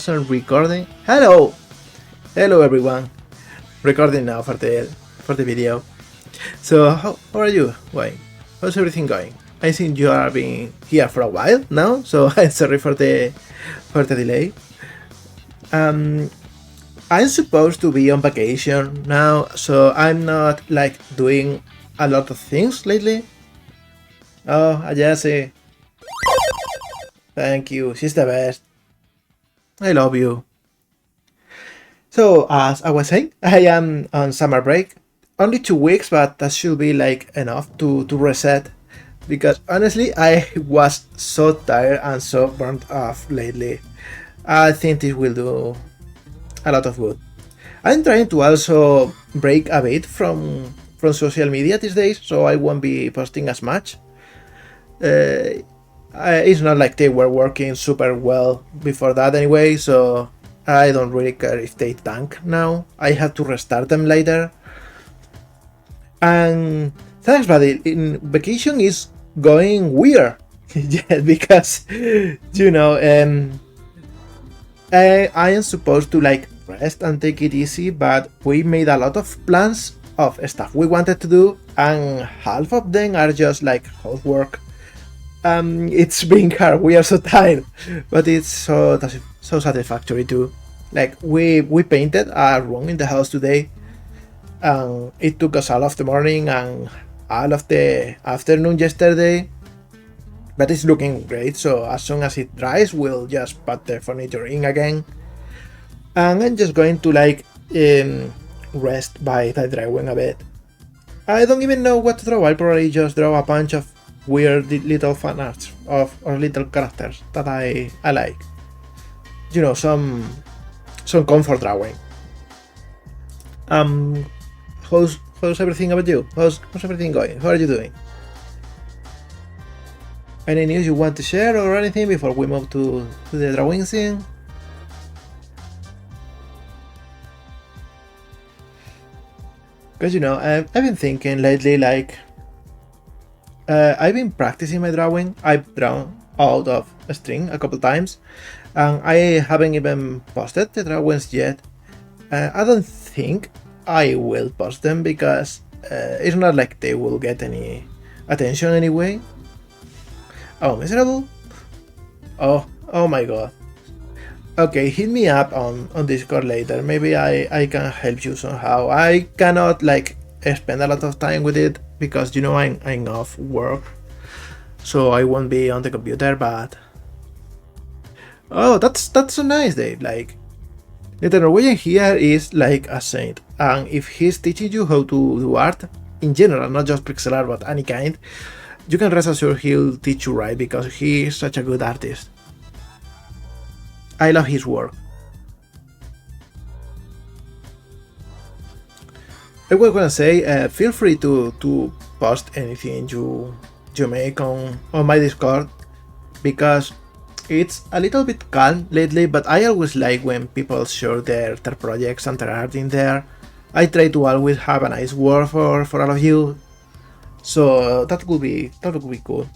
wasn't recording. Hello! Hello everyone. Recording now for the video. So how are you going? How's everything going? I think you have been here for a while now, so I'm sorry for the delay. I'm supposed to be on vacation now, so I'm not like doing a lot of things lately. Oh, Ayase. Thank you, she's the best. I love you. So, as I was saying, I am on summer break. Only 2 weeks, but that should be like enough to reset. Because honestly, I was so tired and so burnt off lately. I think this will do a lot of good. I'm trying to also break a bit from social media these days, so I won't be posting as much. It's not like they were working super well before that anyway, so I don't really care if they tank now. I have to restart them later. And thanks, buddy. In vacation is going weird. Yeah, because you know, I am supposed to like rest and take it easy, but we made a lot of plans of stuff we wanted to do, and half of them are just like housework. It's been hard. We are so tired, but it's so satisfactory too. Like we painted a room in the house today, and it took us all of the morning and all of the afternoon yesterday, but it's looking great. So as soon as it dries, we'll just put the furniture in again, and I'm just going to like rest by drawing a bit. I don't even know what to draw. I'll probably just draw a bunch of weird little fan arts of or little characters that I like. You know, some comfort drawing. How's everything about you? How's everything going? How are you doing? Any news you want to share or anything before we move to the drawing scene? Because you know, I've been thinking lately, like I've been practicing my drawing. I've drawn out of a string a couple times, and I haven't even posted the drawings yet. I don't think I will post them because it's not like they will get any attention anyway. Oh, miserable? Oh my god. Okay, hit me up on Discord later. Maybe I can help you somehow. I cannot like spend a lot of time with it because you know I'm off work, so I won't be on the computer. But oh, that's so nice, Dave. Like the Norwegian here is like a saint, and if he's teaching you how to do art in general, not just pixel art but any kind, you can rest assured he'll teach you right because he is such a good artist. I love his work. I was gonna say, feel free to post anything you make on my Discord, because it's a little bit calm lately, but I always like when people share their projects and their art in there. I try to always have a nice word for all of you, so that would be cool.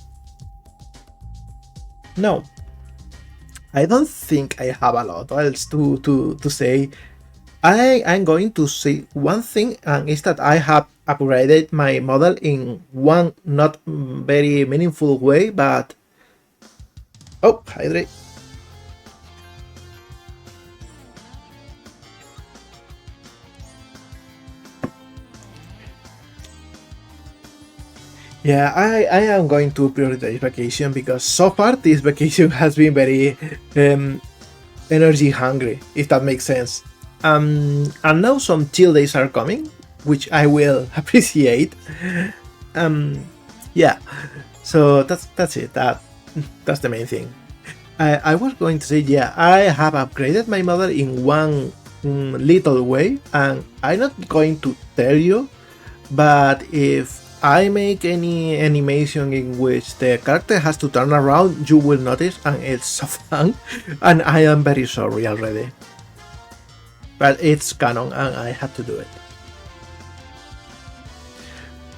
No, I don't think I have a lot else to say. I'm going to say one thing, and is that I have upgraded my model in one not very meaningful way, but oh, hydrate. Yeah, I am going to prioritize vacation because so far this vacation has been very energy hungry, if that makes sense. And now some chill days are coming, which I will appreciate. Yeah, so that's it. That's the main thing. I was going to say, yeah, I have upgraded my model in one little way, and I'm not going to tell you, but if I make any animation in which the character has to turn around, you will notice, and it's so fun, and I am very sorry already. But it's canon and I have to do it.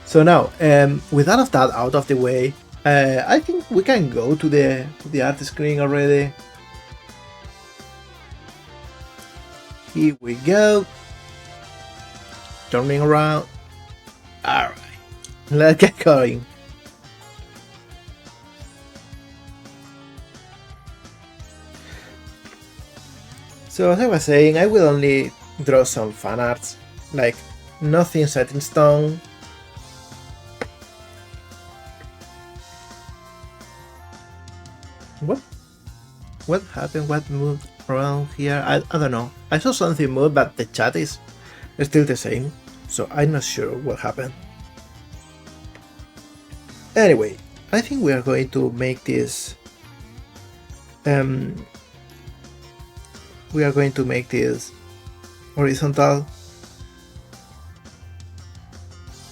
So now, with all of that out of the way, I think we can go to the art screen already. Here we go. Turning around. Alright. Let's get going. So as I was saying, I will only draw some fan arts. Like, nothing set in stone. What happened? What moved around here? I don't know. I saw something move, but the chat is still the same. So I'm not sure what happened. Anyway, I think we are going to make this... we are going to make this horizontal.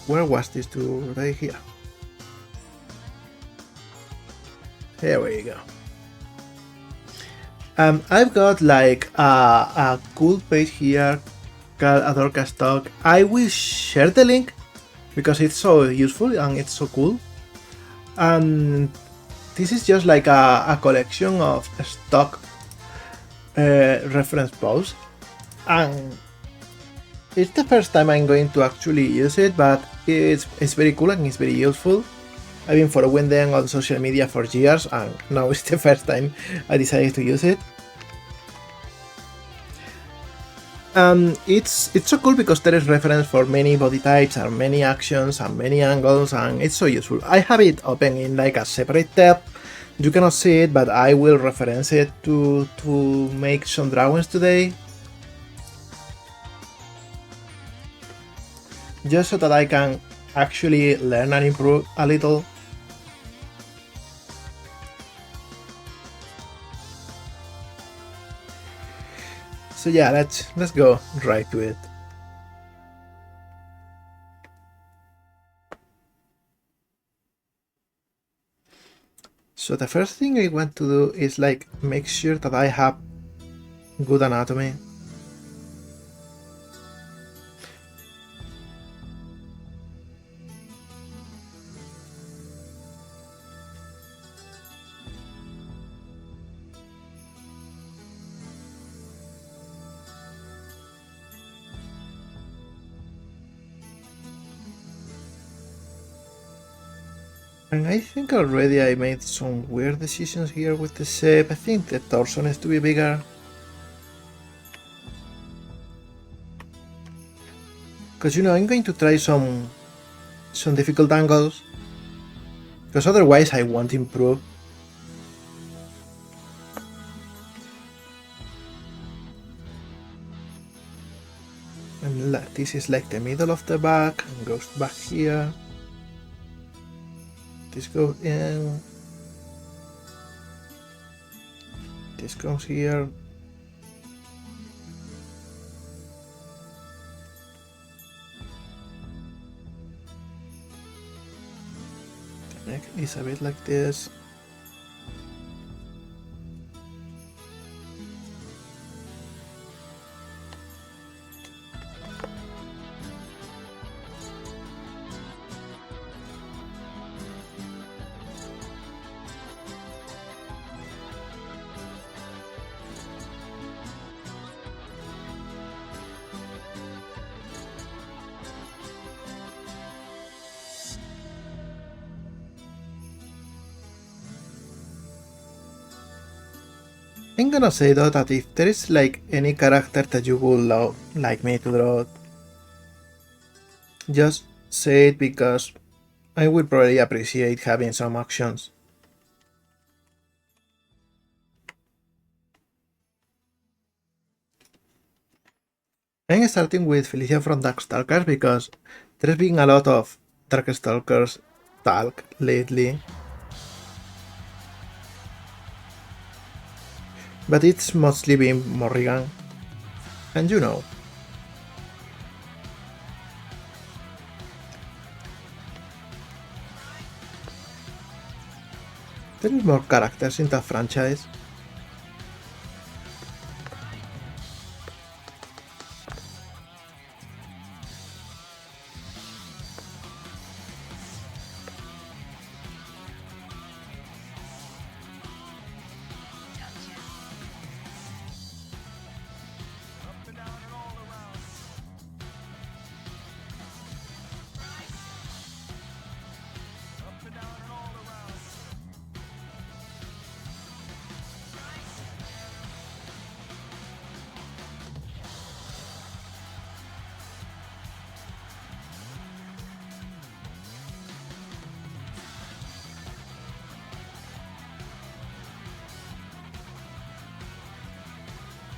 Where was this tool? Right here. Here we go. I've got like a cool page here called Adorka Stock. I will share the link because it's so useful and it's so cool. This is just like a collection of stock reference posts, and it's the first time I'm going to actually use it, but it's very cool and it's very useful. I've been following them on social media for years, and now it's the first time I decided to use it. It's so cool because there is reference for many body types and many actions and many angles, and it's so useful. I have it open in like a separate tab. You cannot see it, but I will reference it to make some drawings today. Just so that I can actually learn and improve a little. So yeah, let's go right to it. So the first thing I want to do is like make sure that I have good anatomy. And I think already I made some weird decisions here with the shape. I think the torso needs to be bigger. Because, you know, I'm going to try some difficult angles. Because otherwise I won't improve. And this is like the middle of the back and goes back here. This goes in. This comes here. The neck is a bit like this. I'm gonna say though that if there is like any character that you would like me to draw, just say it because I would probably appreciate having some actions. I'm starting with Felicia from Darkstalkers because there's been a lot of Darkstalkers talk lately. But it's mostly been Morrigan. And you know. There is more characters in that franchise.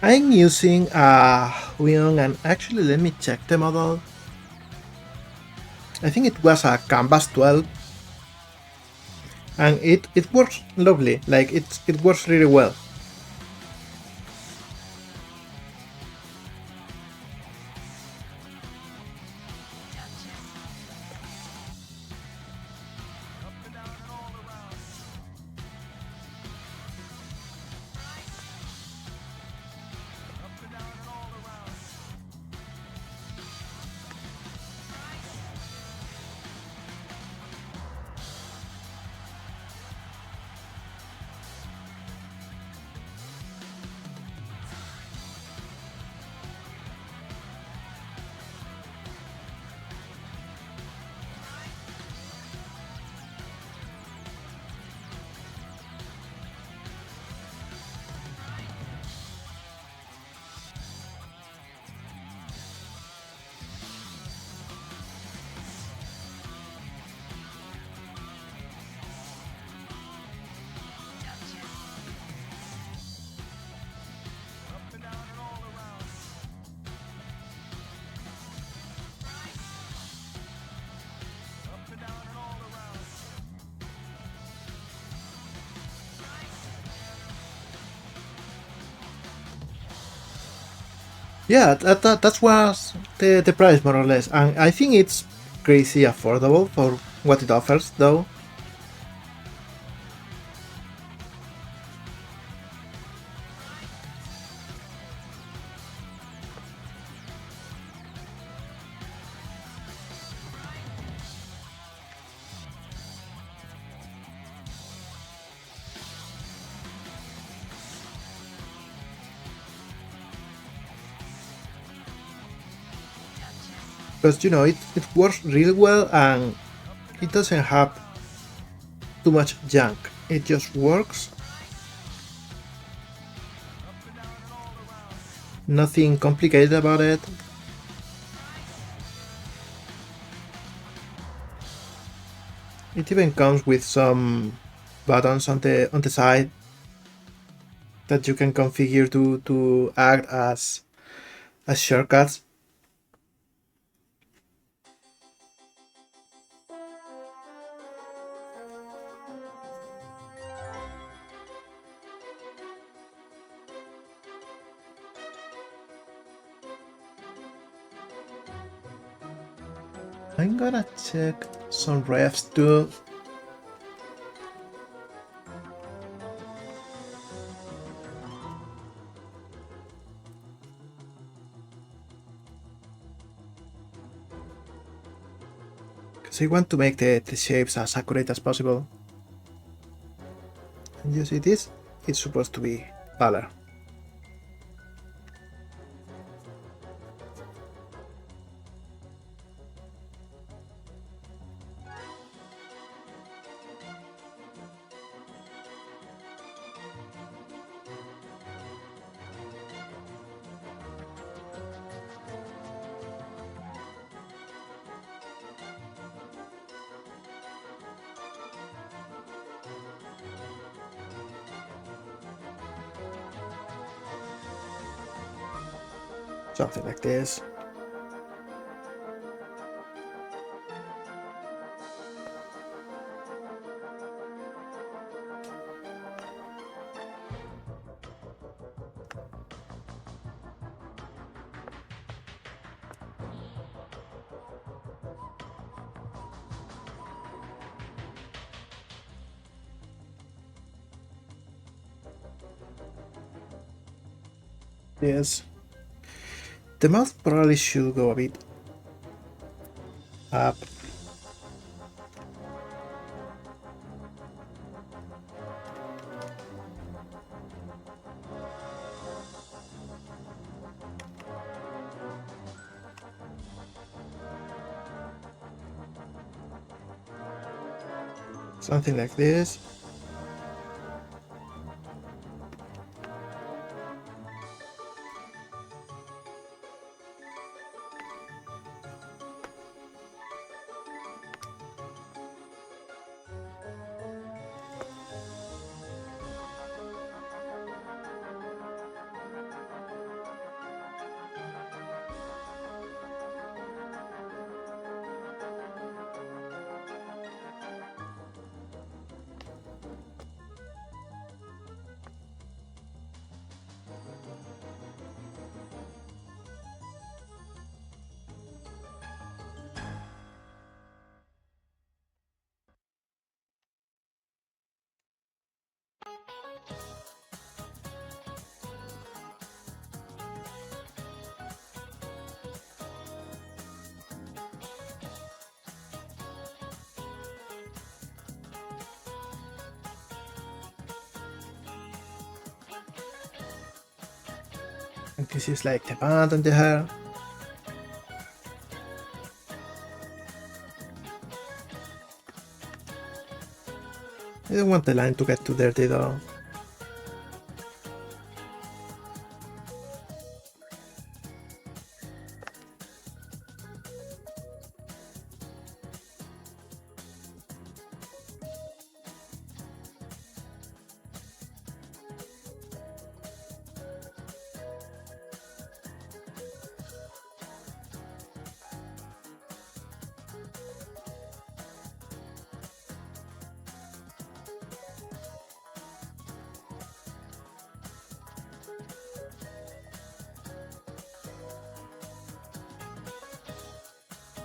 I'm using a Huion, and actually let me check the model. I think it was a Canvas 12, and it works lovely, like it works really well. Yeah, that was the price more or less, and I think it's crazy affordable for what it offers, though. Because it works really well, and it doesn't have too much junk. It just works. Nothing complicated about it. It even comes with some buttons on the side that you can configure to act as shortcuts. I'm gonna check some refs too. Because I want to make the shapes as accurate as possible. And you see this? It's supposed to be taller. Something like this. Yes. The mouth probably should go a bit up. Something like this. This is like the band and the hair. I don't want the line to get too dirty though.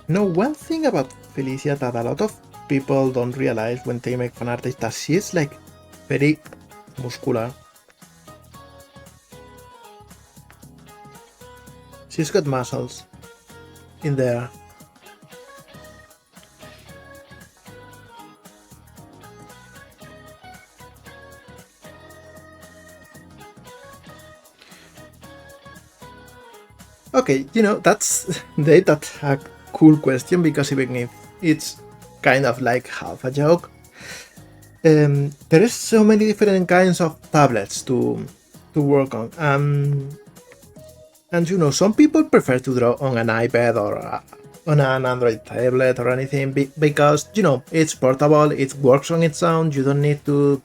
One thing about Felicia that a lot of people don't realize when they make fan art is that she's like very muscular. She's got muscles in there. Okay, that's a cool question because even if it's kind of like half a joke, there is so many different kinds of tablets to work on. And some people prefer to draw on an iPad or on an Android tablet or anything because it's portable, it works on its own. You don't need to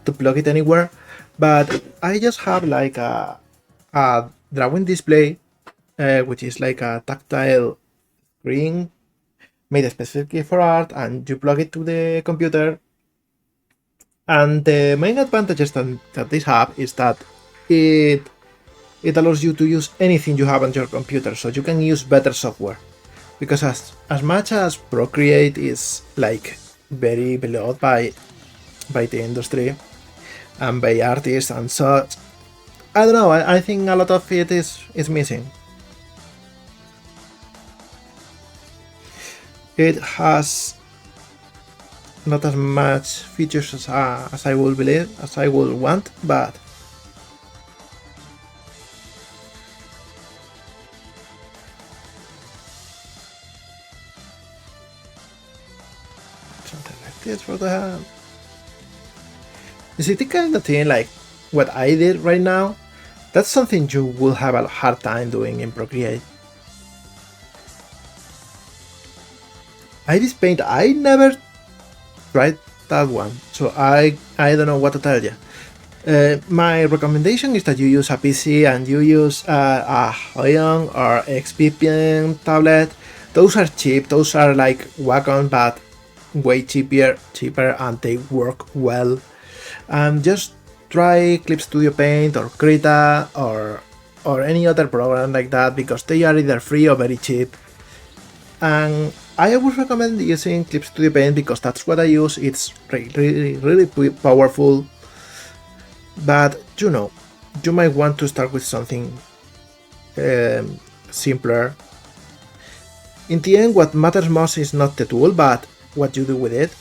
plug it anywhere. But I just have like a drawing display, which is like a tactile screen made specifically for art, and you plug it to the computer. And the main advantages that this have is that it allows you to use anything you have on your computer, so you can use better software. Because as much as Procreate is like very beloved by the industry and by artists and such, I don't know, I think a lot of it is missing. It has not as much features as I would believe, as I would want, but something like this for the hand. You see, the kind of thing like what I did right now, that's something you will have a hard time doing in Procreate. Iris Paint, I never tried that one, so I don't know what to tell you. My recommendation is that you use a PC and you use a Hoyon or XP tablet. Those are cheap, those are like Wacom, but way cheaper, and they work well. Just try Clip Studio Paint or Krita or any other program like that because they are either free or very cheap. And I always recommend using Clip Studio Paint because that's what I use. It's really powerful. But you might want to start with something simpler. In the end, what matters most is not the tool, but what you do with it.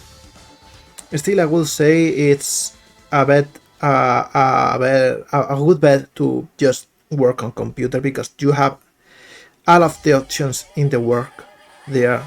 Still, I will say it's a good bet to just work on computer because you have all of the options in the work there.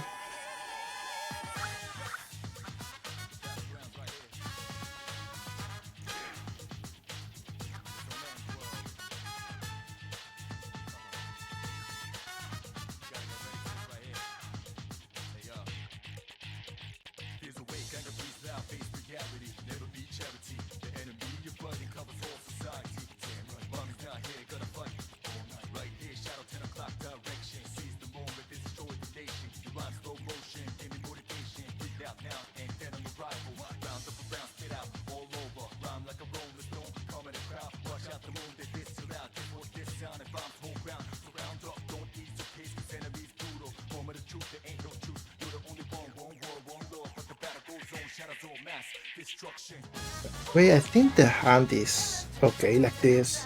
Wait, I think the hand is okay like this.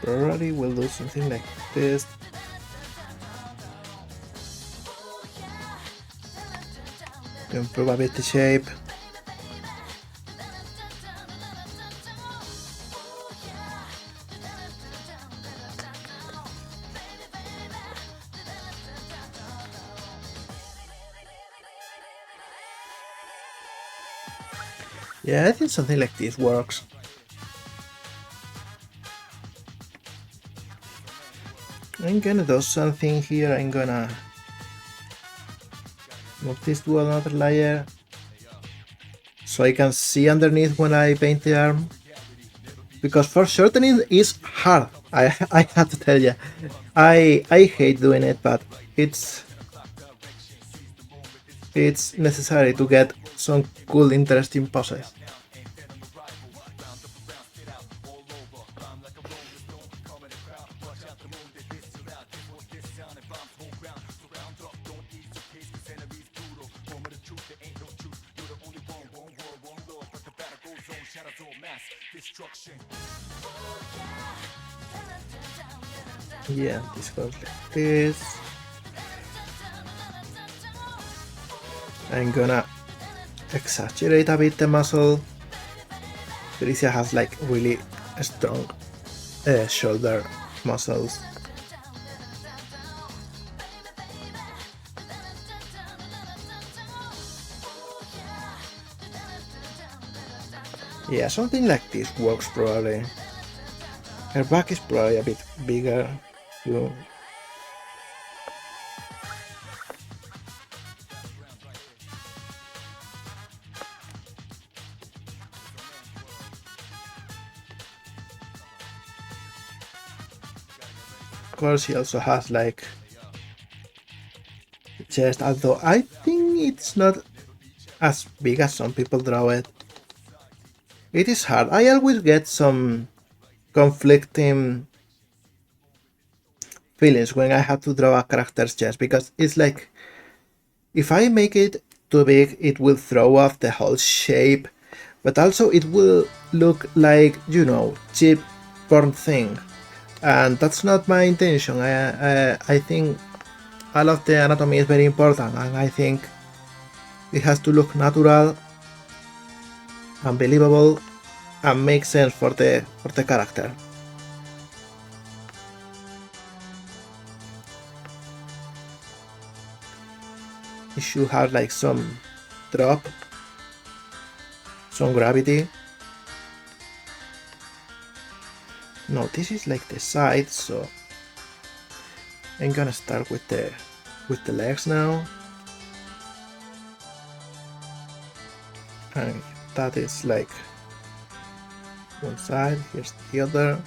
Probably will do something like this. to improve a bit the shape. Yeah, I think something like this works. I'm gonna do something here. I'm gonna move this to another layer so I can see underneath when I paint the arm. Because for shortening is hard. I have to tell you, I hate doing it, but it's necessary to get some cool, interesting poses. Yeah, this goes like this. I'm gonna exaggerate a bit the muscle. Felicia has like really strong shoulder muscles. Yeah, something like this works probably. Her back is probably a bit bigger too. Of course, he also has like chest, although I think it's not as big as some people draw it. It is hard. I always get some conflicting feelings when I have to draw a character's chest, because it's like if I make it too big, it will throw off the whole shape, but also it will look like, you know, cheap porn thing, and that's not my intention. I think all of the anatomy is very important, and I think it has to look natural and believable and make sense for the character. It should have like some drop, some gravity. No, this is like the side, so I'm gonna start with the legs now. And that is like one side, here's the other.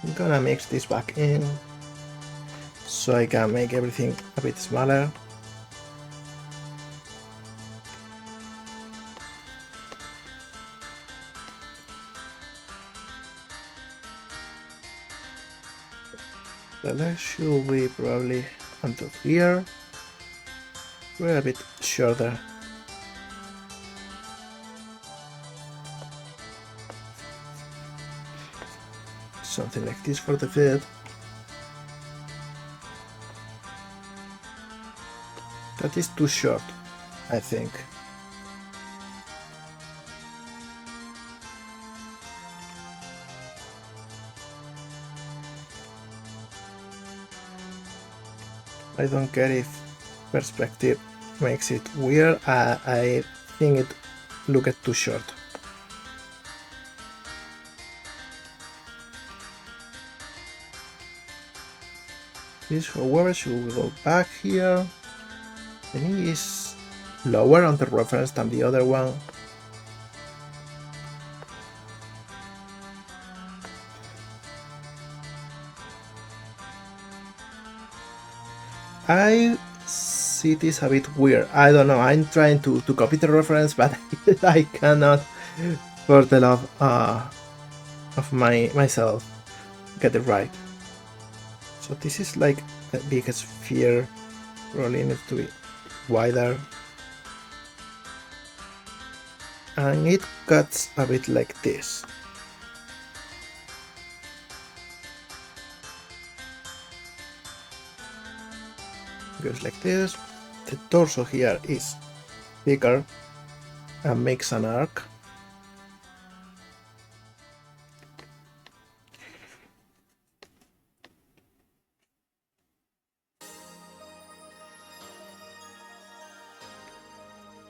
I'm gonna mix this back in so I can make everything a bit smaller. The legs should be probably until here. We're a bit shorter. Something like this for the feet. That is too short, I think. I don't care if perspective makes it weird. I think it looked too short. This, however, should go back here. The knee is lower on the reference than the other one. I see this a bit weird. I don't know. I'm trying to copy the reference, but I cannot, for the love of myself, get it right. So this is like the biggest sphere. Probably needs to be wider. And it cuts a bit like this. goes like this. The torso here is bigger and makes an arc.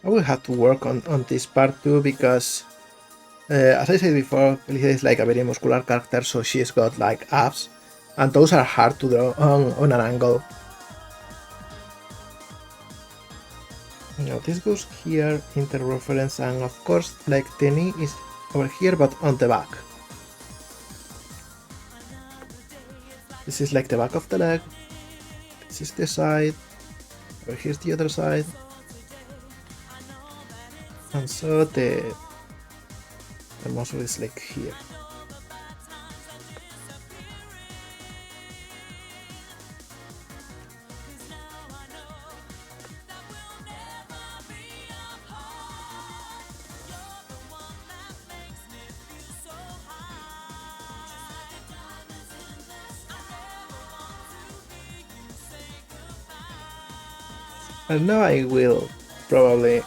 I will have to work on this part too, because as I said before, Felicia is like a very muscular character, so she's got like abs, and those are hard to draw on an angle. Now this goes here, interreference, and of course like the knee is over here but on the back. This is like the back of the leg, this is the side, over here's the other side, and so the muscle is like here. And now I will probably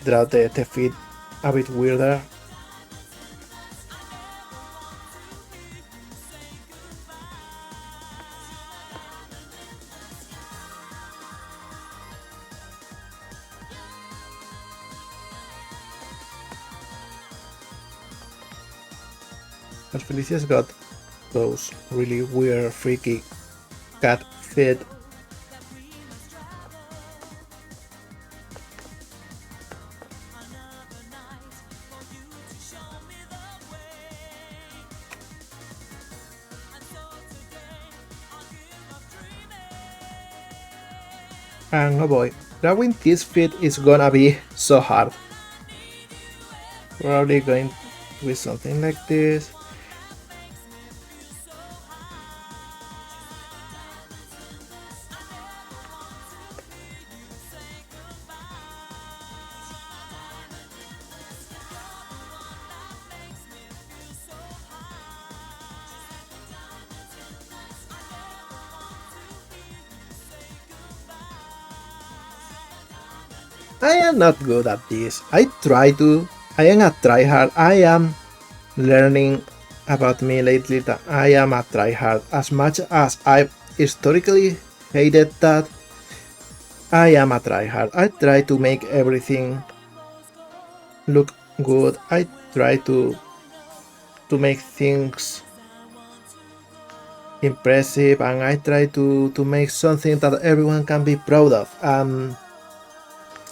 draw the feet a bit weirder. But Felicia's got those really weird, freaky cat feet. And oh boy, drawing this feet is gonna be so hard. Probably going with something like this. I am not good at this. I am a tryhard. I am learning about me lately that I am a tryhard. As much as I historically hated that, I am a tryhard. I try to make everything look good. I try to make things impressive, and I try to make something that everyone can be proud of.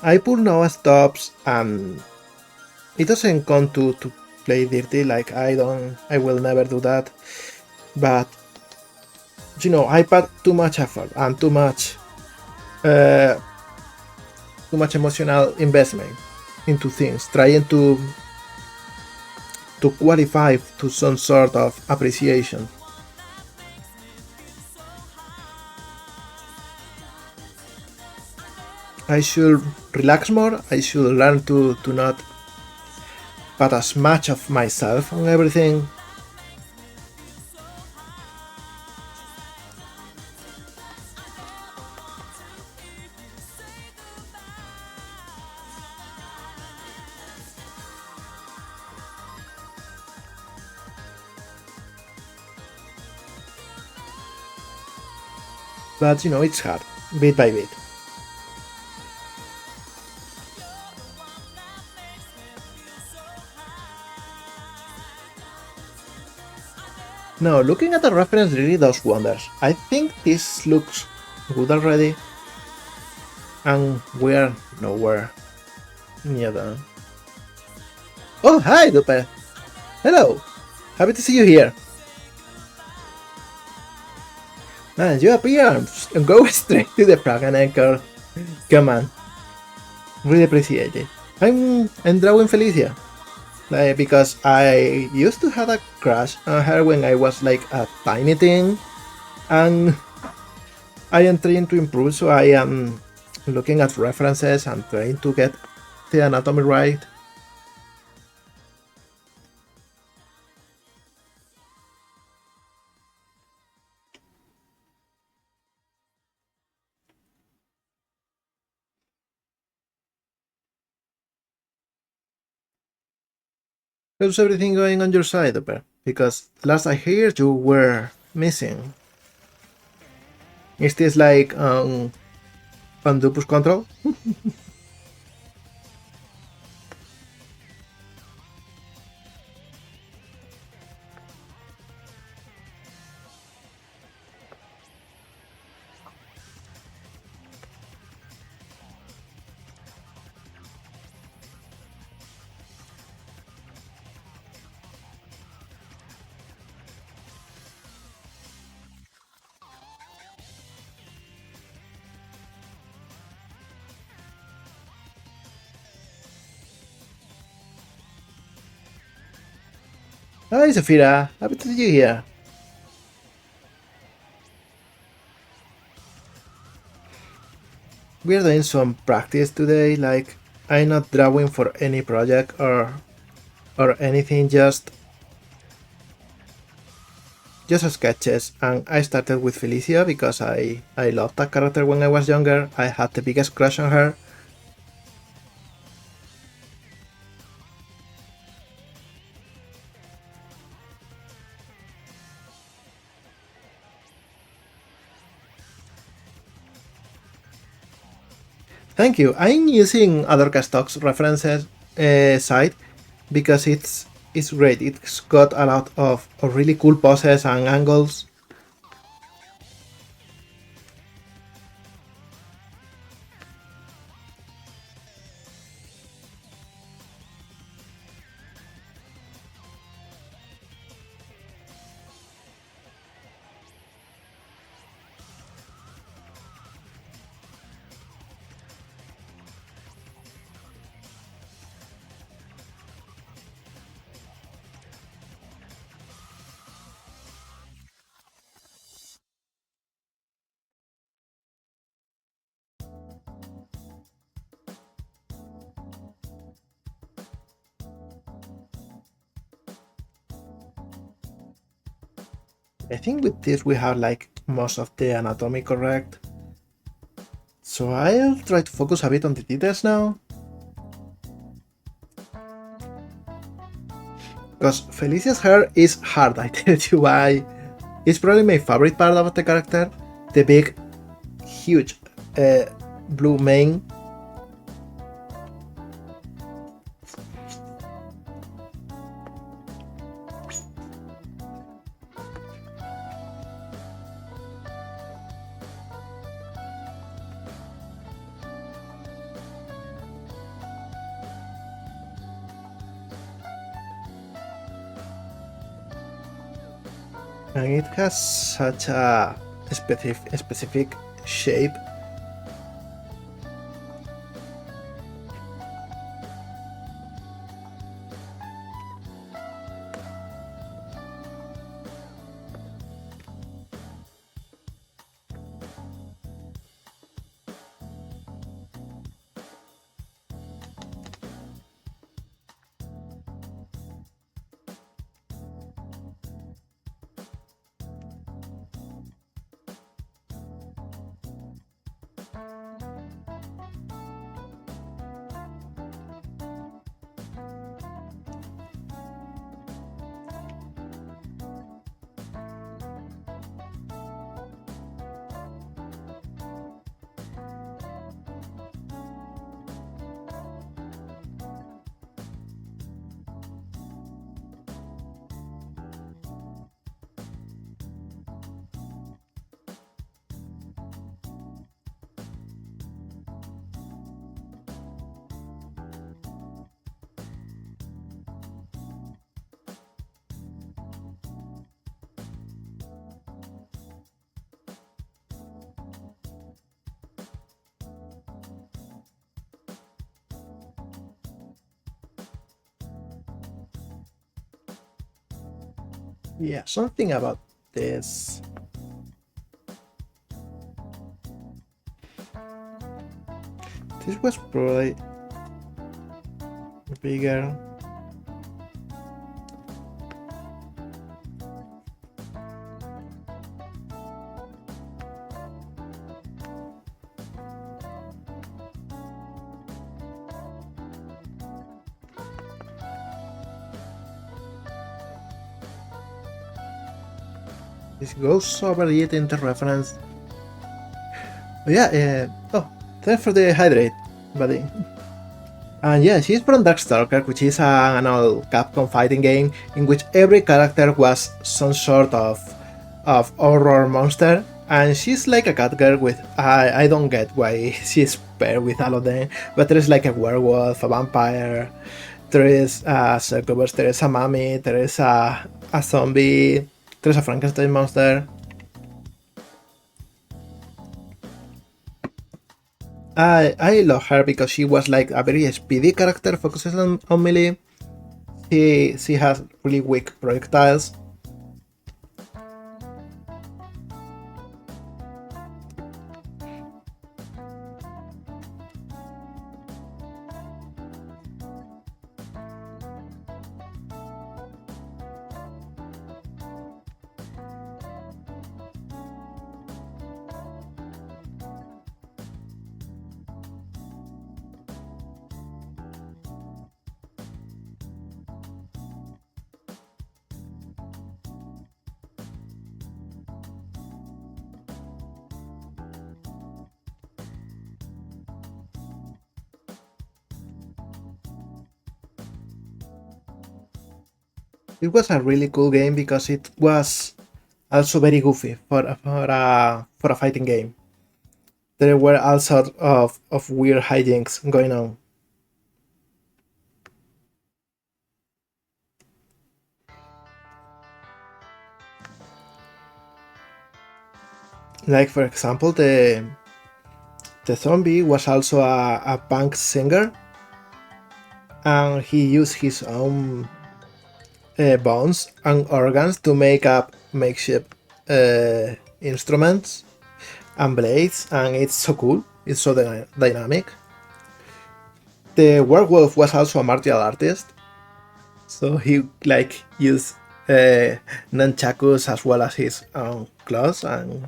I put no stops, and it doesn't come to play dirty. Like I will never do that. But you know, I put too much effort and too much emotional investment into things, trying to qualify to some sort of appreciation. I should relax more. I should learn to not put as much of myself on everything. But you know, it's hard, bit by bit. No, looking at the reference really does wonders. I think this looks good already, and we're nowhere near done. Oh, hi, Duper! Hello! Happy to see you here! Man, you appear and go straight to the frog and anchor. Come on. Really appreciate it. I'm drawing Felicia. Because I used to have a crush on her when I was like a tiny thing, and I am trying to improve, so I am looking at references and trying to get the anatomy right. How's everything going on your side, Upper? Because last I heard you were missing. Is this like on Dupus control? Hi, Safira. Happy to see you here. We're doing some practice today, like I'm not drawing for any project or anything, just sketches. And I started with Felicia because I loved that character when I was younger. I had the biggest crush on her. Thank you. I'm using other Castock's references site because it's great. It's got a lot of really cool poses and angles. I think with this we have like most of the anatomy correct. So I'll try to focus a bit on the details now. Because Felicia's hair is hard, I tell you why. It's probably my favorite part of the character. The big, huge blue mane. And it has such a specific shape. Yeah, something about this. This was probably bigger. This goes over it in the reference. Oh, yeah, thanks for the hydrate, buddy. And yeah, she's from Darkstalker, which is an old Capcom fighting game in which every character was some sort of horror monster. And she's like a cat girl with I don't get why she's paired with all of them, but there is like a werewolf, a vampire, there is a succubus, there is a mummy, there is a zombie, there is a Frankenstein monster. I love her because she was like a very speedy character, focuses on melee. She has really weak projectiles. It was a really cool game because it was also very goofy for a fighting game. There were all sorts of weird hijinks going on. Like for example, the zombie was also a punk singer, and he used his own bones and organs to make up makeshift instruments and blades, and it's so cool. It's so dynamic. The werewolf was also a martial artist, so he like used nunchakus as well as his own claws, and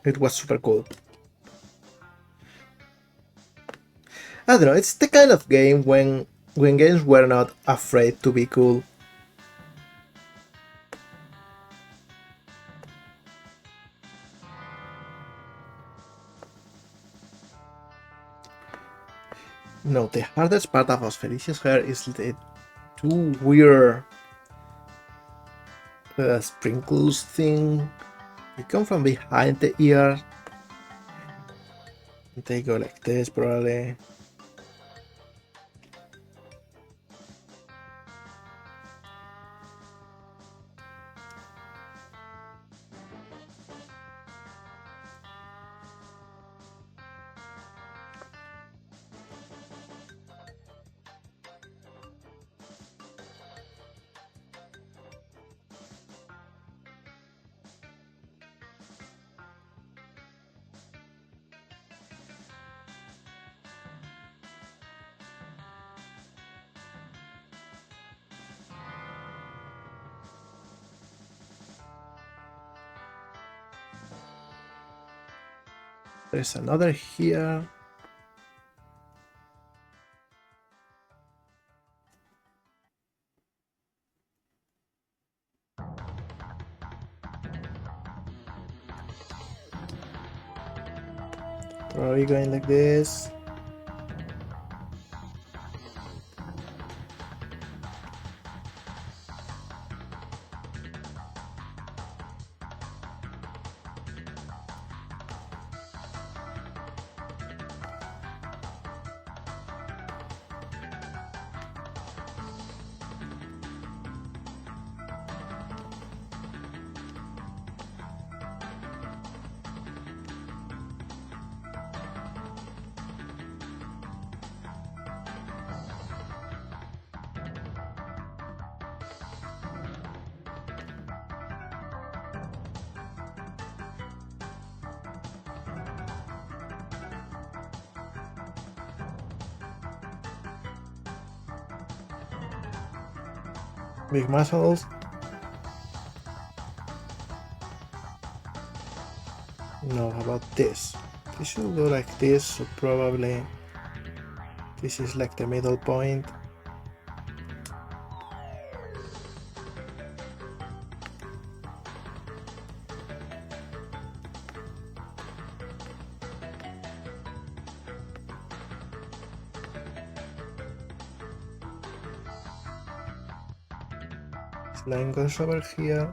it was super cool. I don't know. It's the kind of game when games were not afraid to be cool. No, the hardest part of Felicia's hair is the two weird sprinkles thing. They come from behind the ear. They go like this, probably. There's another here. Probably going like this. Big muscles. No, how about this? This should go like this, so probably this is like the middle point. This line goes over here.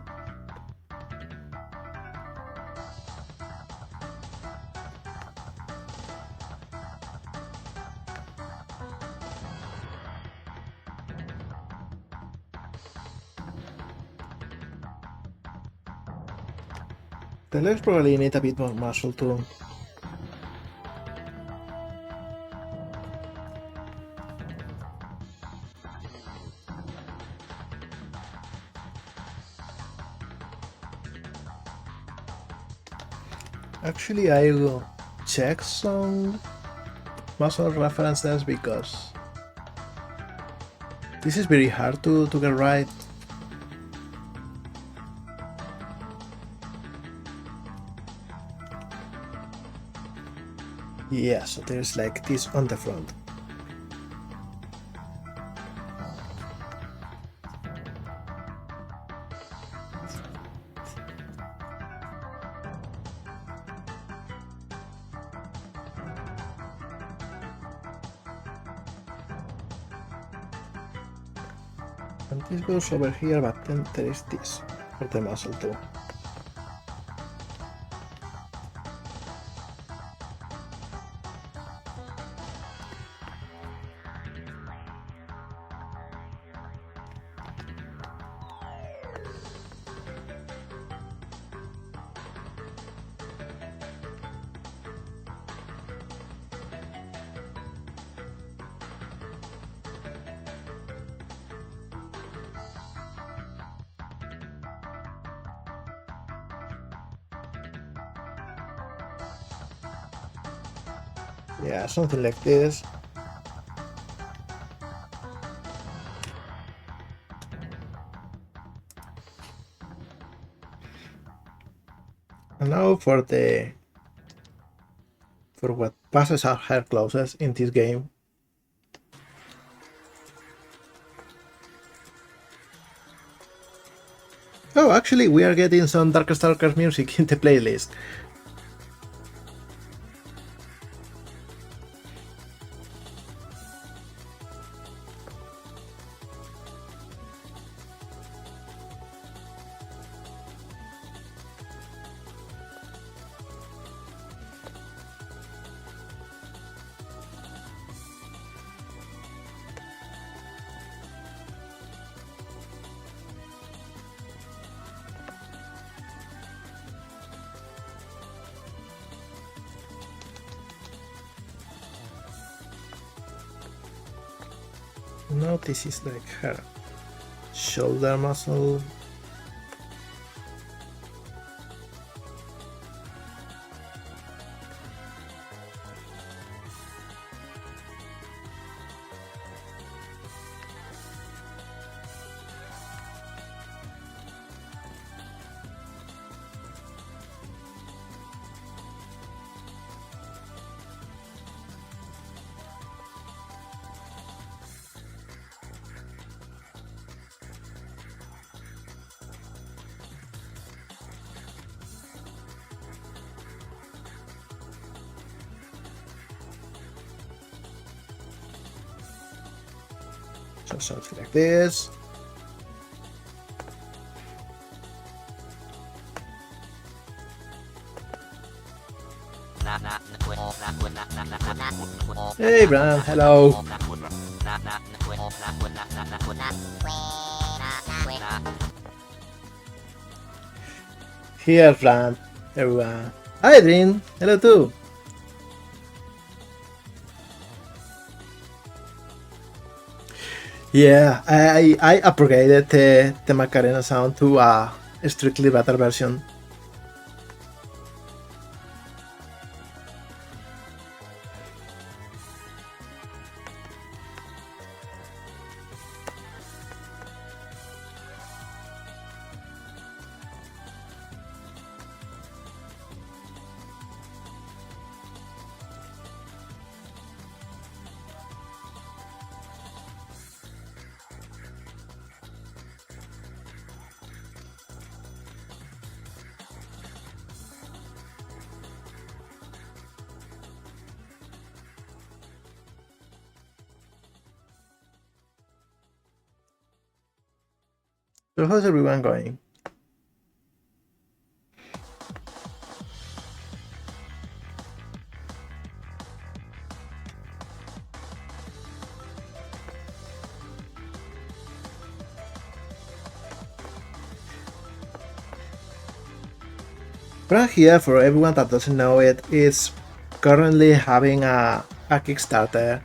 The legs probably need a bit more muscle too. Actually, I will check some muscle references because this is very hard to get right. Yeah, so there's like this on the front. And this goes over here, but then there is this for the muscle too. Yeah, something like this. And now for what passes our hair closest in this game. Oh, actually, we are getting some Darkstalkers music in the playlist. Now this is like her shoulder muscle. So something like this. Hey Bran, hello. Here Bran, everyone. Hi Adrien, hello too. Yeah, I upgraded the Macarena sound to a strictly better version. So how's everyone going? Brand here, for everyone that doesn't know it, is currently having a Kickstarter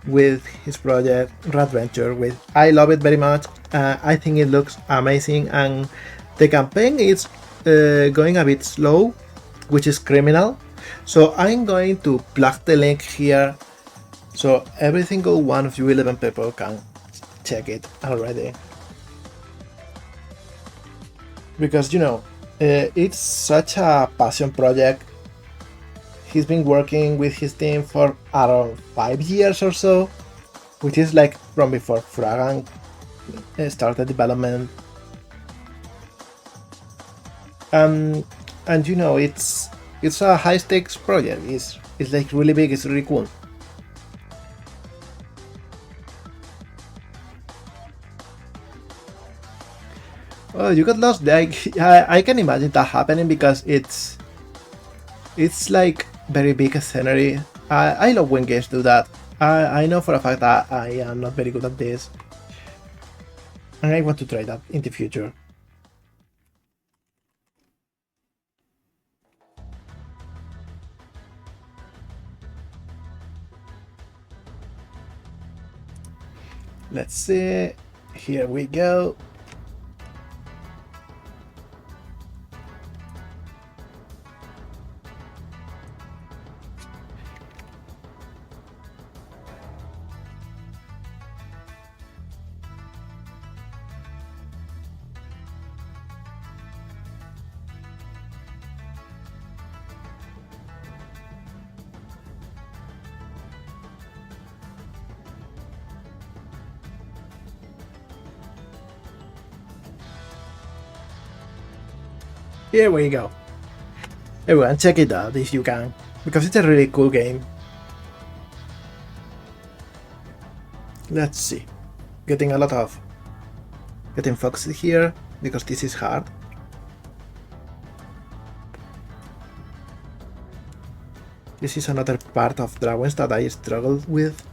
with his project Radventure. With I love it very much. I think it looks amazing, and the campaign is going a bit slow, which is criminal. So I'm going to plug the link here, so every single one of you 11 people can check it already. Because it's such a passion project. He's been working with his team for around 5 years or so, which is like from before Fragan started development. And it's a high stakes project. It's like really big. It's really cool. Oh, you got lost. Like I can imagine that happening because it's like very big scenery. I love when games do that. I know for a fact that I am not very good at this, and I want to try that in the future. Let's see. Here we go. Here we go. Everyone, check it out if you can, because it's a really cool game. Let's see. Getting a lot of getting focused here because this is hard. This is another part of drawings that I struggled with.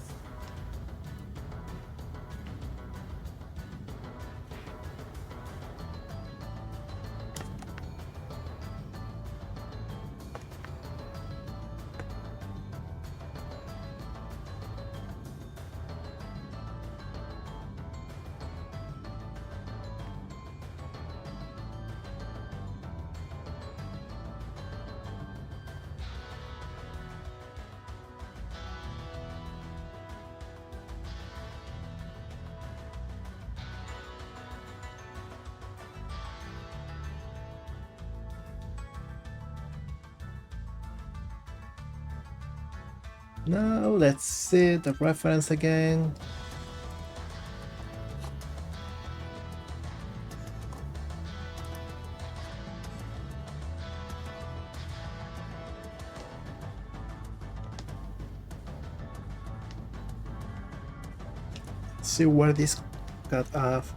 Now let's see the reference again. Let's see where this got off.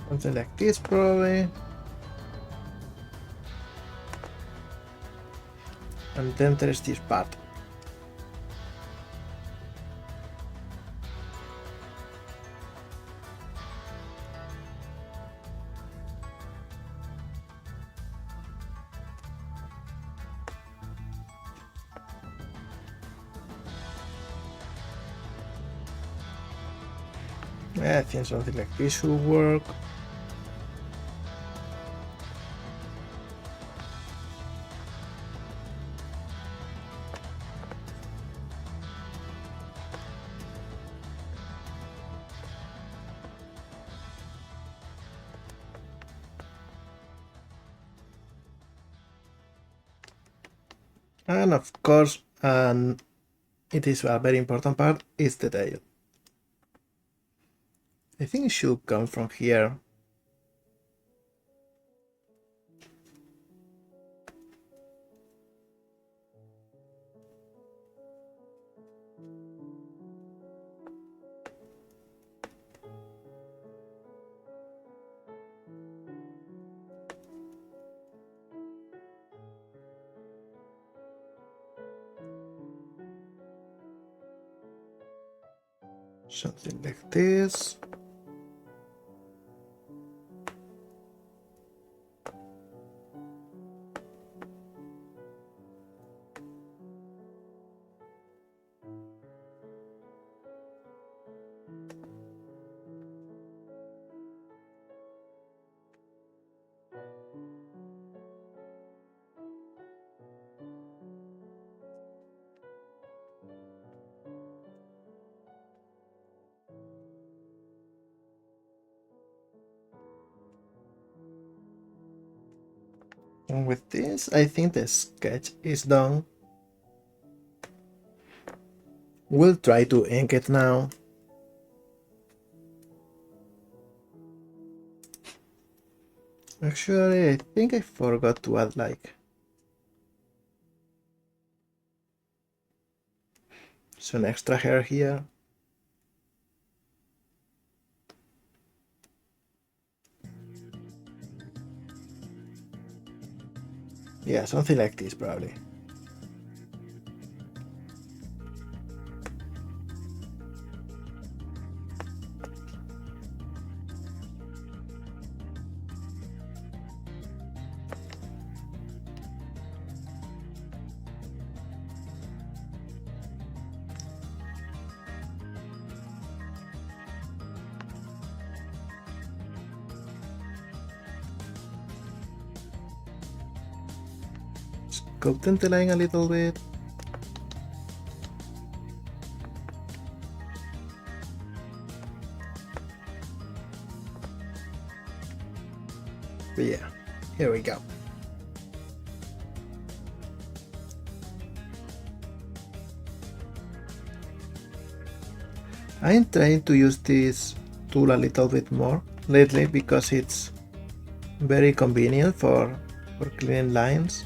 Something like this, probably. And then there's this part. I think something like this should work. And of course, and it is a very important part, is the tail. I think it should come from here. Something like this. And with this, I think the sketch is done. We'll try to ink it now. Actually, I think I forgot to add like some extra hair here. Yeah, something like this probably. Sculpting the line a little bit. But yeah, here we go. I'm trying to use this tool a little bit more lately because it's very convenient for cleaning lines.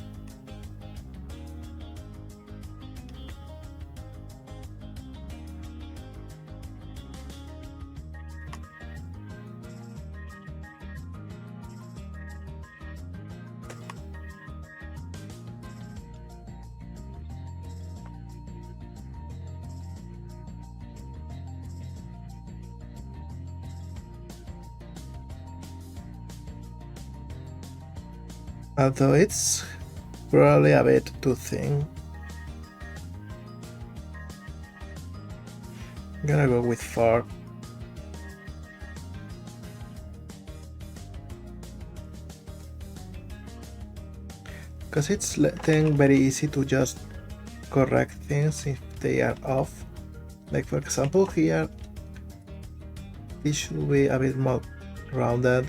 Although it's probably a bit too thin. I'm gonna go with 4. Because it's then very easy to just correct things if they are off. Like for example here, this should be a bit more rounded.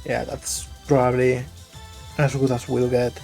Yeah, that's probably as good as we'll get.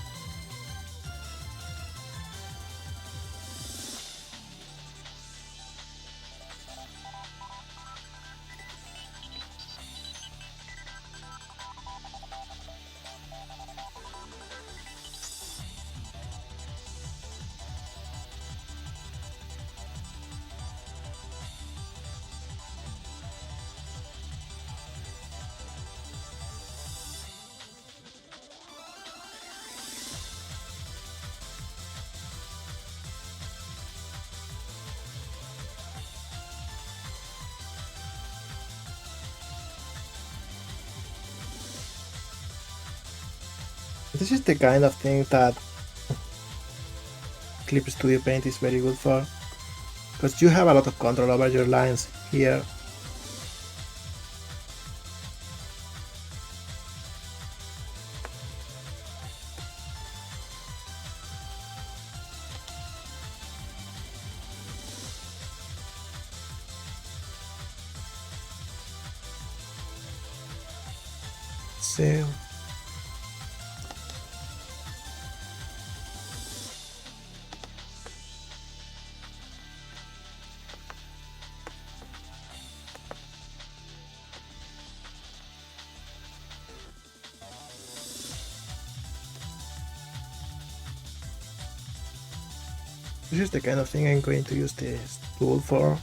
This is the kind of thing that Clip Studio Paint is very good for, because you have a lot of control over your lines here. So this is the kind of thing I'm going to use this tool for.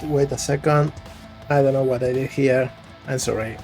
Wait a second. I don't know what I did here. I'm sorry.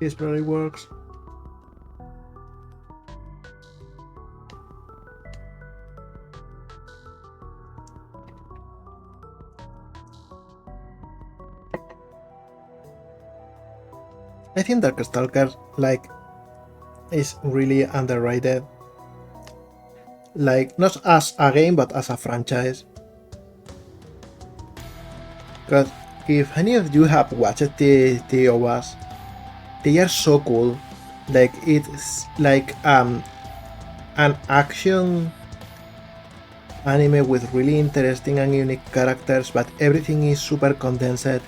This probably works. I think Darkstalker is really underrated. Not as a game but as a franchise. Because if any of you have watched the OVAs, they are so cool. It's like an action anime with really interesting and unique characters, but everything is super condensed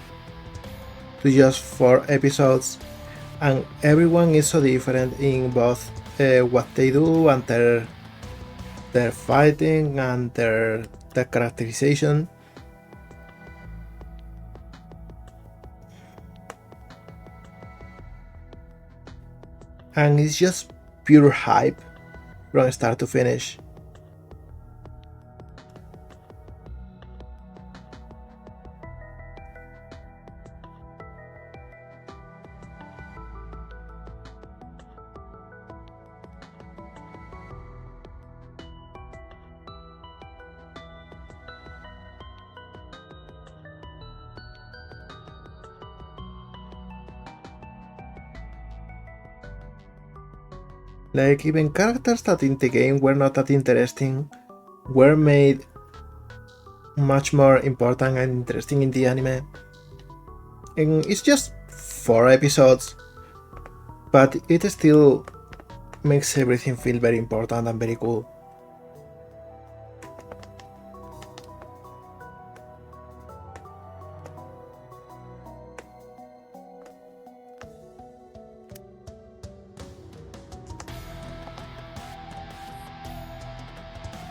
to just 4 episodes, and everyone is so different in both what they do and their fighting and their characterization. And it's just pure hype from start to finish. Even characters that in the game were not that interesting were made much more important and interesting in the anime. And it's just 4 episodes, but it still makes everything feel very important and very cool.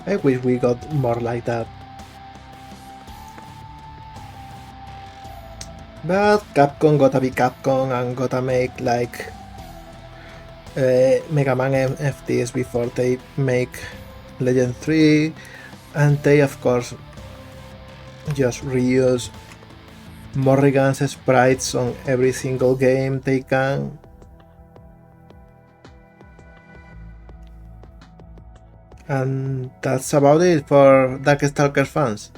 I wish we got more like that. But Capcom gotta be Capcom and gotta make Mega Man NFTs before they make Legend 3, and they of course just reuse Morrigan's sprites on every single game they can. And that's about it for Darkstalkers fans.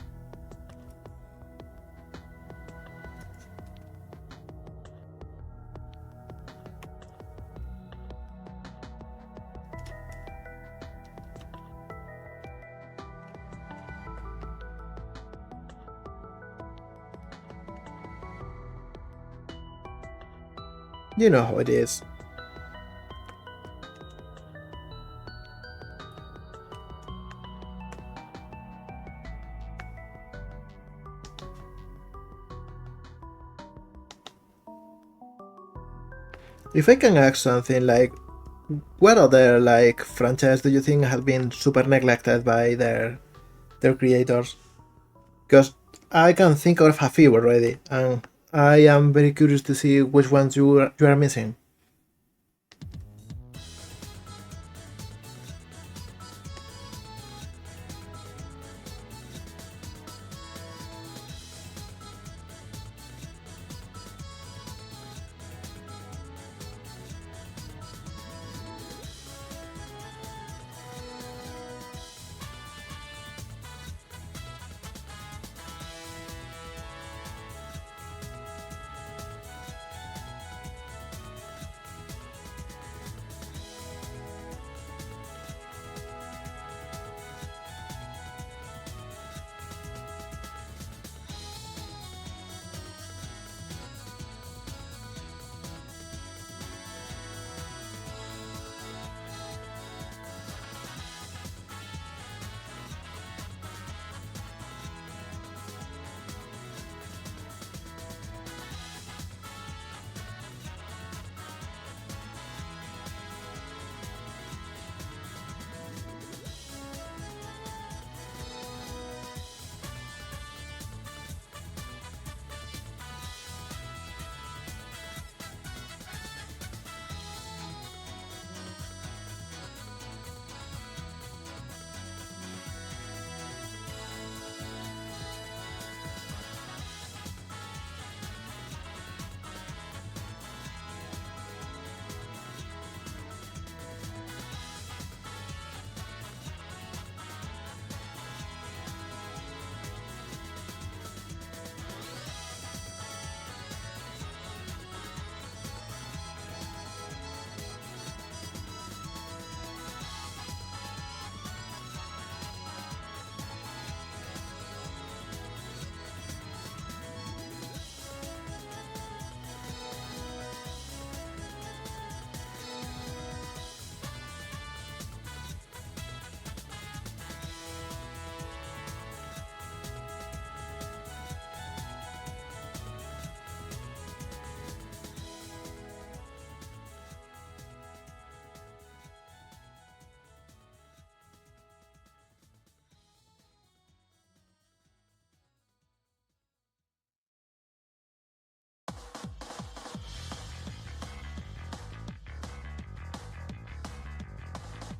You know how it is. If I can ask something, like, what other like franchise do you think have been super neglected by their creators? Because I can think of a few already, and I am very curious to see which ones you are missing.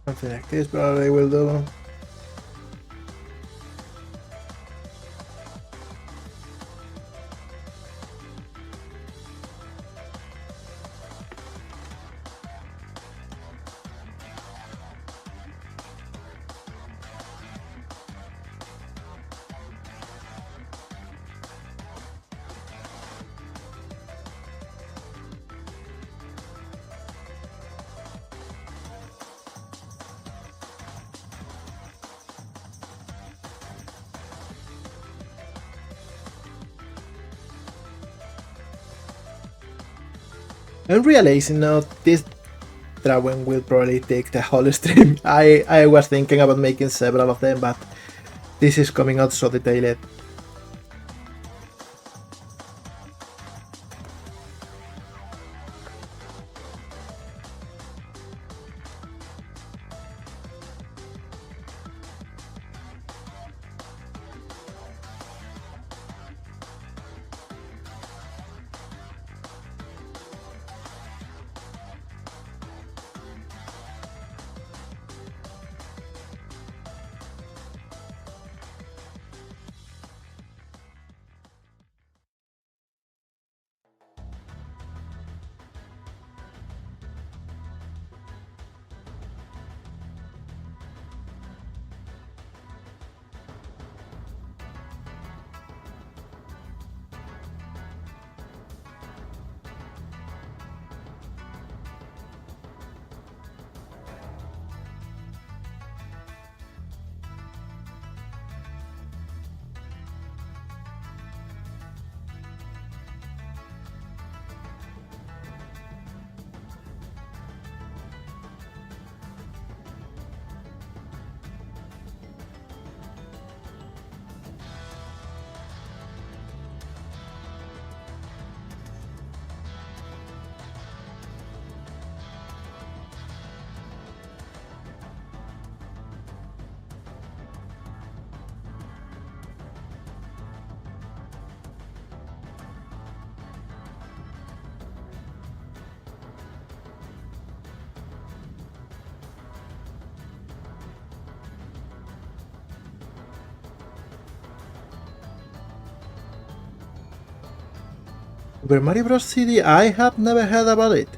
Something like this probably will do. I'm realizing now this drawing will probably take the whole stream. I was thinking about making several of them, but this is coming out so detailed. Super Mario Bros. CD, I have never heard about it.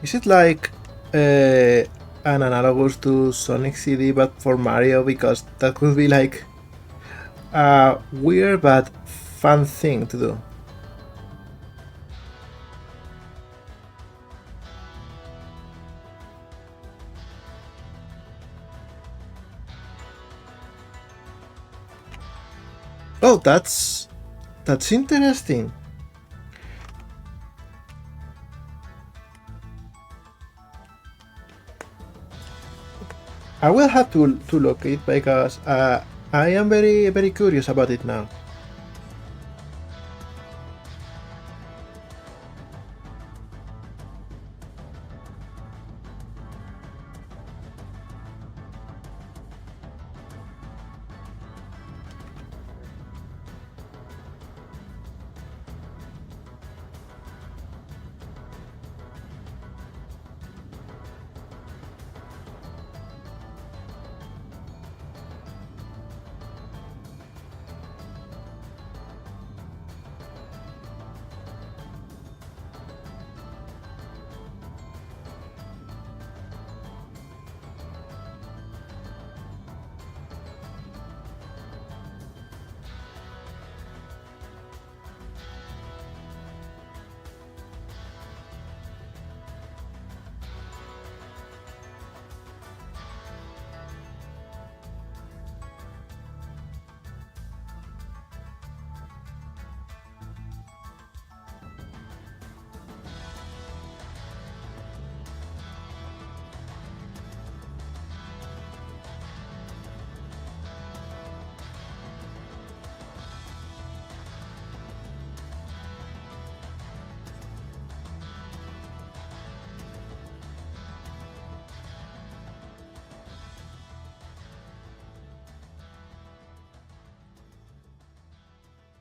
Is it like an analogous to Sonic CD but for Mario? Because that could be like a weird but fun thing to do. Oh, that's interesting. I will have to look it because I am very curious about it now.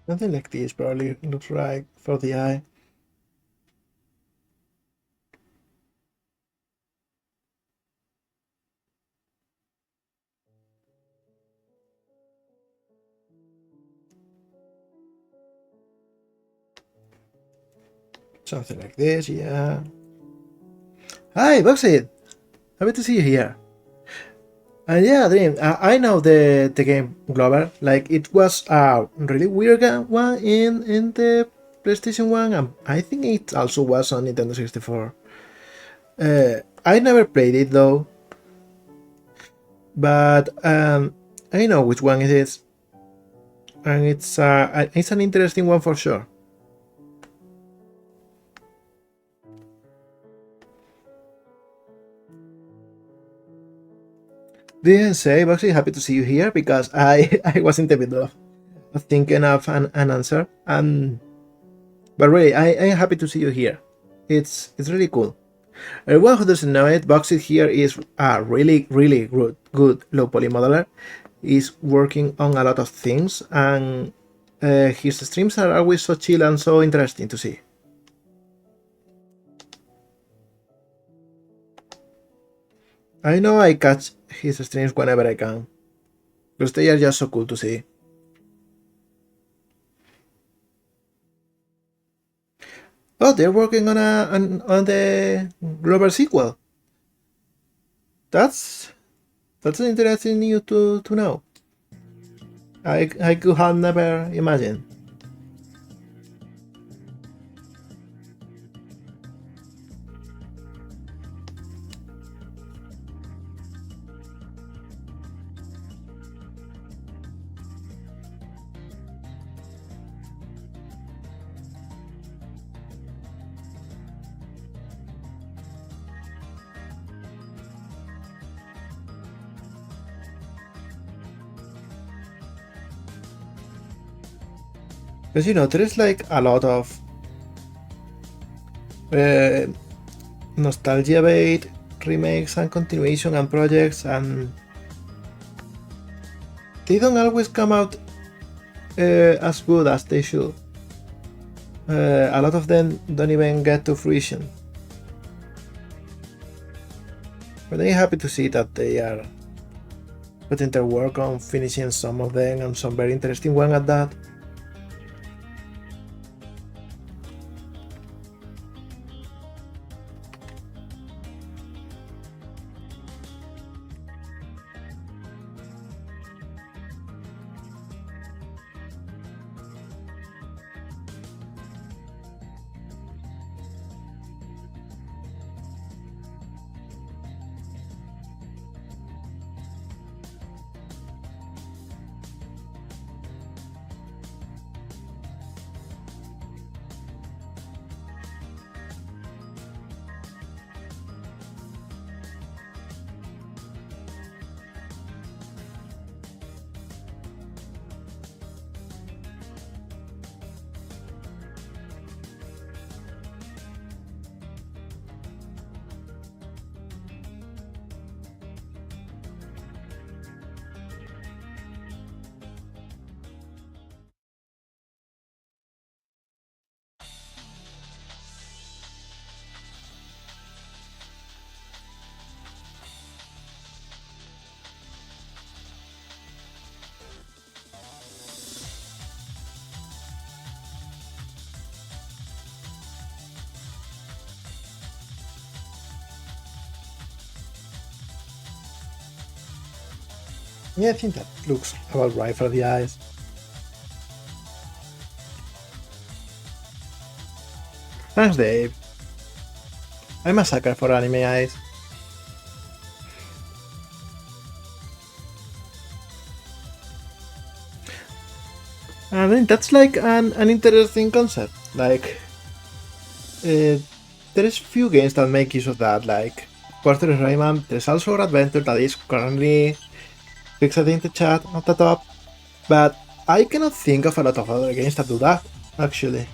Something like this probably looks right for the eye. Something like this, yeah. Hi, Boxit! Happy to see you here. And yeah, Dream, I know the game Glover. Like, it was a really weird one in the PlayStation 1, and I think it also was on Nintendo 64. I never played it though, but I know which one it is, and it's an interesting one for sure. Didn't say, but actually happy to see you here because I was in the middle of thinking of an answer. But really, I am happy to see you here. It's really cool. Everyone who doesn't know it, Boxit here is a really good low poly modeler. He's working on a lot of things, and his streams are always so chill and so interesting to see. I know I catch his streams whenever I can, because they are just so cool to see. Oh, they're working on the Glover sequel. That's an interesting news to know. I could have never imagined. Because there is like a lot of nostalgia bait remakes and continuation and projects, and they don't always come out as good as they should. A lot of them don't even get to fruition. But I'm happy to see that they are putting their work on finishing some of them, and some very interesting one at that. Yeah, I think that looks about right for the eyes. Thanks, Dave. I'm a sucker for anime eyes. I think that's like an interesting concept. Like, there's few games that make use of that. Like, of course, there's Rayman. There's also Adventure that is currently fixed in the chat at the top. But I cannot think of a lot of other games that do that, actually.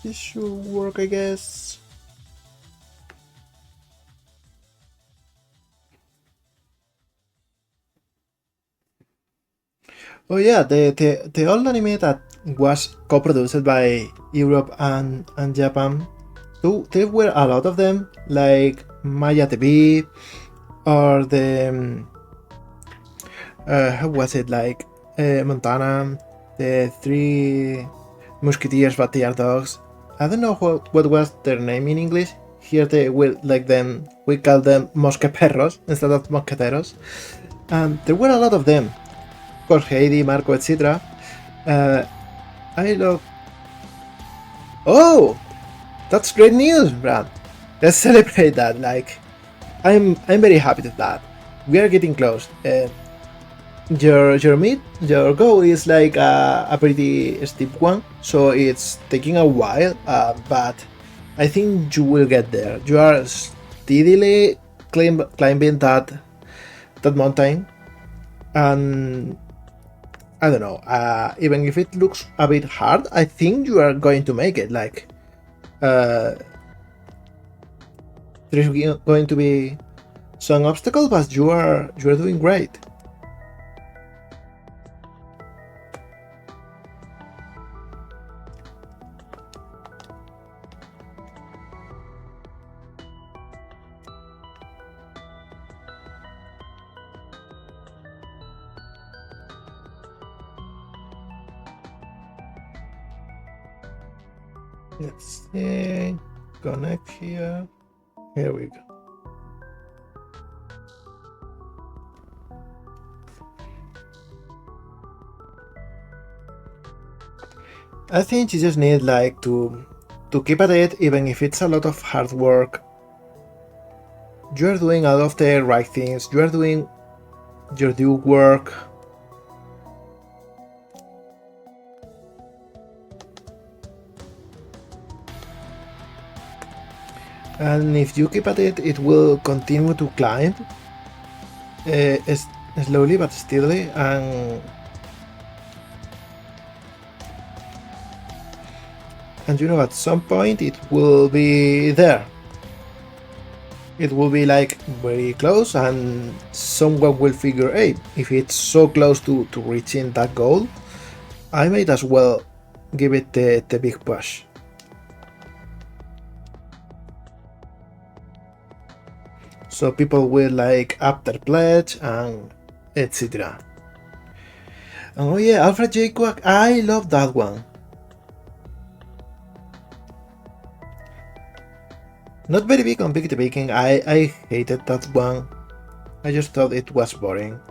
This should work, I guess. Oh yeah, the old anime that was co-produced by Europe and Japan. So there were a lot of them, like Maya TV, or the how was it, like Montana, the Three Musketeers, but they are dogs. I don't know what was their name in English. Here they will like them. We call them mosqueperros instead of mosqueteros. There were a lot of them. Of course, Heidi, Marco, etc. I love. Oh, that's great news, Brad. Let's celebrate that. Like, I'm very happy with that. We are getting close. Your goal is like a pretty steep one, so it's taking a while, but I think you will get there. You are steadily climbing that mountain, and I don't know. Even if it looks a bit hard, I think you are going to make it. Like, there's going to be some obstacles, but you are doing great. Let's see. Connect here. Here we go. I think you just need like to keep at it, even if it's a lot of hard work. You are doing all of the right things. You are doing your due work. And if you keep at it, it will continue to climb slowly but steadily, and you know, at some point it will be there. It will be like very close, and someone will figure, hey, if it's so close to reaching that goal, I might as well give it the big push. So people will like up their pledge and etc. Oh yeah, Alfred J. Quack, I love that one. Not very big on Picky Baking. I hated that one. I just thought it was boring.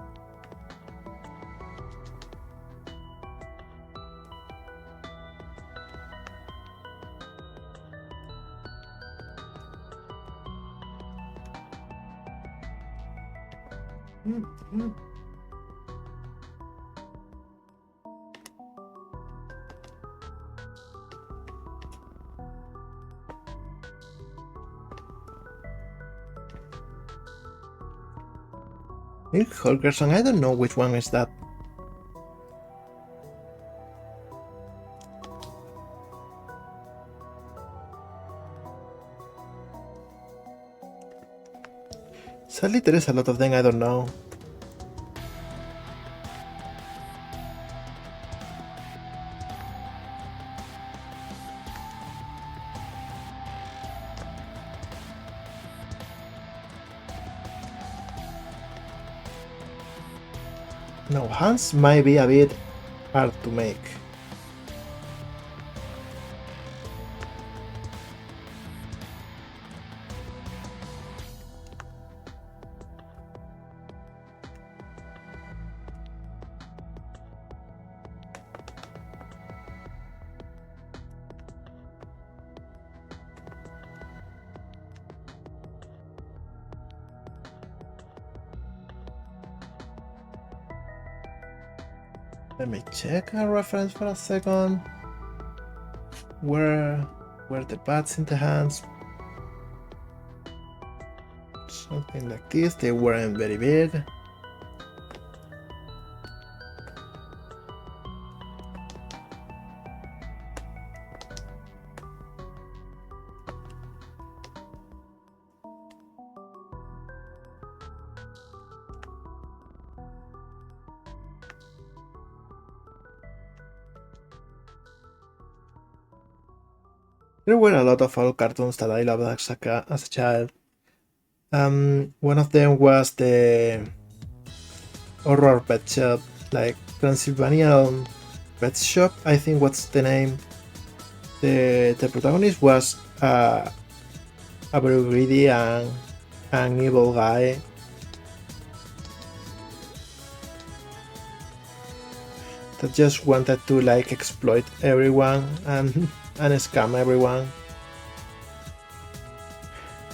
Milk Holgerson, I don't know which one is that. Sadly, there is a lot of them I don't know. No, Hans might be a bit hard to make. Let me check a reference for a second. Where were the bats in the hands? Something like this. They weren't very big. There were a lot of old cartoons that I loved as a child. One of them was the horror pet shop, like Transylvania Pet Shop, I think what's the name. The protagonist was a very greedy and an evil guy. That just wanted to like exploit everyone and scam everyone.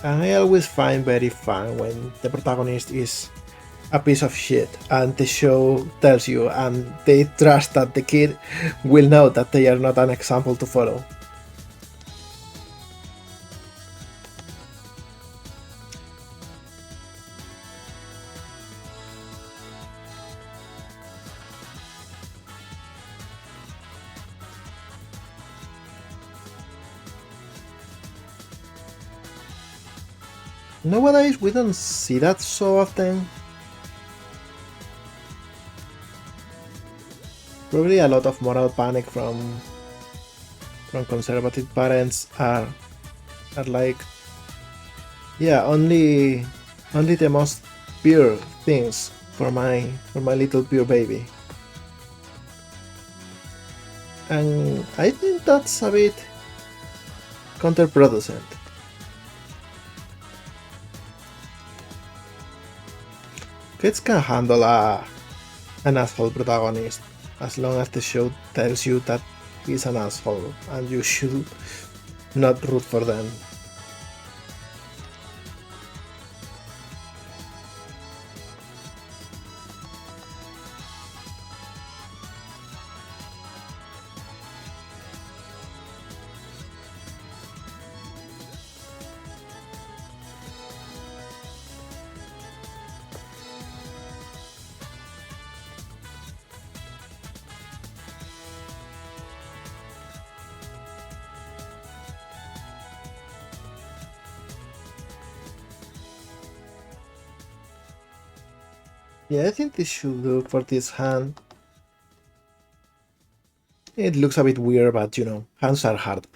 And I always find very fun when the protagonist is a piece of shit and the show tells you and they trust that the kid will know that they are not an example to follow. Nowadays we don't see that so often. Probably a lot of moral panic from conservative parents are like, yeah, only the most pure things for my little pure baby. And I think that's a bit counterproducent. Kids can handle an asshole protagonist as long as the show tells you that he's an asshole and you should not root for them. Yeah, I think this should do for this hand. It looks a bit weird, but you know, hands are hard.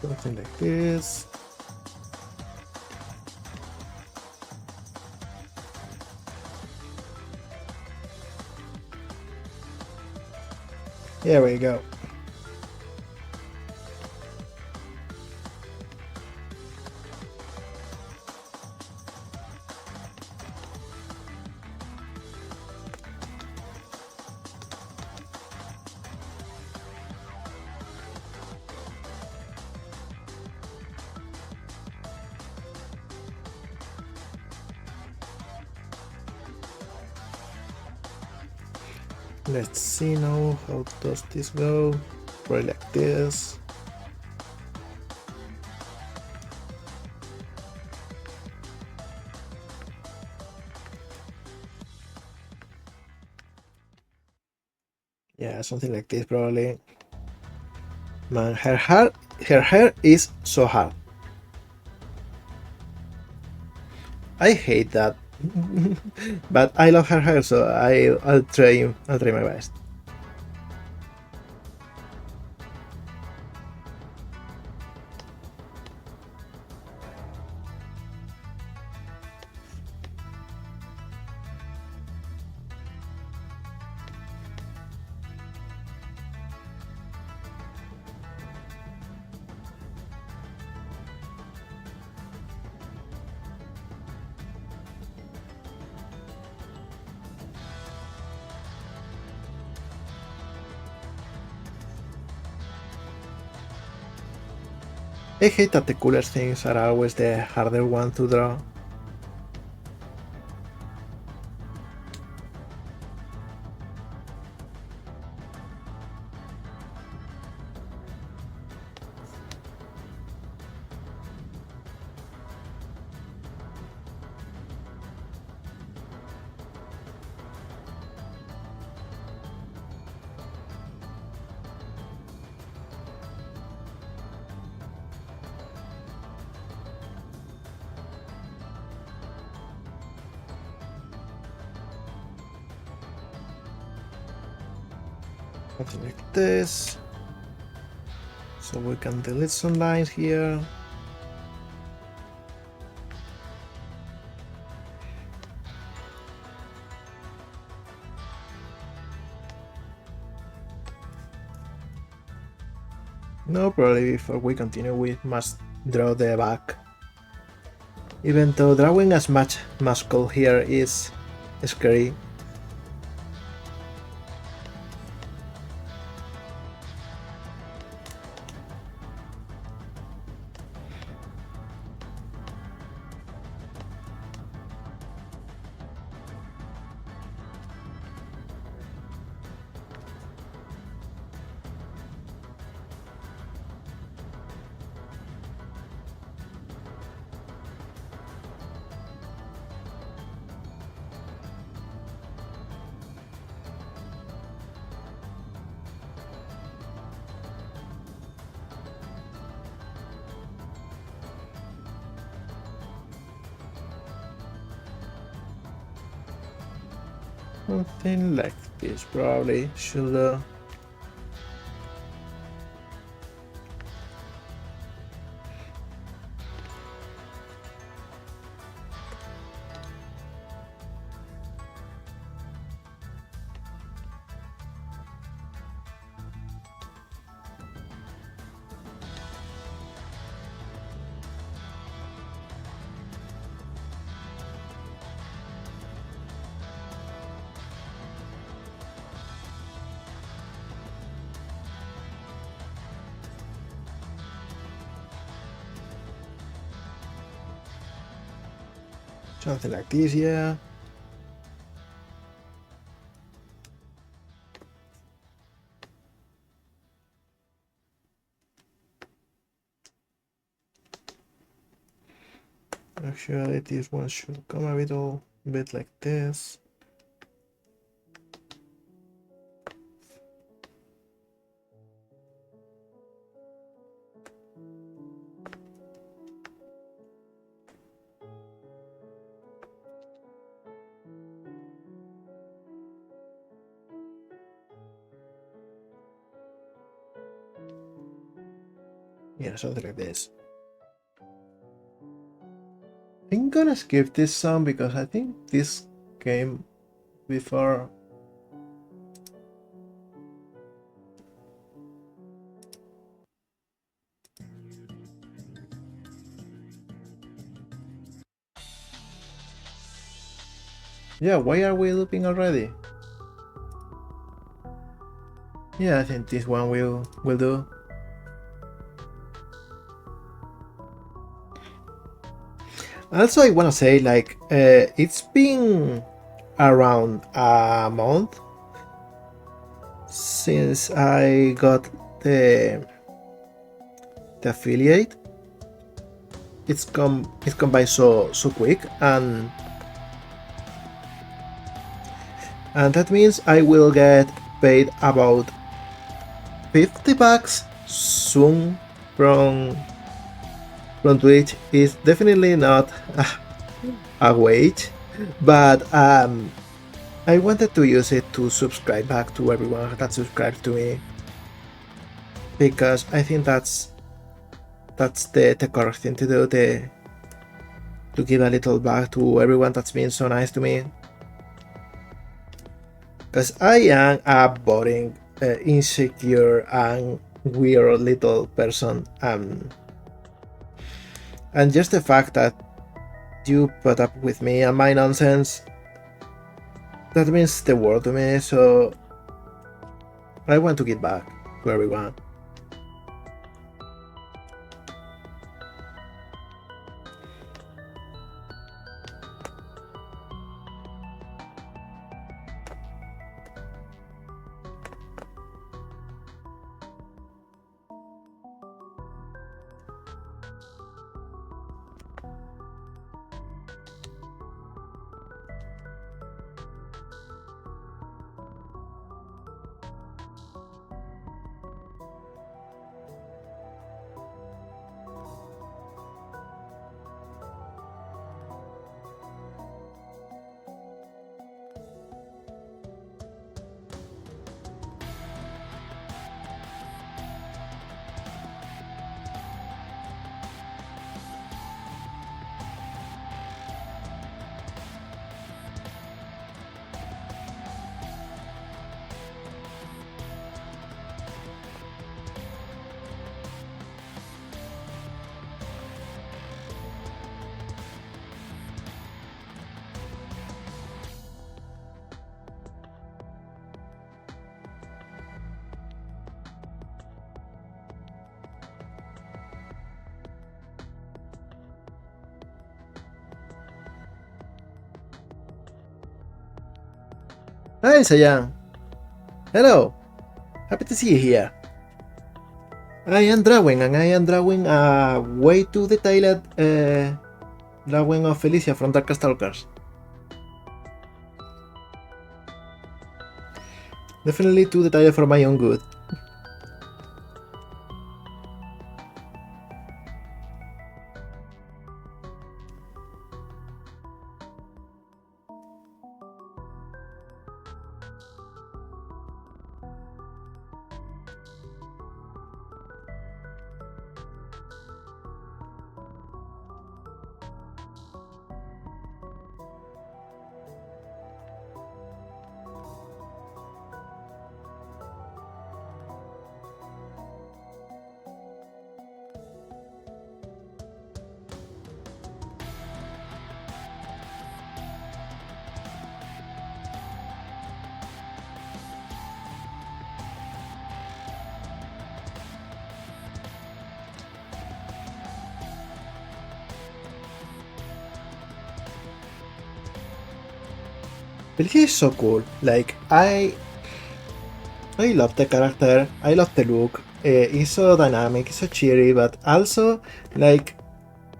Something like this. Here we go. Let's see now, how does this go? Probably like this. Yeah, something like this probably. Man, her hair is so hard. I hate that. But I love her hair, so I'll try my best. I hate that the cooler things are always the harder one to draw. Something like this. So we can delete some lines here. No, probably before we continue we must draw the back. Even though drawing as much muscle here is scary. Something like this probably should something like this, yeah. Actually, this one should come a bit like this. Yeah, something like this. I'm gonna skip this song because I think this came before. Yeah, why are we looping already? Yeah, I think this one will do. Also, I wanna say, like, it's been around a month since I got the affiliate. It's come by so quick, and that means I will get paid about $50 soon from Twitch. Is definitely not a wage, but I wanted to use it to subscribe back to everyone that subscribed to me, because I think that's the correct thing to do, to give a little back to everyone that's been so nice to me. Because I am a boring, insecure, and weird little person, and just the fact that you put up with me and my nonsense, that means the world to me. So I want to give back to everyone. Hi, Sayan. Hello. Happy to see you here. I am drawing, and I am drawing a way too detailed drawing of Felicia from Dark Stalkers. Definitely too detailed for my own good. Felicia is so cool. Like, I love the character, I love the look. It's so dynamic, it's so cheery, but also, like,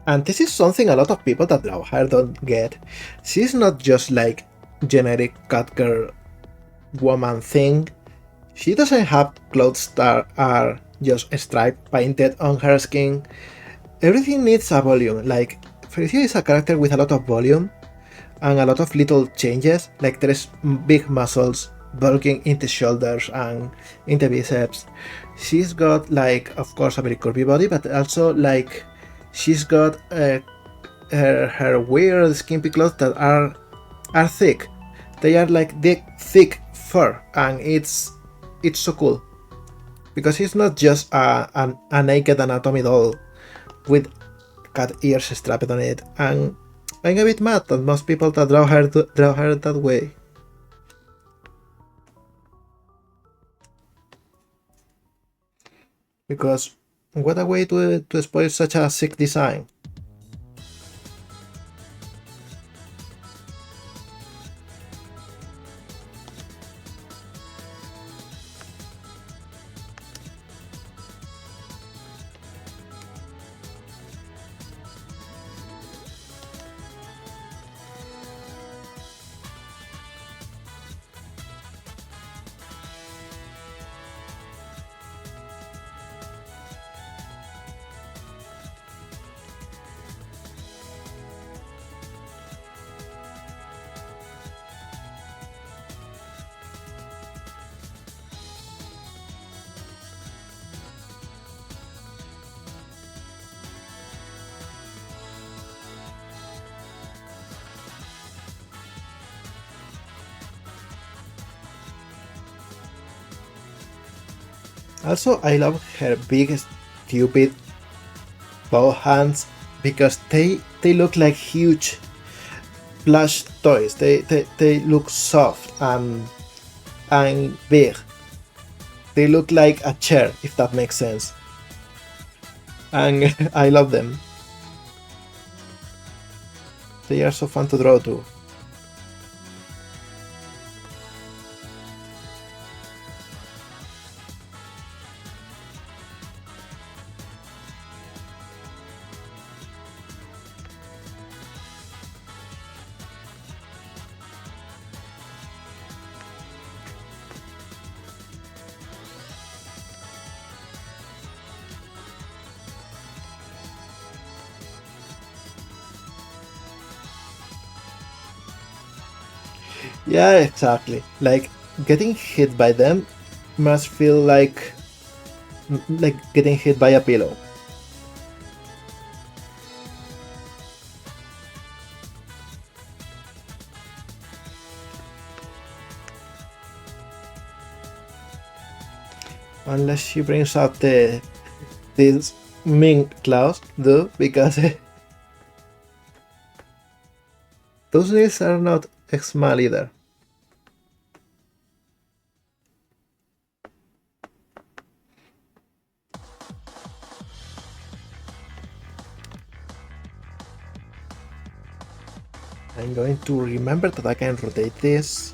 and this is something a lot of people that love her don't get. She's not just like generic cat girl woman thing. She doesn't have clothes that are just striped painted on her skin. Everything needs a volume. Like, Felicia is a character with a lot of volume and a lot of little changes. Like, there's big muscles bulking in the shoulders and in the biceps. She's got like, of course, a very curvy body, but also like she's got her weird skimpy clothes that are thick. They are like thick fur, and it's so cool because it's not just a naked anatomy doll with cat ears strapped on it. And I'm a bit mad that most people that draw her that way. Because what a way to spoil such a sick design. Also, I love her big, stupid bow hands because they look like huge plush toys. They look soft and big. They look like a chair, if that makes sense. And I love them. They are so fun to draw too. Yeah, exactly. Like getting hit by them must feel like getting hit by a pillow. Unless she brings out these mink claws, though, because those nails are not small either. I'm going to remember that I can rotate this.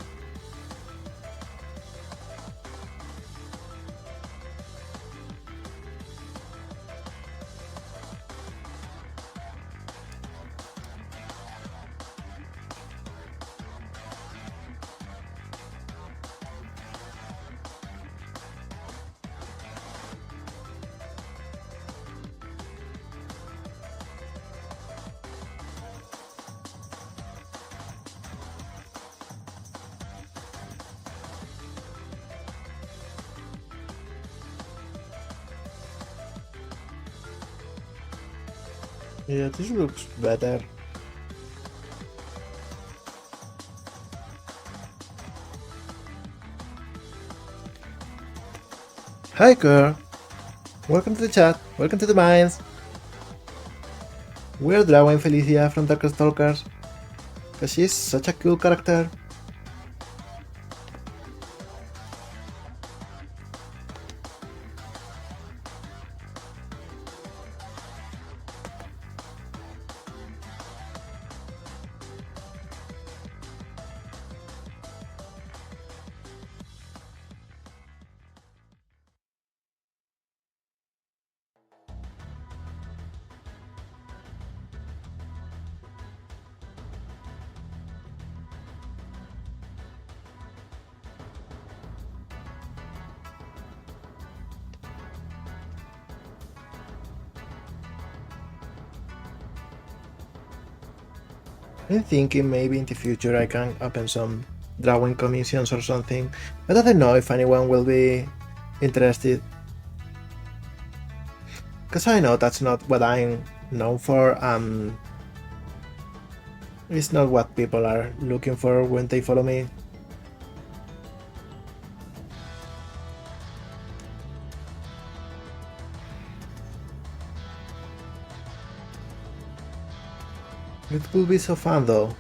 Yeah, this looks better. Hi, girl. Welcome to the chat. Welcome to the mines. We're drawing Felicia from Dark Stalkers because she's such a cool character. I'm thinking maybe in the future I can open some drawing commissions or something, but I don't know if anyone will be interested. Because I know that's not what I'm known for, it's not what people are looking for when they follow me. It will be so fun though.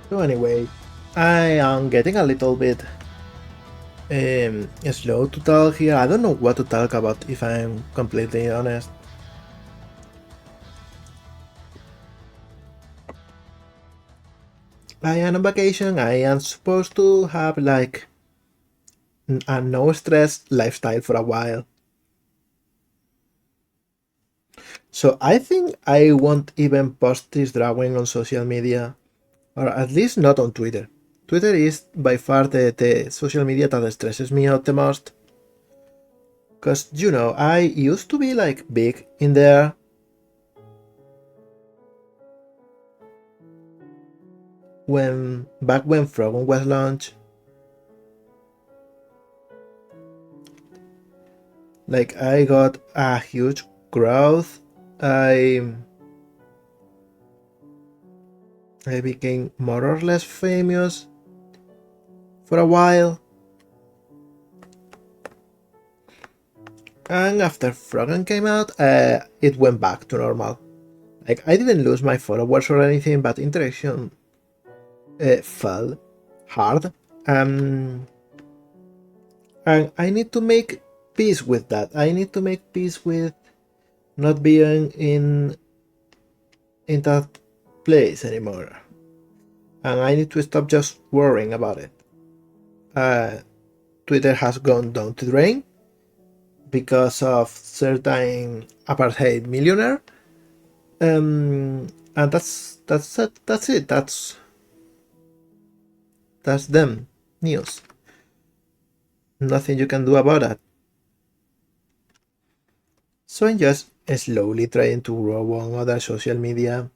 So anyway, I am getting a little bit slow to talk here. I don't know what to talk about if I'm completely honest. I am on vacation. I am supposed to have like a no stress lifestyle for a while. So I think I won't even post this drawing on social media, or at least not on Twitter. Twitter is by far the social media that stresses me out the most. Cause you know, I used to be like big in there. Back when Frogun was launched. Like I got a huge growth. I became more or less famous for a while. And after Froggen came out, it went back to normal. Like I didn't lose my followers or anything, but interaction fell hard. And I need to make peace with that. I need to make peace with not being in that place anymore. And I need to stop just worrying about it. Twitter has gone down to drain because of certain apartheid millionaire. And that's it. That's them news. Nothing you can do about that. So I'm just slowly trying to grow on other social media.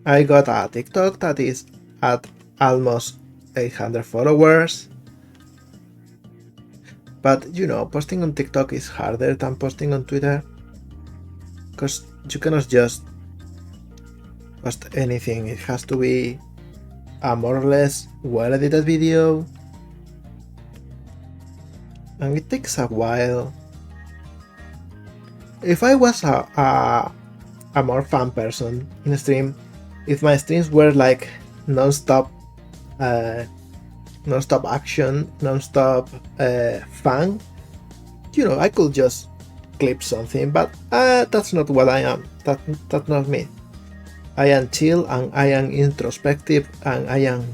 I got a TikTok that is at almost 800 followers. But you know, posting on TikTok is harder than posting on Twitter. Because you cannot just post anything. It has to be a more or less well edited video, and it takes a while. If I was a more fun person in stream, if my streams were like non-stop non-stop action, non-stop fun, I could just clip something, but that's not what I am. That's not me. I am chill and I am introspective and I am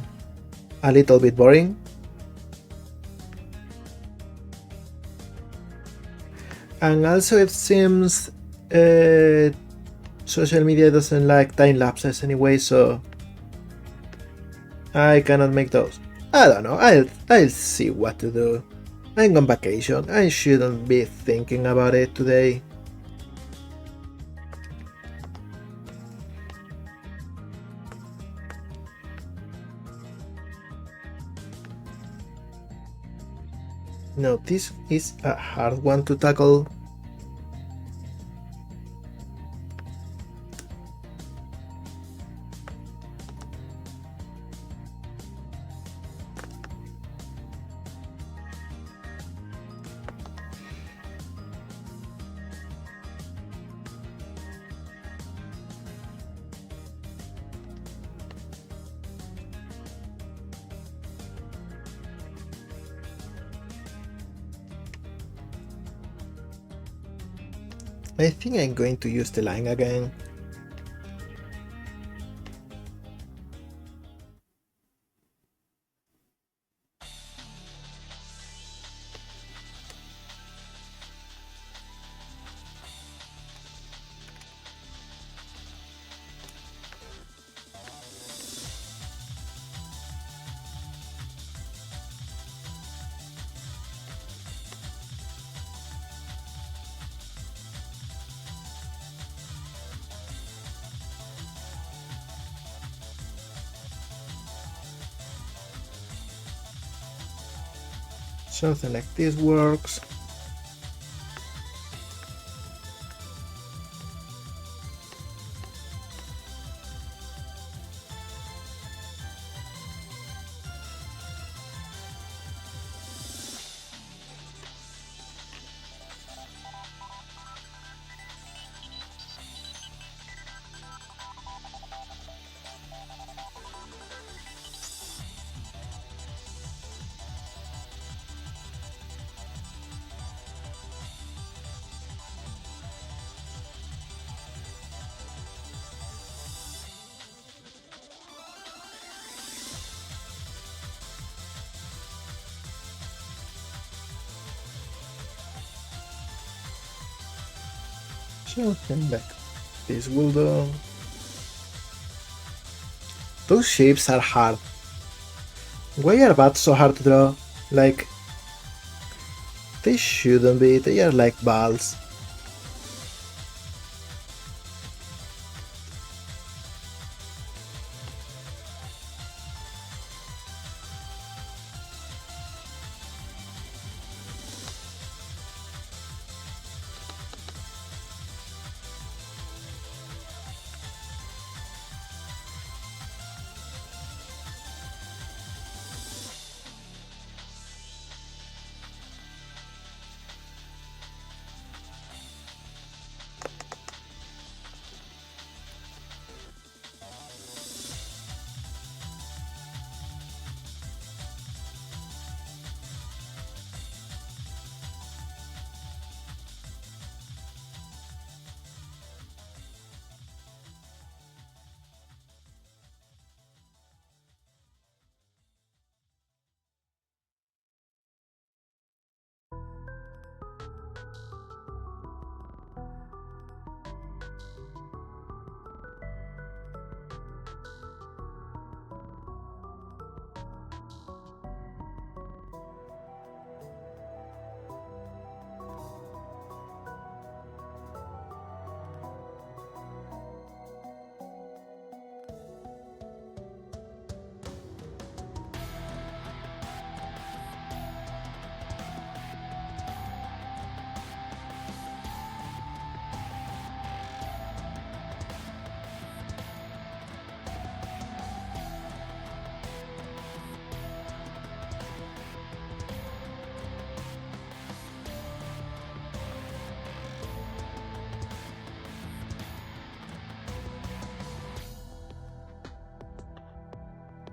a little bit boring. And also it seems social media doesn't like time lapses anyway, so I cannot make those. I don't know, I'll see what to do. I'm on vacation, I shouldn't be thinking about it today. No, this is a hard one to tackle. I think I'm going to use the line again. Something like this works. Something like this will do. Those shapes are hard. Why are bats so hard to draw? Like, they shouldn't be, they are like balls.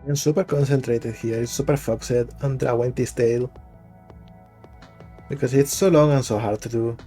I'm super concentrated here, it's super focused on drawing this tail. Because it's so long and so hard to do.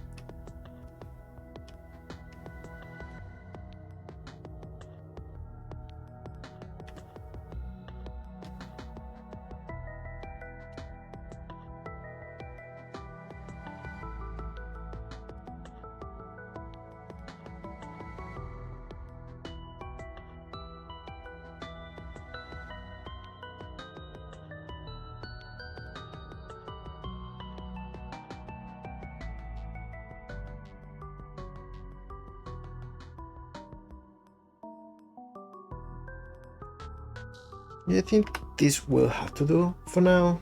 I think this will have to do for now.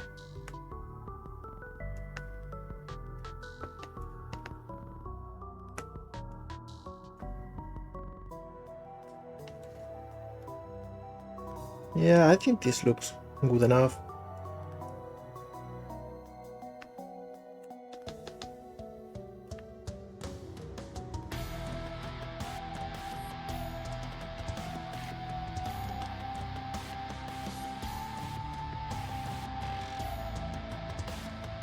Yeah, I think this looks good enough.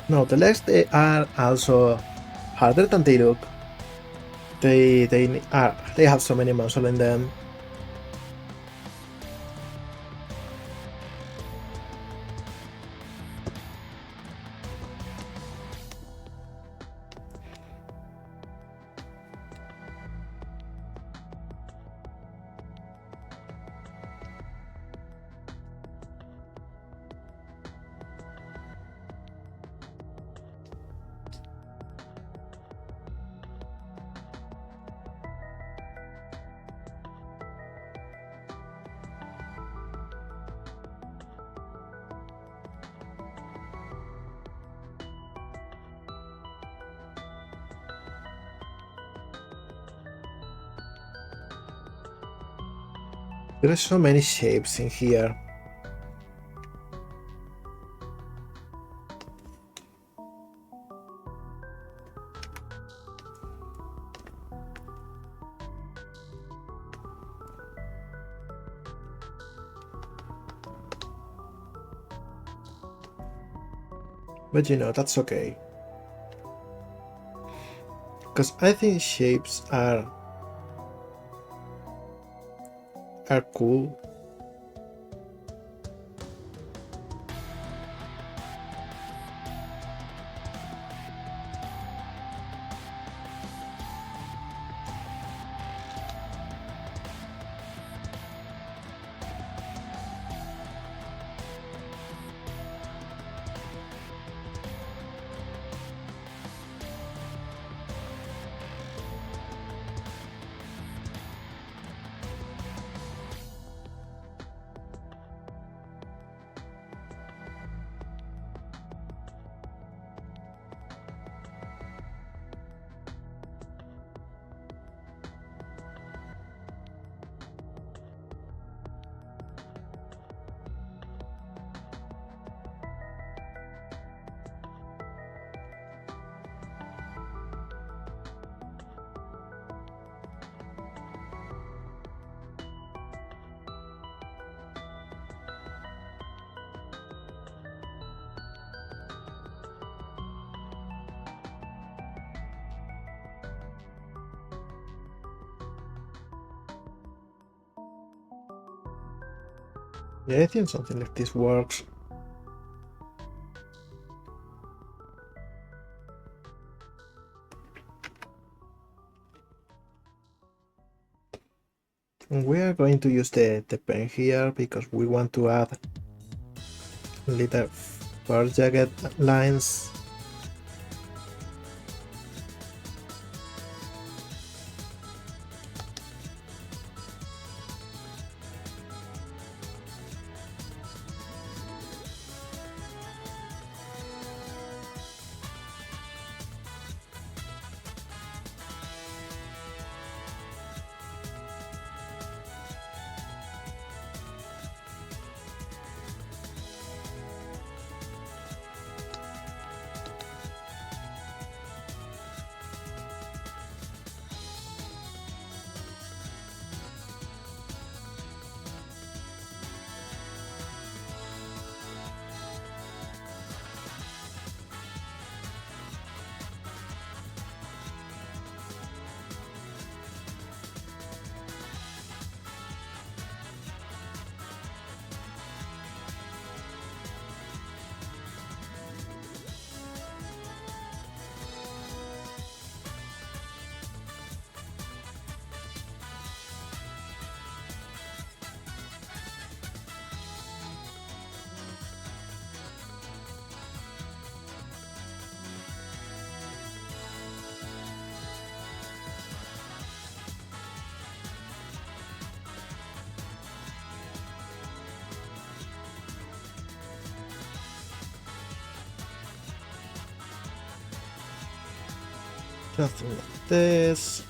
No, the legs, they are also harder than they look. They have so many muscle in them. There are so many shapes in here. But you know, that's okay. Because I think shapes are cool. Yeah, I think something like this works. And we are going to use the pen here because we want to add little fur jacket lines. Nothing like this.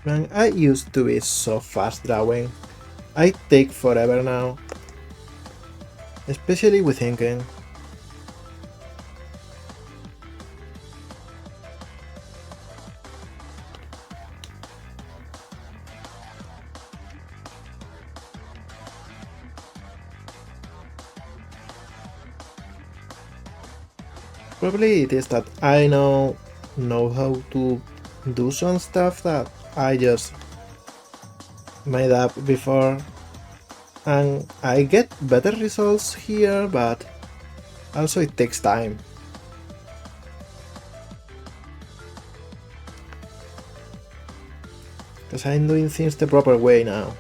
Man, I used to be so fast drawing. I take forever now. Especially with inking. Probably it is that I know how to do some stuff that I just made up before, and I get better results here, but also it takes time. Because I'm doing things the proper way now.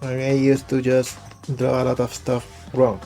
And I used to just draw a lot of stuff wrong.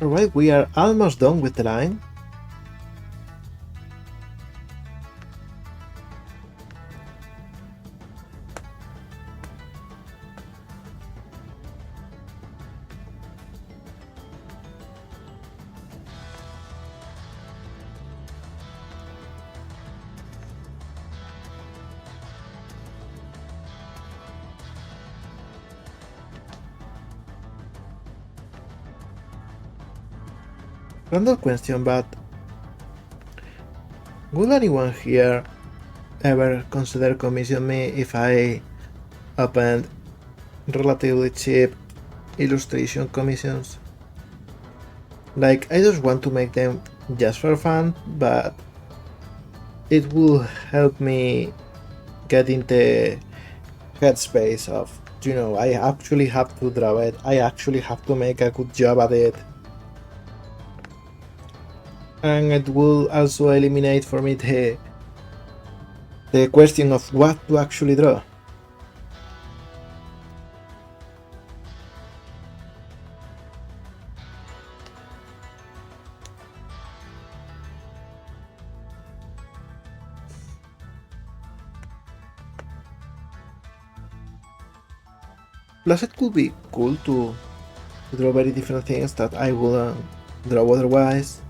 Alright, we are almost done with the line. Random question, but would anyone here ever consider commission me if I opened relatively cheap illustration commissions? Like, I just want to make them just for fun, but it will help me get in the headspace of, I actually have to draw it, I actually have to make a good job at it. And it will also eliminate for me the question of what to actually draw. Plus it could be cool to draw very different things that I wouldn't draw otherwise.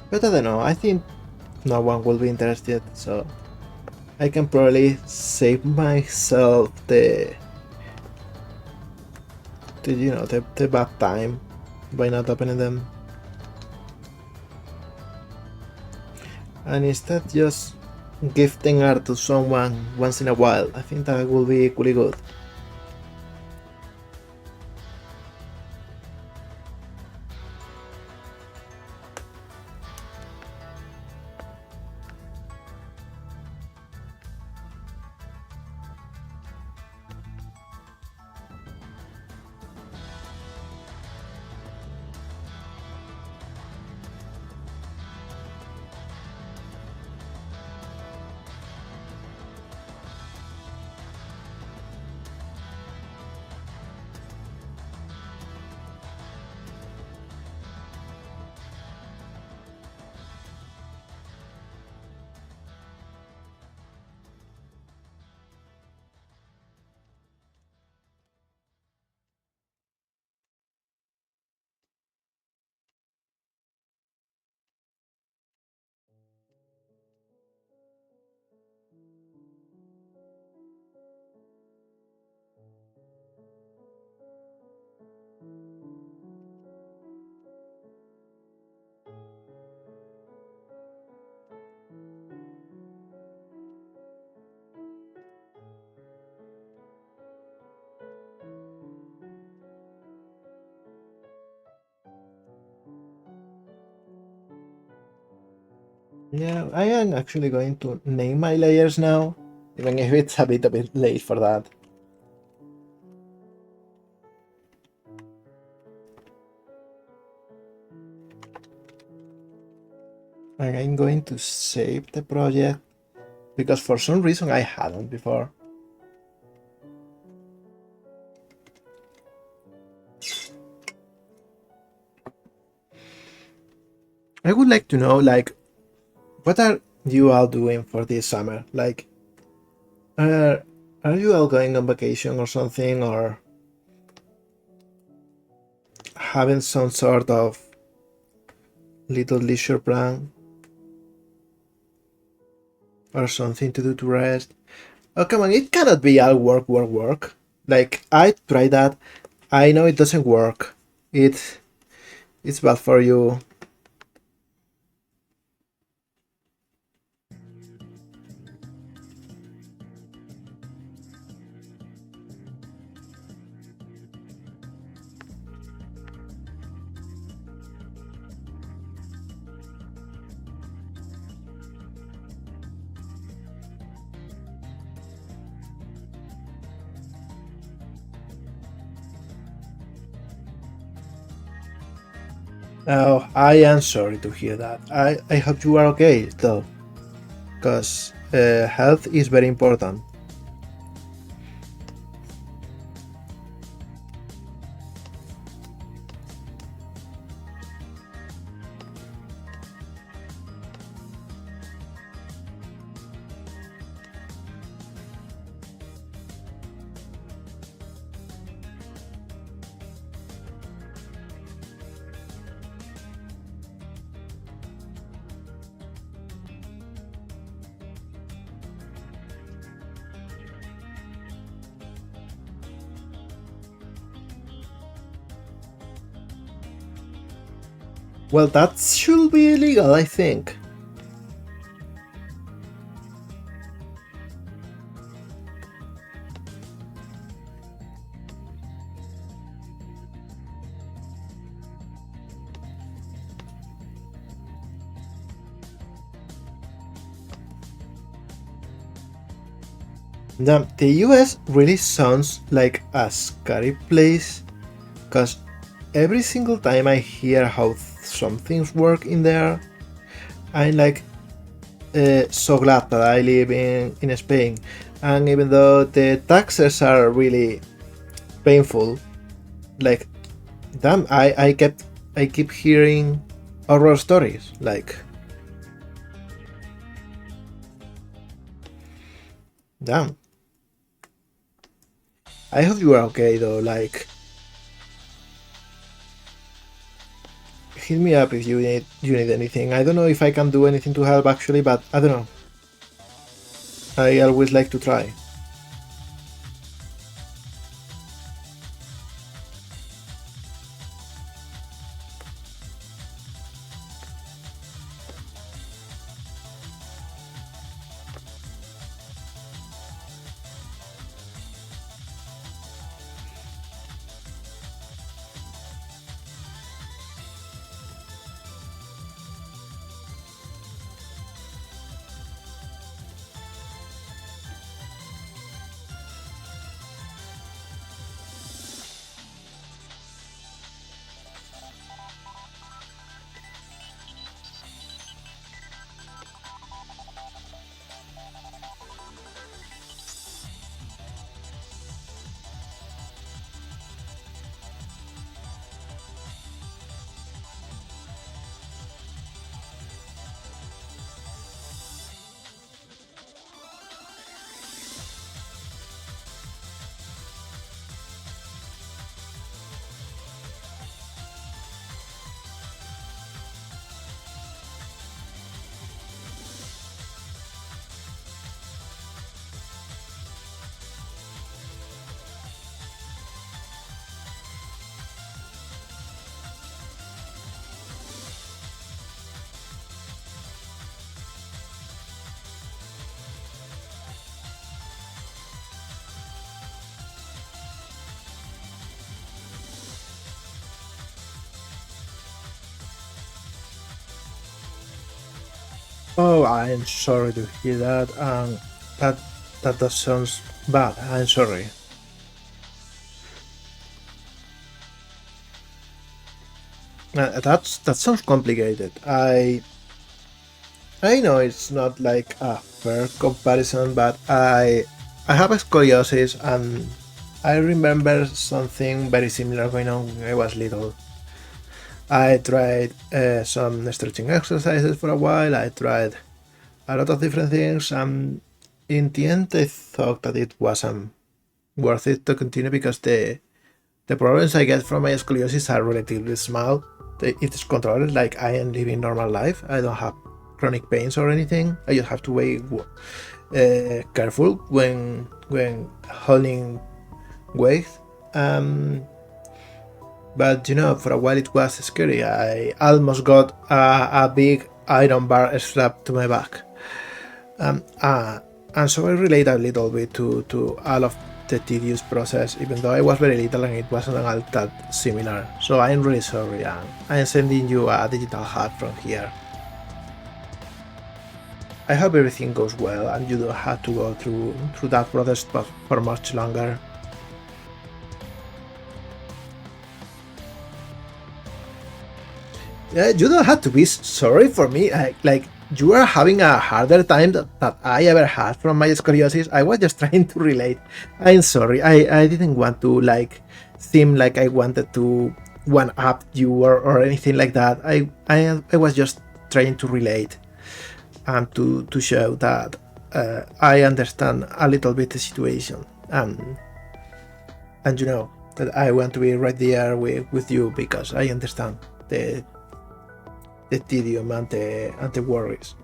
But I don't know, I think no one will be interested, so I can probably save myself the bad time by not opening them. and instead just gifting art to someone once in a while. I think that will be equally good. Yeah, I am actually going to name my layers now, even if it's a bit late for that. And I'm going to save the project because for some reason I hadn't before. I would like to know, like, what are you all doing for this summer? Like, are you all going on vacation or something, or having some sort of little leisure plan or something to do to rest? Oh, come on, it cannot be all work, work, work. Like, I tried that. I know it doesn't work. It's bad for you. Oh, I am sorry to hear that. I hope you are okay, though, because health is very important. Well, that should be illegal, I think. Damn, the US really sounds like a scary place, because every single time I hear how some things work in there, I'm like so glad that I live in Spain. And even though the taxes are really painful, like, damn, I keep hearing horror stories. Like, damn. I hope you are okay though. Like, hit me up if you need anything. I don't know if I can do anything to help actually, but I don't know. I always like to try. Oh, I'm sorry to hear that. That that does sounds bad. I'm sorry. That sounds complicated. I know it's not like a fair comparison, but I have scoliosis and I remember something very similar going on when I was little. I tried some stretching exercises for a while. I tried a lot of different things, and in the end, I thought that it wasn't worth it to continue because the problems I get from my scoliosis are relatively small. It's controlled, like I am living normal life. I don't have chronic pains or anything. I just have to be careful when holding weight. Um, but for a while it was scary. I almost got a big iron bar strapped to my back. Um, uh, and so I relate a little bit to all of the tedious process, even though I was very little and it wasn't all that similar. So I'm really sorry, and I'm sending you a digital hug from here. I hope everything goes well and you don't have to go through that process for much longer. Yeah, you don't have to be sorry for me. Like you are having a harder time that I ever had from my scoliosis. I was just trying to relate. I'm sorry. I didn't want to like seem like I wanted to one up you or anything like that. I was just trying to relate and to show that I understand a little bit the situation and that I want to be right there with you because I understand the tedium and the worries.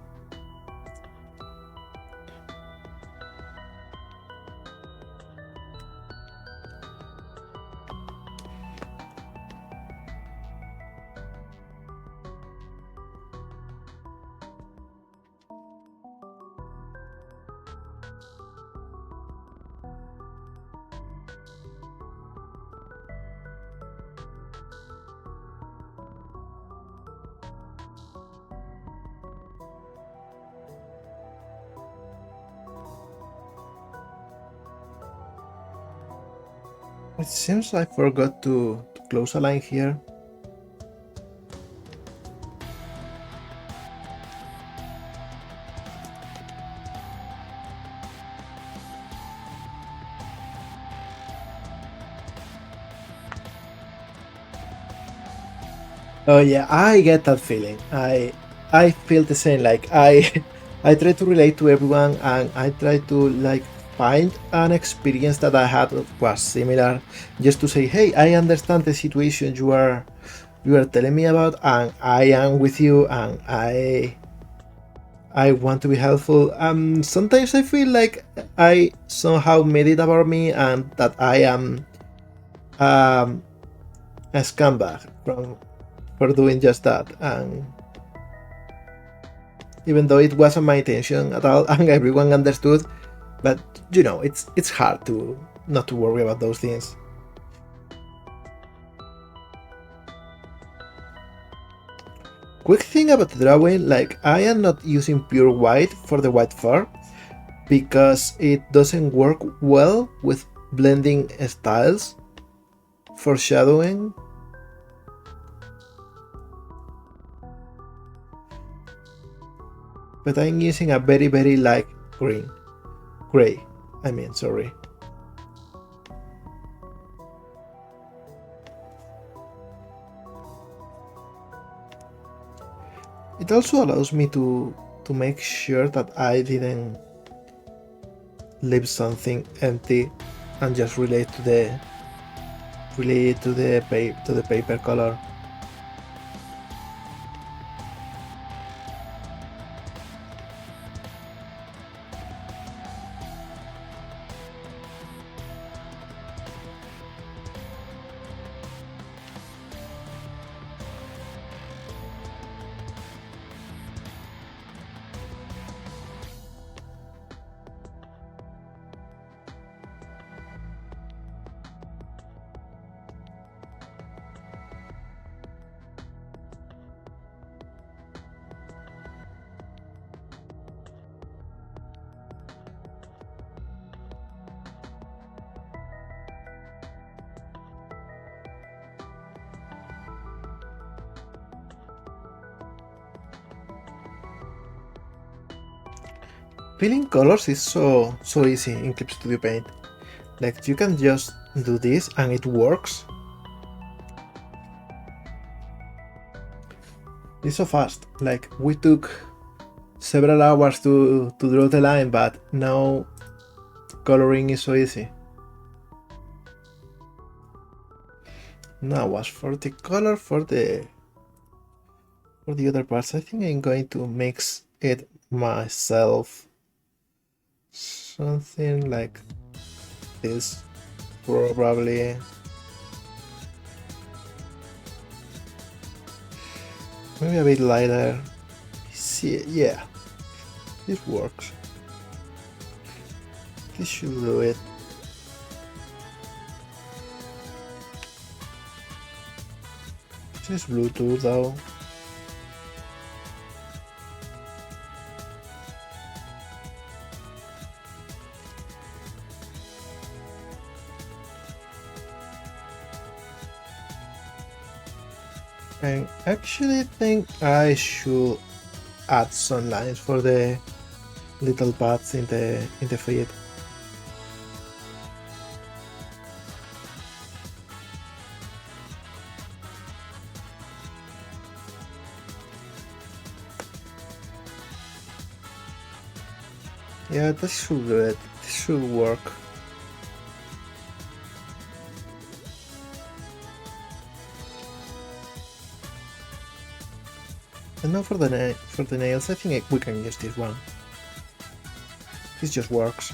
It seems I forgot to close a line here. Oh yeah, I get that feeling. I feel the same. Like I I try to relate to everyone and I try to like find an experience that I had that was similar, just to say, hey, I understand the situation you are telling me about, and I am with you, and I want to be helpful. Sometimes I feel like I somehow made it about me and that I am um, a scumbag for doing just that. And even though it wasn't my intention at all, and everyone understood, but it's hard to not to worry about those things. Quick thing about the drawing, like I am not using pure white for the white fur because it doesn't work well with blending styles for shadowing. But I'm using a very light gray. I mean, sorry. It also allows me to make sure that I didn't leave something empty and just relate to the paper color. Filling colors is so easy in Clip Studio Paint. Like you can just do this and it works. It's so fast. Like we took several hours to draw the line, but now coloring is so easy. Now as for the color for the other parts, I think I'm going to mix it myself. Something like this, probably. Maybe a bit lighter. See, yeah, this works. This should do it. This is Bluetooth though. I actually think I should add some lines for the little pads in the feed. Yeah, this should do it. This should work. And now for the nails, I think we can use this one. This just works.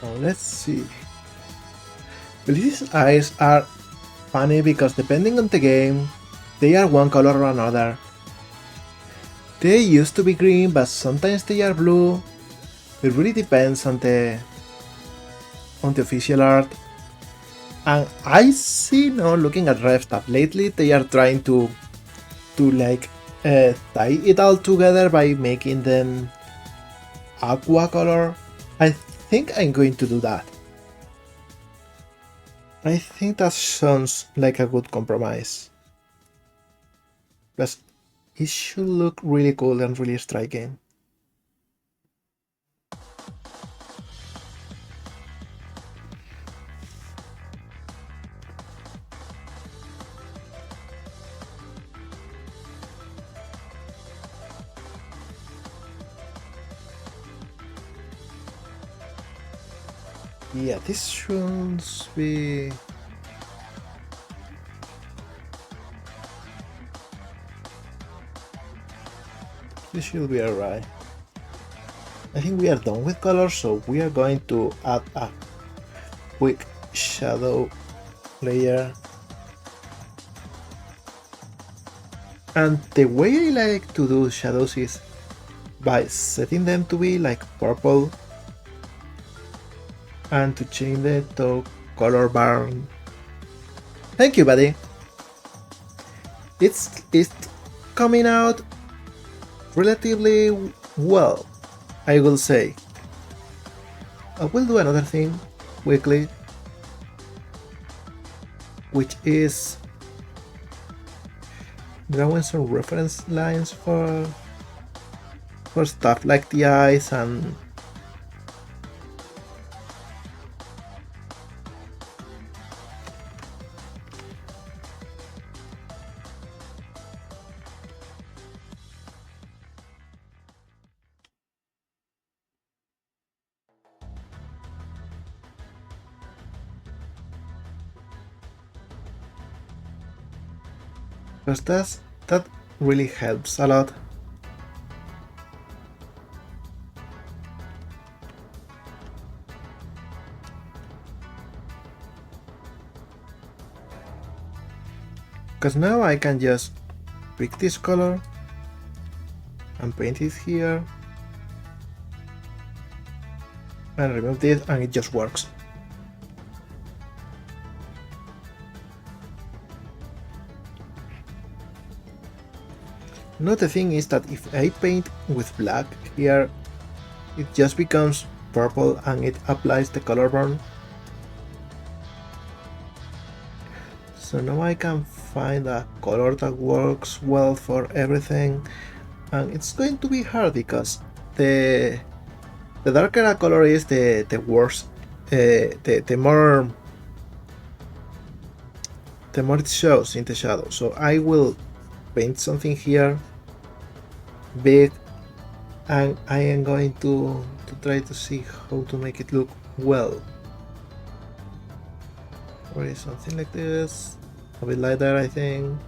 Now let's see. Felicia's eyes are funny because depending on the game, they are one color or another. They used to be green, but sometimes they are blue. It really depends on the official art. And I see now, looking at RevTab lately, they are trying to like tie it all together by making them aqua color. I think I'm going to do that. I think that sounds like a good compromise. Plus, it should look really cool and really striking. Yeah, this should be... This should be alright. I think we are done with colors, so we are going to add a quick shadow layer. And the way I like to do shadows is by setting them to be like purple and to change it to color burn. Thank you, buddy. It's coming out relatively well, I will say. I will do another thing quickly, which is drawing some reference lines for stuff like the eyes and because that really helps a lot. Because now I can just pick this color and paint it here. and remove this and it just works. Now the thing is that if I paint with black here, it just becomes purple and it applies the color burn. So now I can find a color that works well for everything, and it's going to be hard because the darker a color is, the worse, the more it shows in the shadow. So I will paint something here big, and I am going to try to see how to make it look well. Or is something like this, a bit lighter, I think,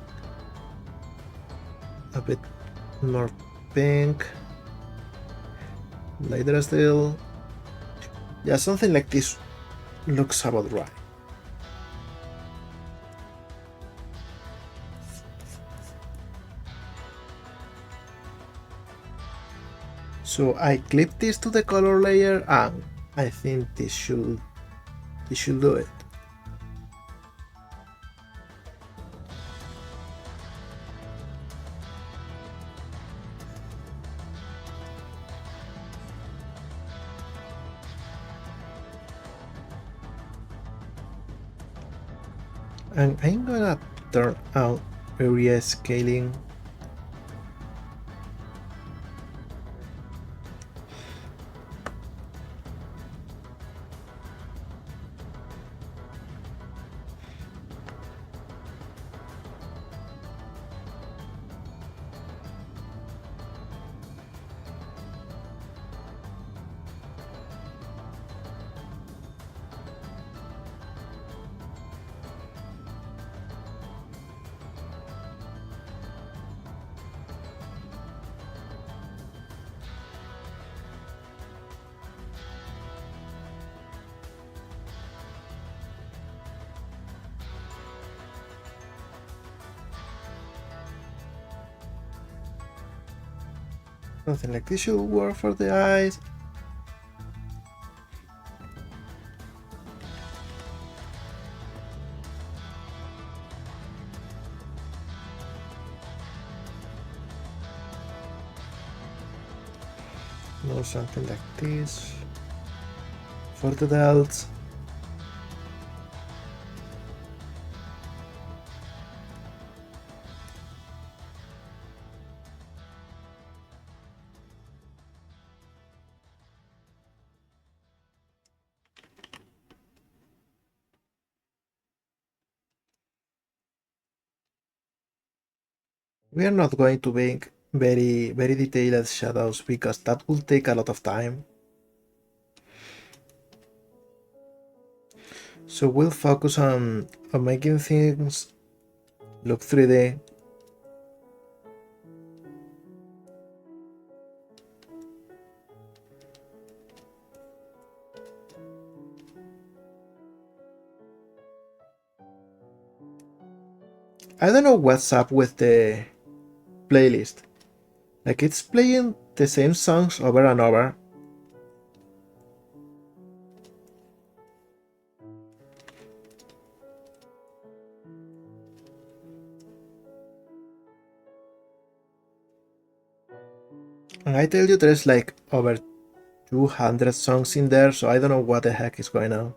a bit more pink, lighter still. Yeah, something like this looks about right. So I clip this to the color layer, and I think this should do it. And I'm gonna turn out area scaling. Something like this should work for the eyes. No, something like this for the delts. We are not going to make very detailed shadows because that will take a lot of time. So we'll focus on making things look 3D. I don't know what's up with the playlist. Like, it's playing the same songs over and over. And I tell you, there's like over 200 songs in there, so I don't know what the heck is going on.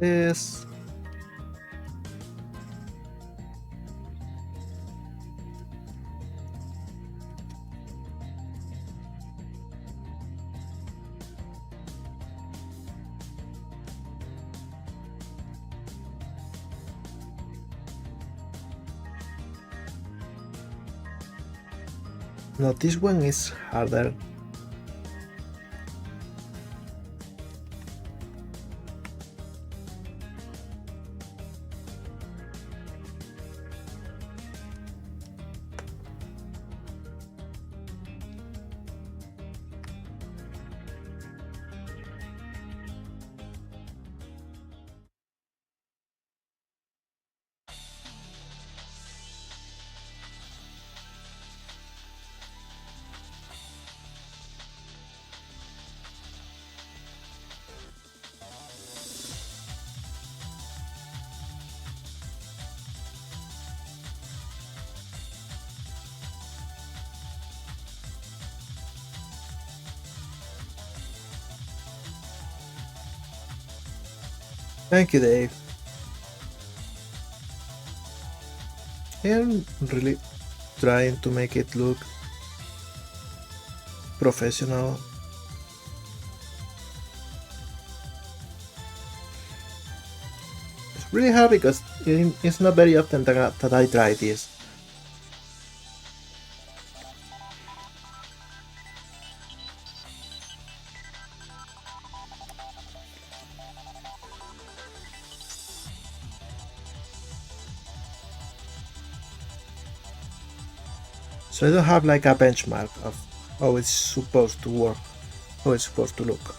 Yes. No, this one is harder. Thank you, Dave. I am really trying to make it look professional. It's really hard because it's not very often that I try this. So I don't have like a benchmark of how it's supposed to work, how it's supposed to look.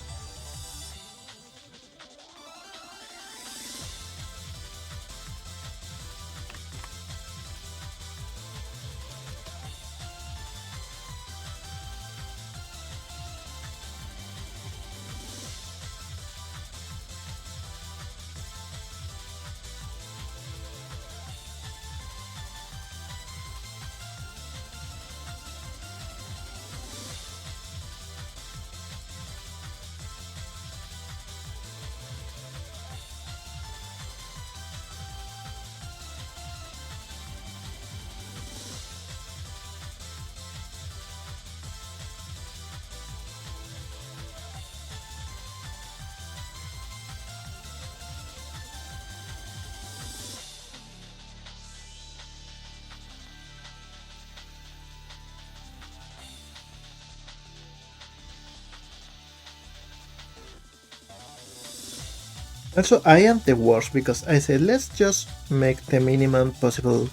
Also, I am the worst because I said let's just make the minimum possible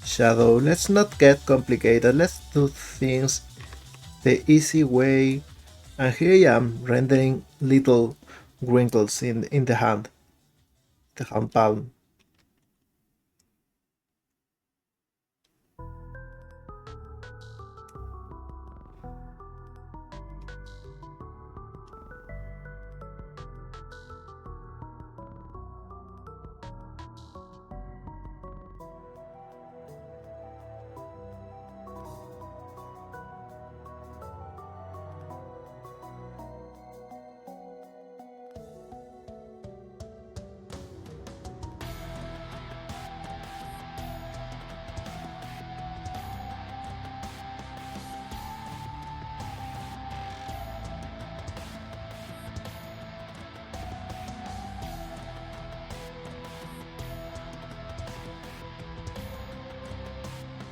shadow. Let's not get complicated. Let's do things the easy way. And here I am rendering little wrinkles in the hand palm.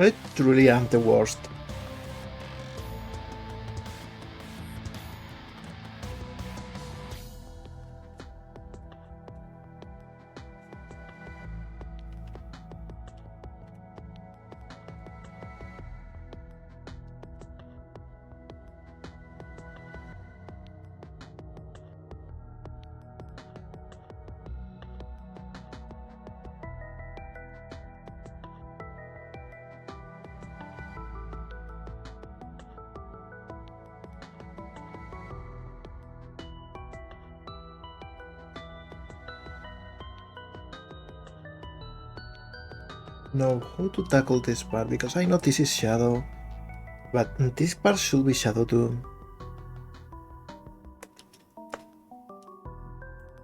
I truly am the worst. Know how to tackle this part because I know this is shadow, but this part should be shadow too.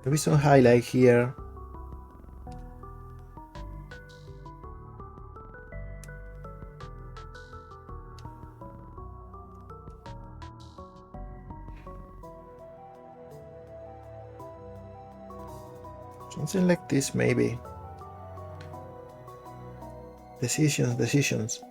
Maybe some highlight here. Something like this, maybe. Decisions.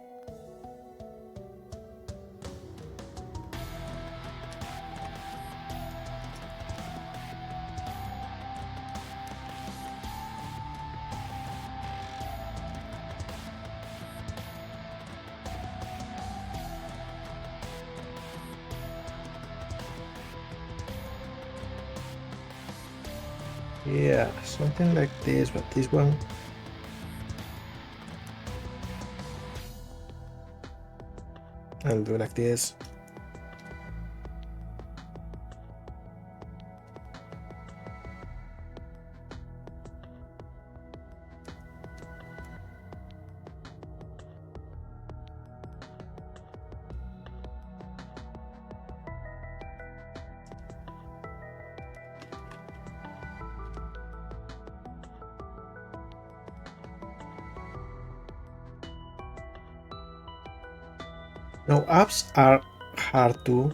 Yeah, something like this, but this one. I'll do like this. Now apps are hard to.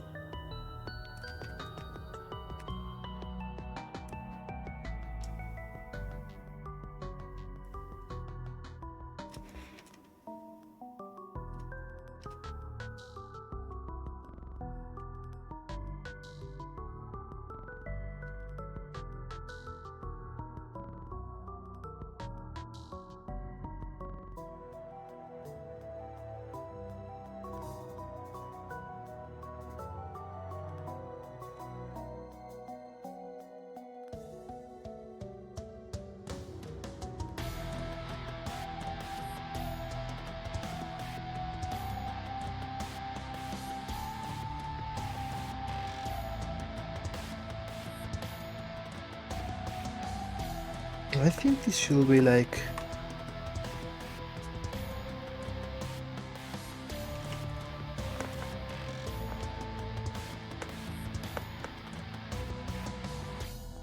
I think this should be like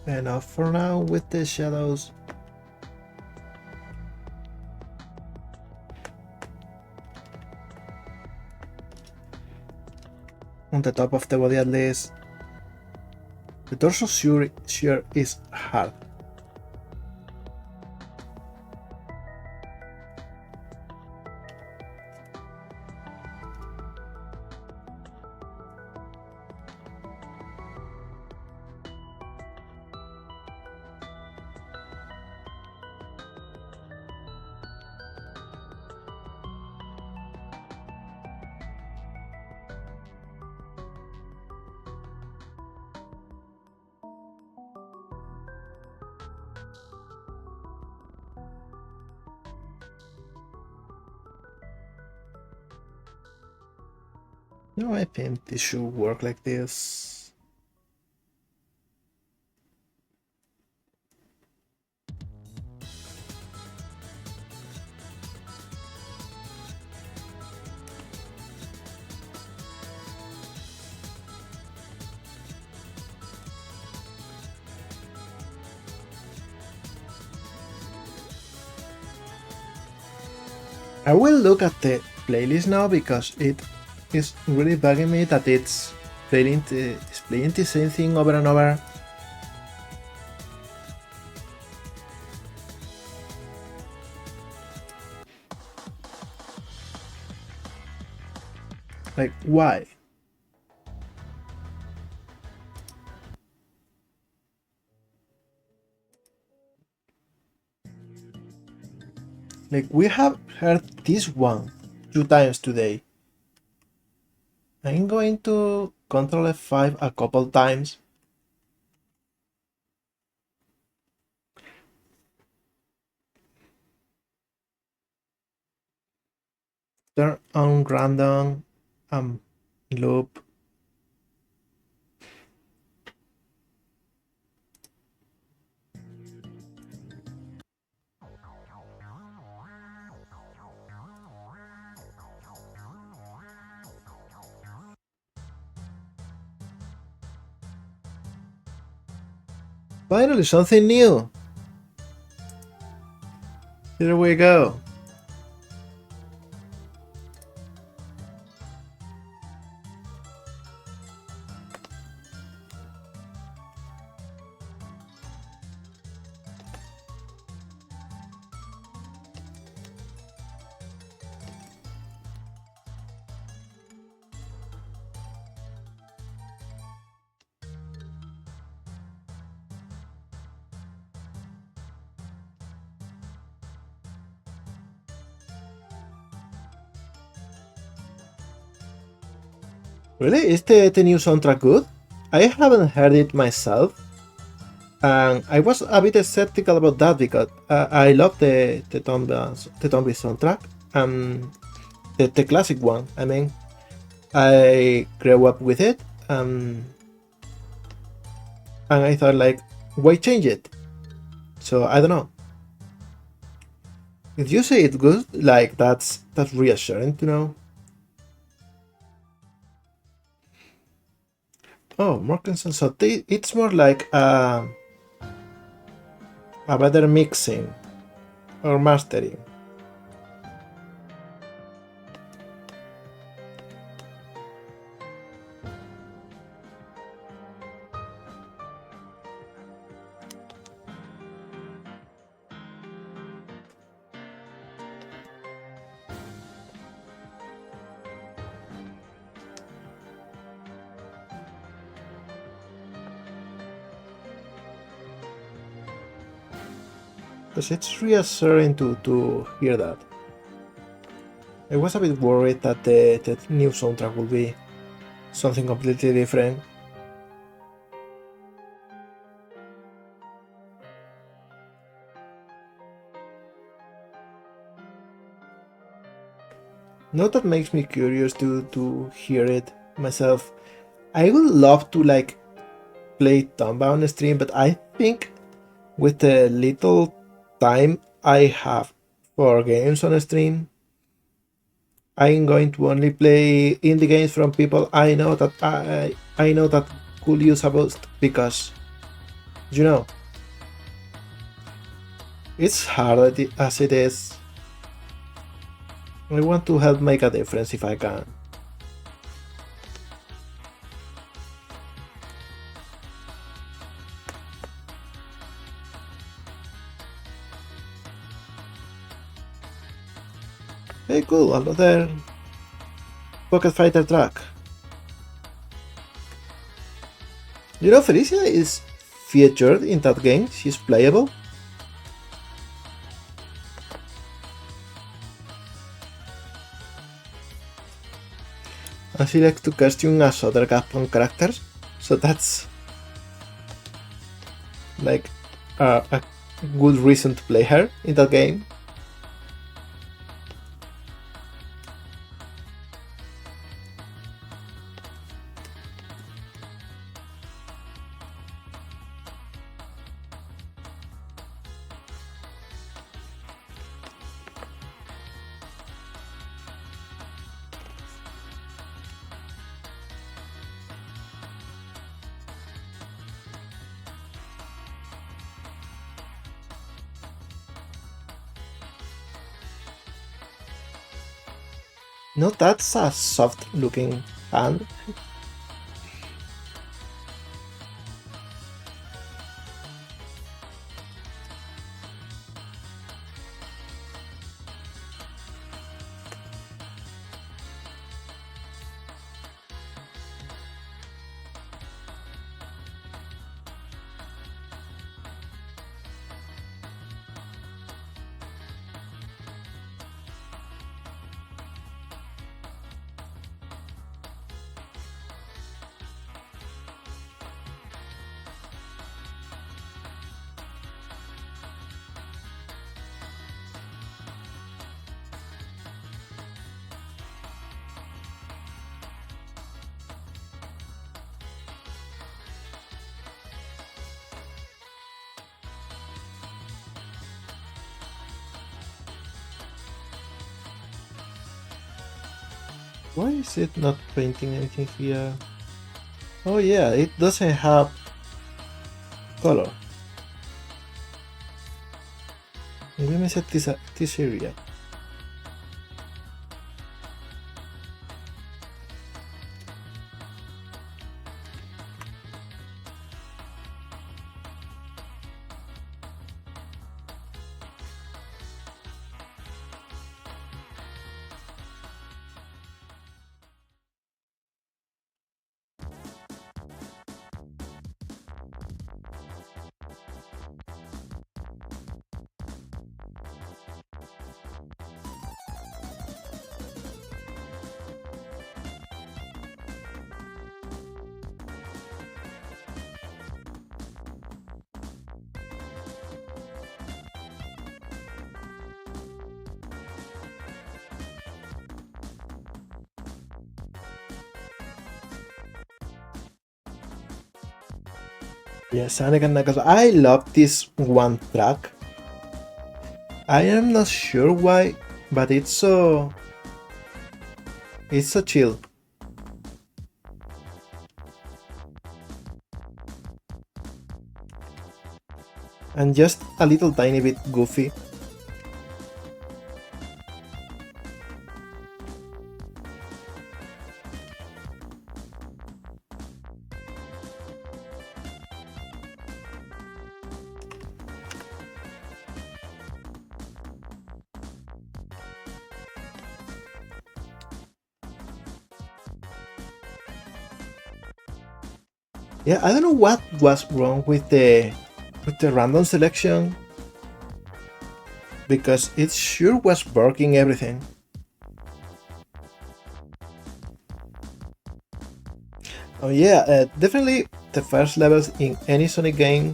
enough for now with the shadows. On the top of the body at least. The torso sure is hard. No, I think this should work like this. I will look at the playlist now because it is really bugging me that it's playing the same thing over and over. Like, why? Like, we have heard this one 2 times today. I'm going to Control F5 a couple times. Turn on random loop. Finally, something new! Here we go. Really? Is the new soundtrack good? I haven't heard it myself, and I was a bit skeptical about that because I love the Tombi soundtrack, the classic one. I mean, I grew up with it, and I thought like, why change it? So I don't know. If you say it's good, like that's reassuring to know. Oh, more consent. So it's more like a better mixing or mastering. Because it's reassuring to hear that. I was a bit worried that the new soundtrack will be something completely different. Now that makes me curious to hear it myself. I would love to like play Tomba on stream, but I think with the little time I have for games on stream, I'm going to only play indie games from people I know that I know that could use a boost because you know it's hard as it is. I want to help make a difference if I can. Hey, cool, another Pocket Fighter track. You know, Felicia is featured in that game. She's playable. And she likes to costume as other Capcom characters. So that's like a good reason to play her in that game. No, that's a soft looking hand. Why is it not painting anything here? Oh yeah, it doesn't have color. Maybe I missed this area. Yeah, Sonic and Knuckles. I love this one track. I am not sure why, but it's so chill. And just a little tiny bit goofy. Yeah, I don't know what was wrong with the random selection because it sure was working everything. Oh yeah, definitely the first levels in any Sonic game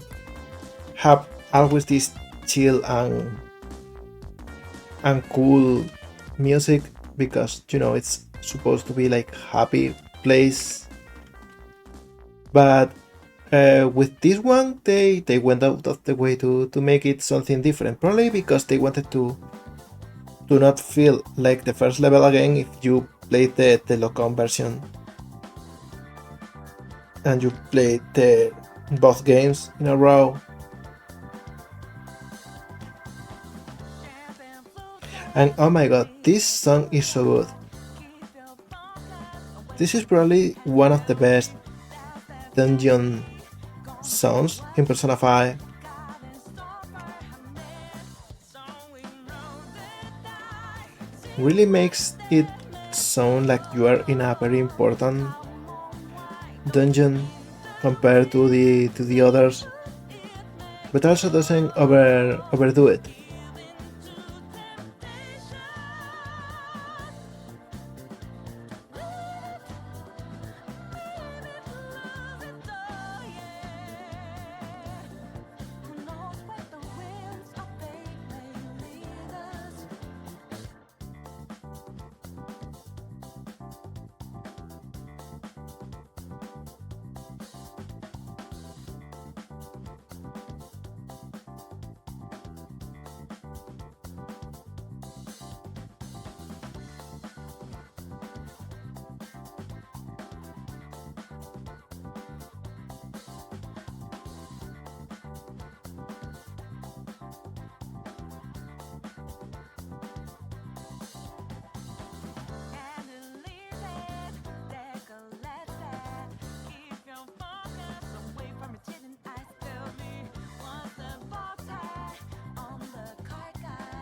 have always this chill and cool music because it's supposed to be like happy place. But with this one, they went out of the way to make it something different. Probably because they wanted to not feel like the first level again if you played the lock-on version and you played both games in a row. And oh my god, this song is so good. This is probably one of the best dungeon songs in Persona 5. Really makes it sound like you are in a very important dungeon compared to the others, but also doesn't overdo it.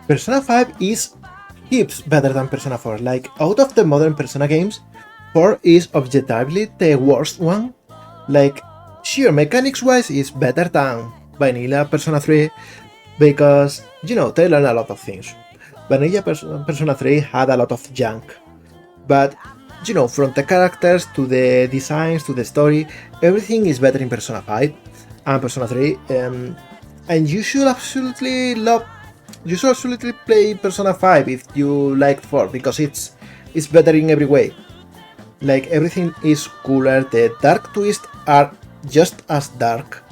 Persona 5 is heaps better than Persona 4. Like, out of the modern Persona games, 4 is objectively the worst one. Like, sure, mechanics-wise, it's better than vanilla Persona 3 because, they learn a lot of things. Vanilla Persona 3 had a lot of junk. But, from the characters to the designs to the story, everything is better in Persona 5 and Persona 3. And you should absolutely play Persona 5 if you liked 4 because it's better in every way. Like, everything is cooler, the dark twists are just as dark,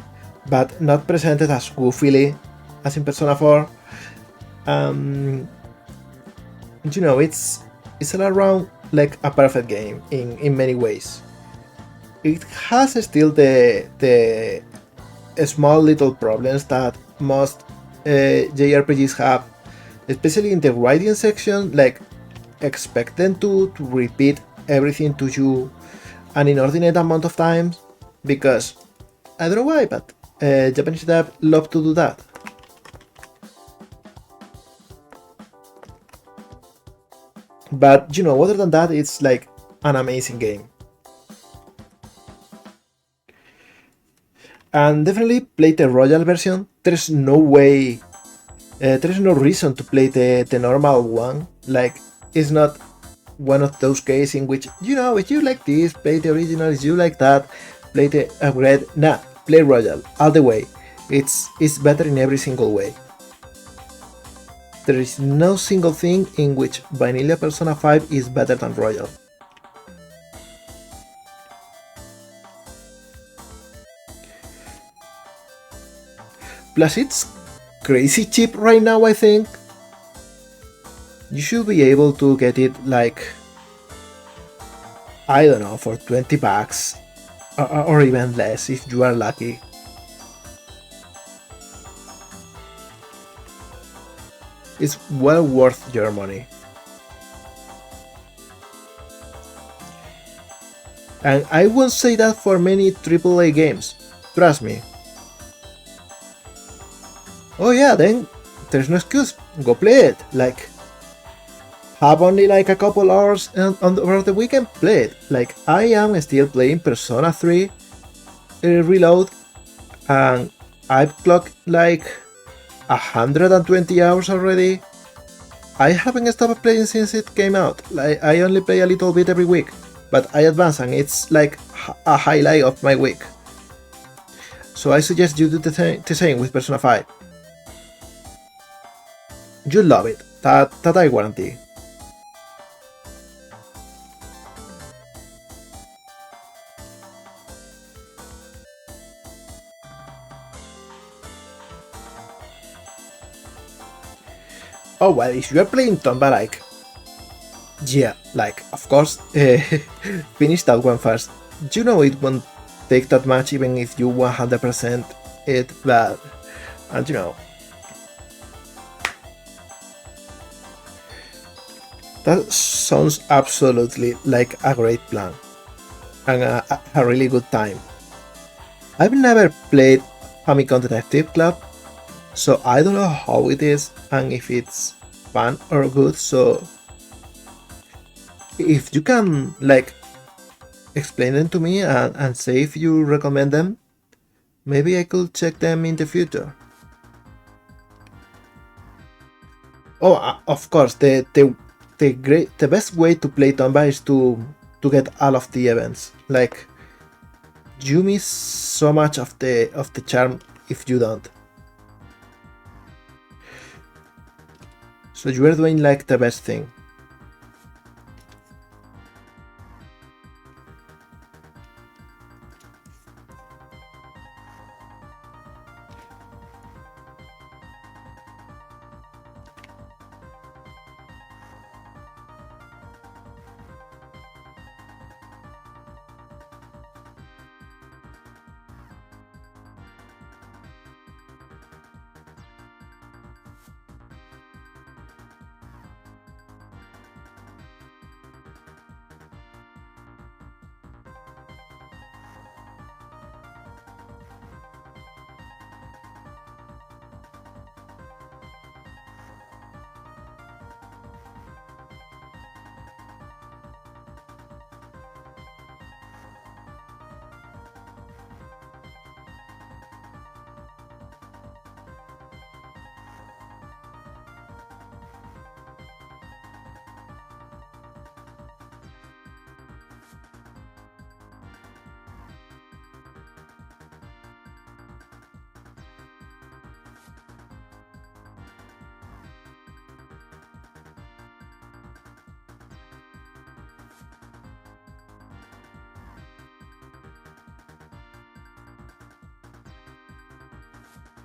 but not presented as goofily as in Persona 4. It's all around like a perfect game in many ways. It has still the small little problems that most JRPGs have, especially in the writing section, like expect them to repeat everything to you an inordinate amount of times, because I don't know why, but Japanese dev love to do that. But you know, other than that, it's like an amazing game. And definitely play the Royal version. There's no way, there's no reason to play the normal one. Like, it's not one of those cases in which, you know, if you like this, play the original, if you like that, play the upgrade. Nah, play Royal, all the way. It's better in every single way. There is no single thing in which Vanilla Persona 5 is better than Royal. Plus it's crazy cheap right now, I think. You should be able to get it like, I don't know, for 20 bucks or even less if you are lucky. It's well worth your money. And I won't say that for many AAA games, trust me. Oh yeah, then there's no excuse, go play it. Like, have only like a couple hours over the weekend, play it. Like, I am still playing Persona 3 Reload, and I've clocked like 120 hours already. I haven't stopped playing since it came out. Like, I only play a little bit every week, but I advance and it's like a highlight of my week. So I suggest you do the same with Persona 5. You'll love it, that I guarantee. Oh well, if you are playing Tomba, like, yeah, like, of course, finish that one first. You know it won't take that much even if you 100% it, but, and you know, that sounds absolutely like a great plan and a really good time. I've never played Famicom Detective Club, so I don't know how it is and if it's fun or good, so if you can like explain them to me and say if you recommend them, maybe I could check them in the future. Oh, of course, the best way to play Tomba is to get all of the events. Like, you miss so much of the charm if you don't. So you are doing like the best thing.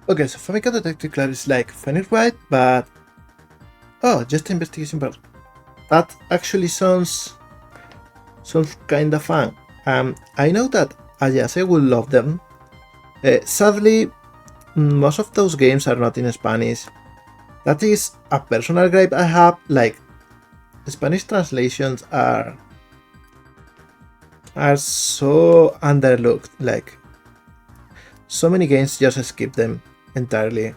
Okay, so Famicom Detective Club is like Fanart, right? But oh, just investigation part. That actually sounds kind of fun. I know that Ayase will love them. Sadly, most of those games are not in Spanish. That is a personal gripe I have, like Spanish translations are so underlooked, like so many games just skip them entirely.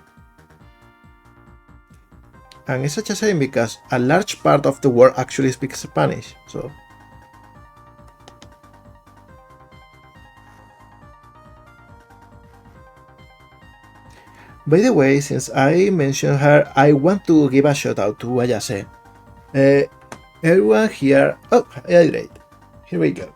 And it's such a shame because a large part of the world actually speaks Spanish, so. By the way, since I mentioned her, I want to give a shout out to Ayase. Everyone here. Oh, right. Here we go.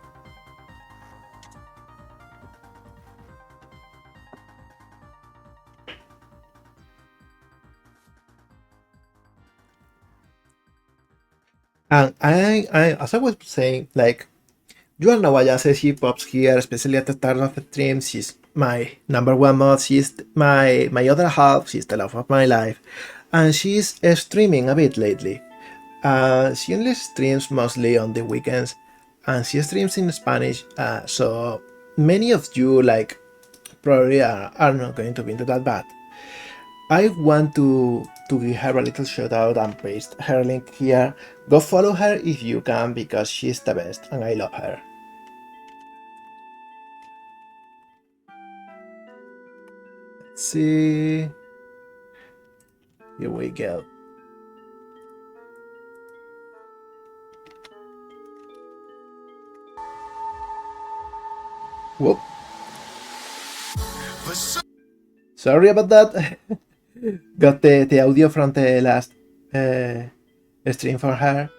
And as I was saying, like, you all know Ayase, she pops here, especially at the start of the stream. She's my number one mod. She's my other half. She's the love of my life, and she's streaming a bit lately. She only streams mostly on the weekends, and she streams in Spanish. So many of you like probably are not going to be into that bad. I want to give her a little shout out and paste her link here. Go follow her if you can because she's the best and I love her. Let's see. Here we go. Whoop. Sorry about that. Got the audio from the last stream for her.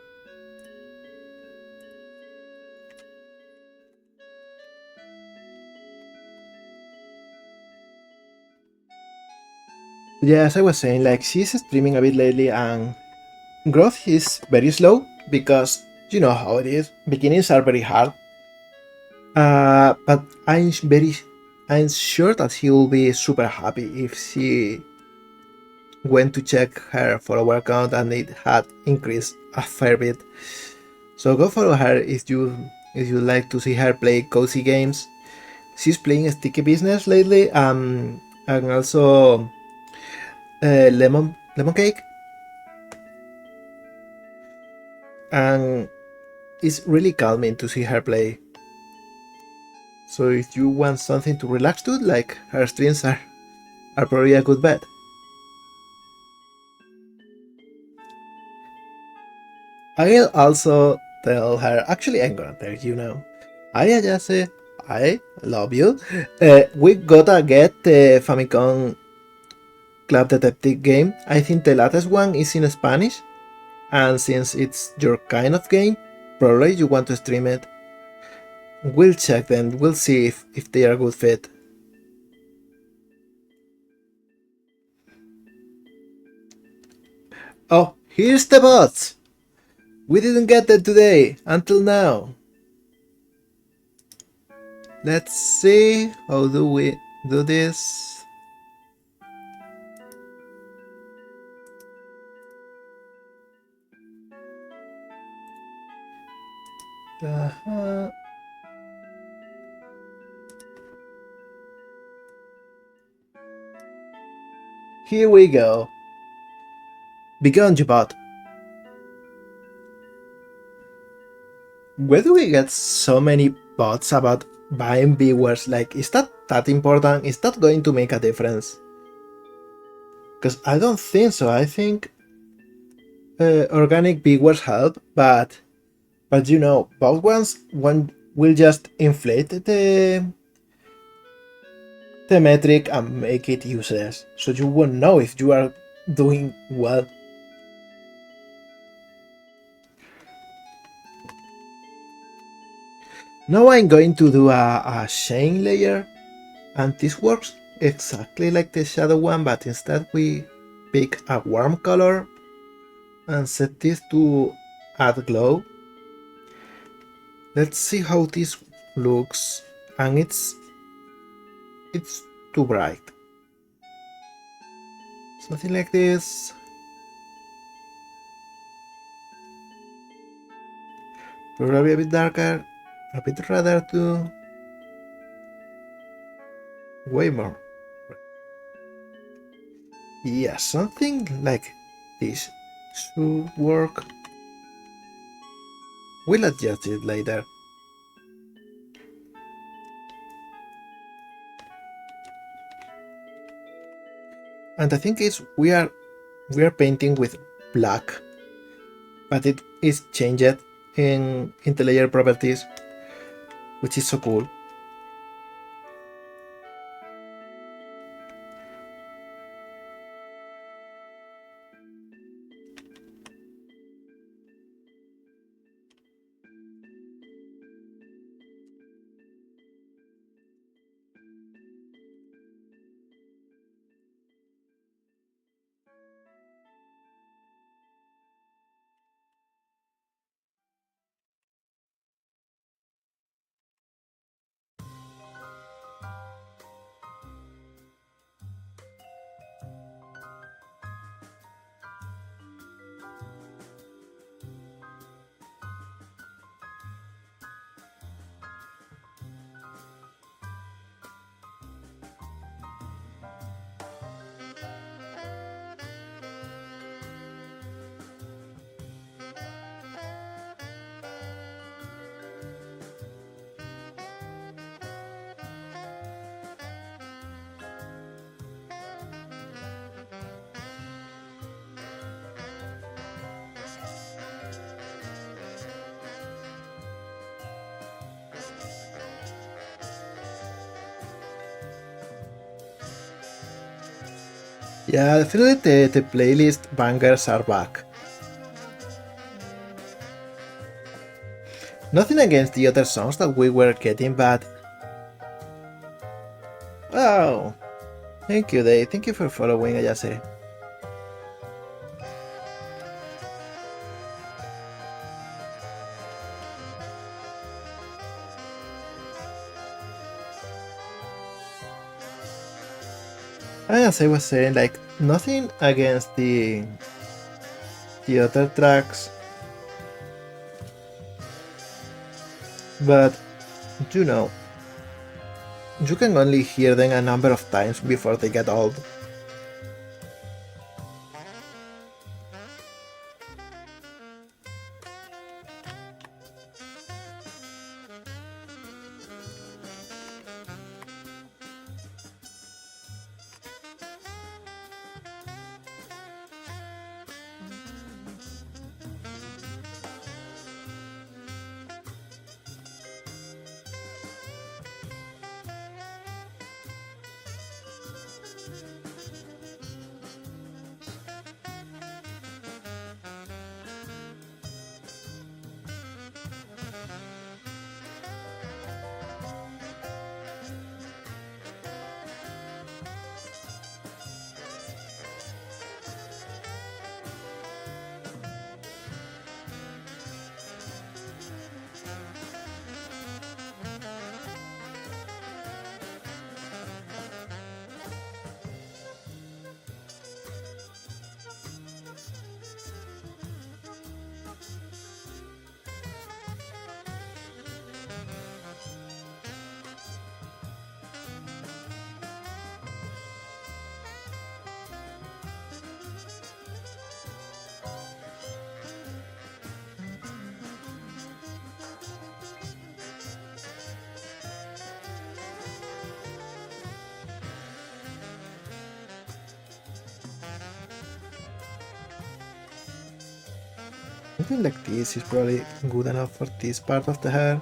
Yeah, as I was saying, like she's streaming a bit lately and growth is very slow because you know how it is. Beginnings are very hard. But I'm sure that she will be super happy if she went to check her follower count and it had increased a fair bit. So go follow her if you like to see her play cozy games. She's playing Sticky Business lately, and also Lemon Cake, and it's really calming to see her play. So if you want something to relax to, like her streams are probably a good bet. I'll also tell her, actually I'm gonna tell you now. Hi Ayase, I love you. We gotta get the Famicom Club Detective game. I think the latest one is in Spanish, and since it's your kind of game, probably you want to stream it. We'll check them, we'll see if they are a good fit. Oh, here's the bots! We didn't get them today, until now. Let's see, how do we do this? Uh-huh. Here we go. Begone, you bot. Where do we get so many bots about buying viewers? Like, is that important? Is that going to make a difference? Because I don't think so. I think organic viewers help, but you know, bot ones one will just inflate the metric and make it useless. So you won't know if you are doing well. Now I'm going to do a shine layer, and this works exactly like the shadow one, but instead we pick a warm color and set this to add glow. Let's see how this looks, and it's too bright. Something like this. Probably a bit darker, a bit redder too. Way more. Yeah, something like this should work. We'll adjust it later. And the thing is, we are painting with black, but it is changed in the layer properties, which is so cool. Yeah, definitely the playlist bangers are back. Nothing against the other songs that we were getting, but... Oh, thank you, Dave. Thank you for following, Ayase. As I was saying, like, nothing against the other tracks, but you know, you can only hear them a number of times before they get old. Something like this is probably good enough for this part of the hair.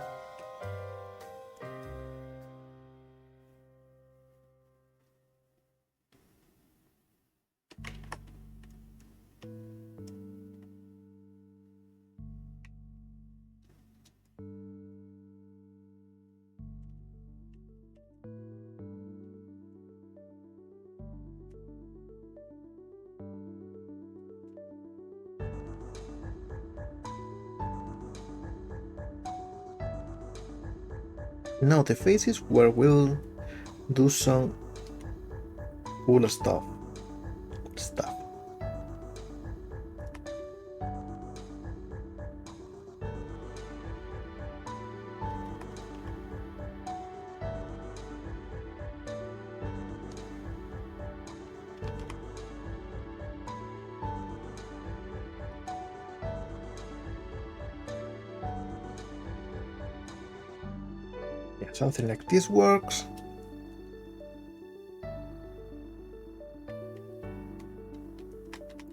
Now the face is where we'll do some cool stuff. Cool stuff. Something like this works.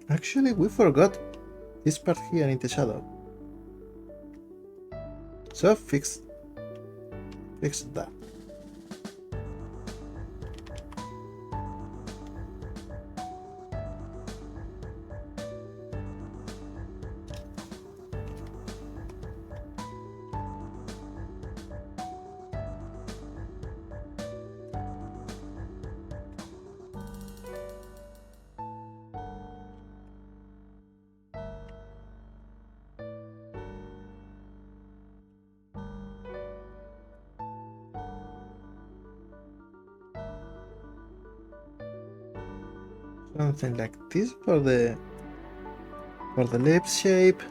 Actually, we forgot this part here in the shadow. So fix that. Something like this for the lip shape.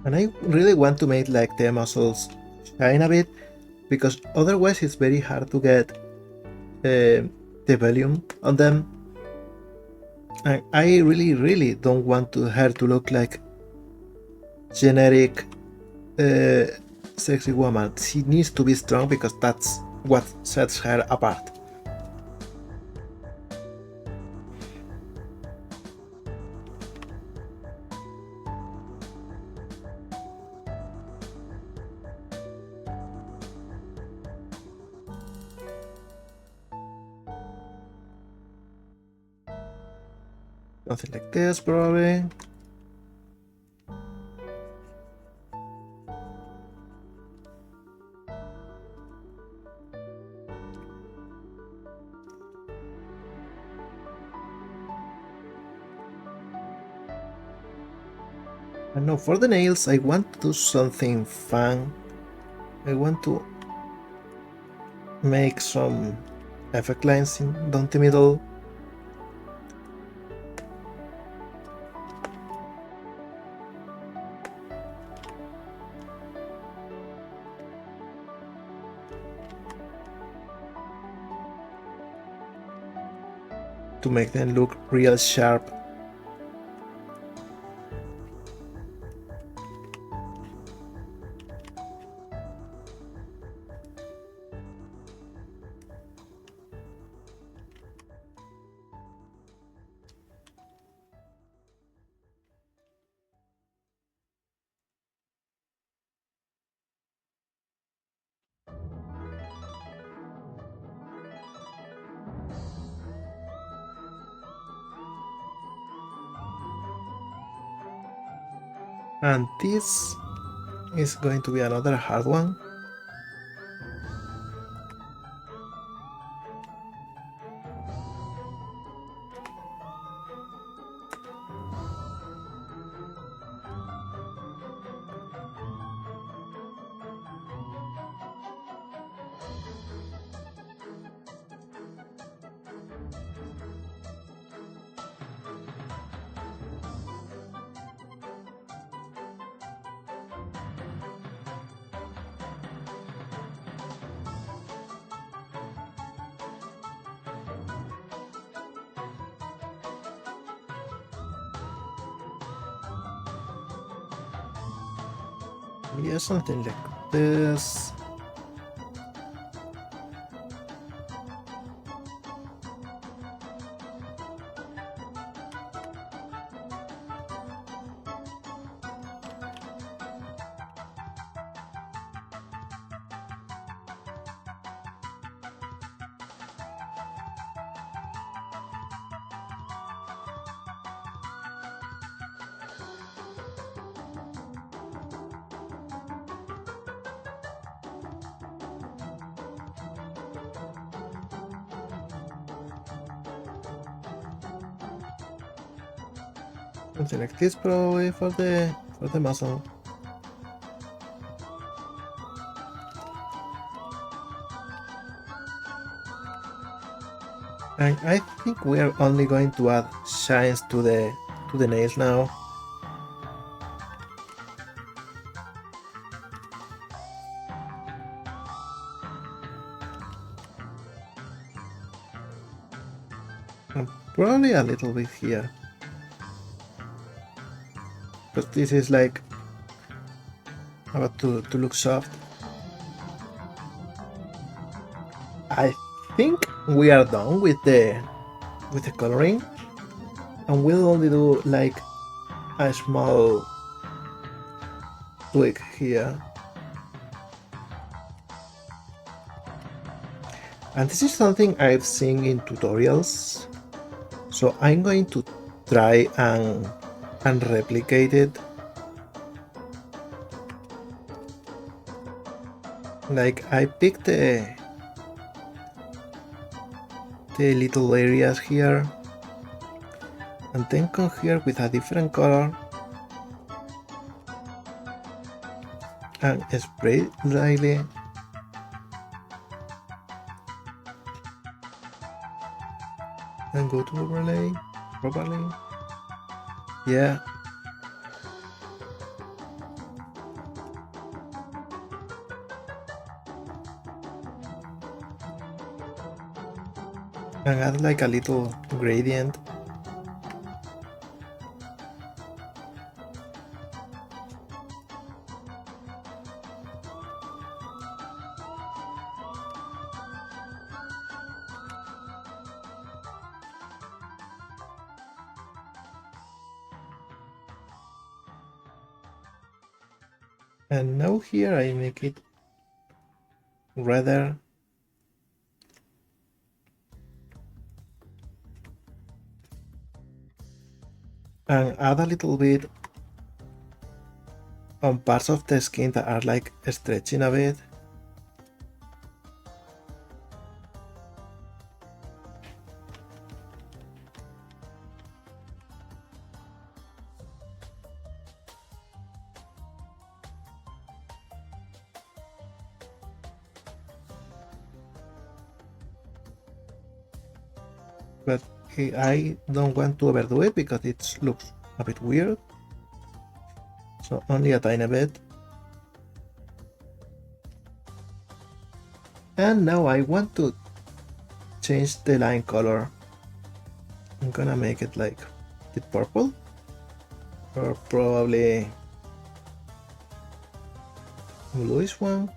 And I really want to make like the muscles shine a bit, because otherwise it's very hard to get the volume on them. And I really don't want her to look like generic sexy woman. She needs to be strong, because that's what sets her apart. Something like this, probably. And now for the nails, I want to do something fun. I want to make some effect lines down the middle. To make them look real sharp. And this is going to be another hard one. Yeah, something like this. Something like this probably for the muzzle. And I think we are only going to add shines to the nails now. And probably a little bit here. Because this is like about to look soft. I think we are done with the coloring, and we'll only do like a small tweak here. And this is something I've seen in tutorials, so I'm going to try and replicate it. Like I picked the little areas here and then come here with a different color and spray lightly. And go to overlay properly. Yeah. And add like a little gradient. And now here I make it redder. And add a little bit on parts of the skin that are like stretching a bit. But I don't want to overdo it because it looks a bit weird. So only a tiny bit. And now I want to change the line color. I'm gonna make it like the purple, or probably bluish one.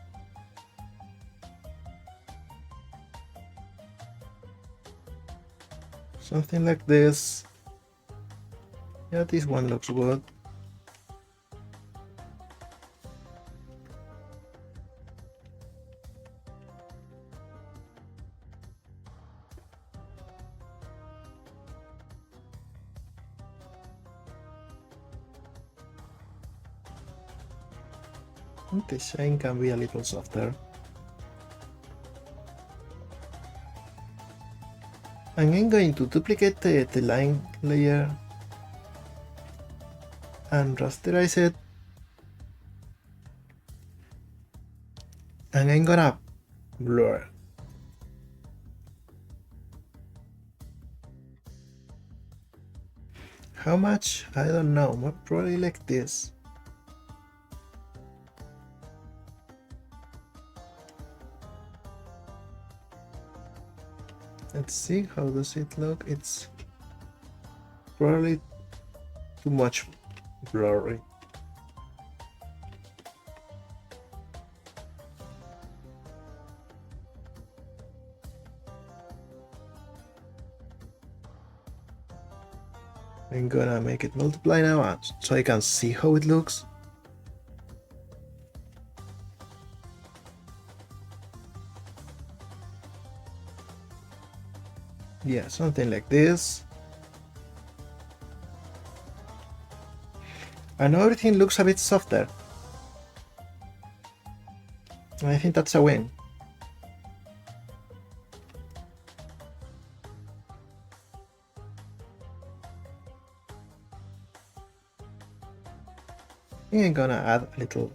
Something like this. Yeah, this one looks good. The shine can be a little softer. And I'm going to duplicate the line layer and rasterize it. And I'm gonna blur. How much? I don't know, probably like this. Let's see, how does it look? It's probably too much blurry. I'm gonna make it multiply now so I can see how it looks. Yeah, something like this. And now everything looks a bit softer. I think that's a win. think I'm gonna add a little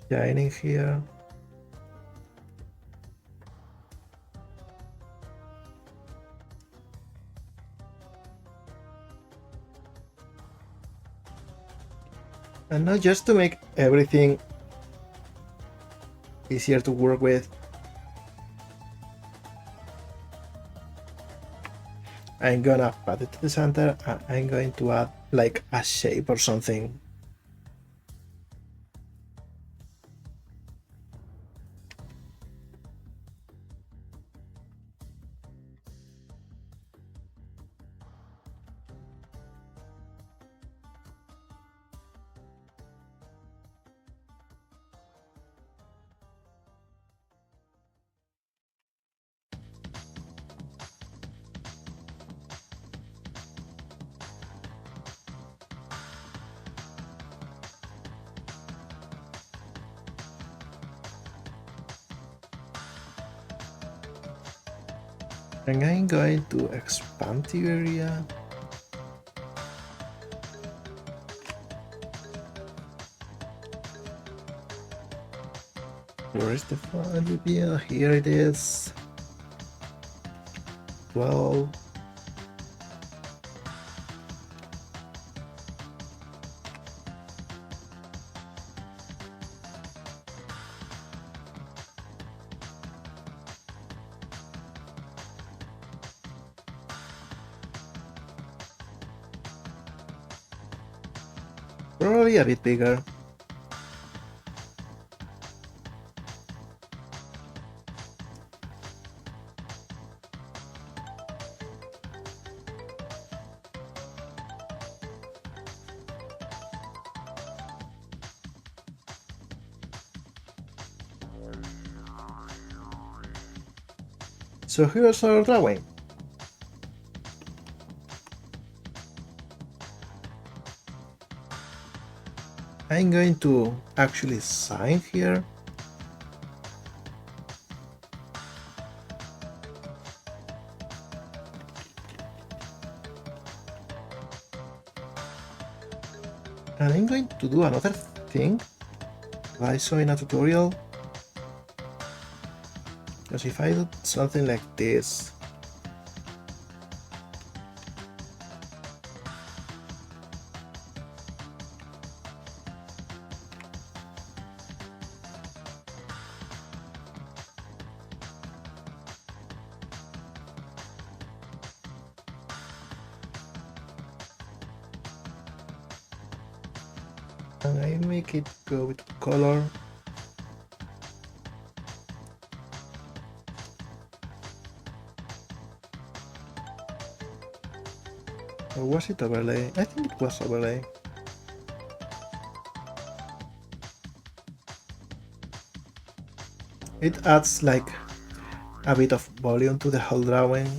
shining here. And now just to make everything easier to work with, I'm gonna put it to the center and I'm going to add like a shape or something. And I'm going to expand the area. Where is the file reveal? Here it is. 12. Probably a bit bigger. So here's our drawing. I'm going to actually sign here. And I'm going to do another thing that I saw in a tutorial. Because if I do something like this, and I make it go with color. Or was it overlay? I think it was overlay. It adds like a bit of volume to the whole drawing.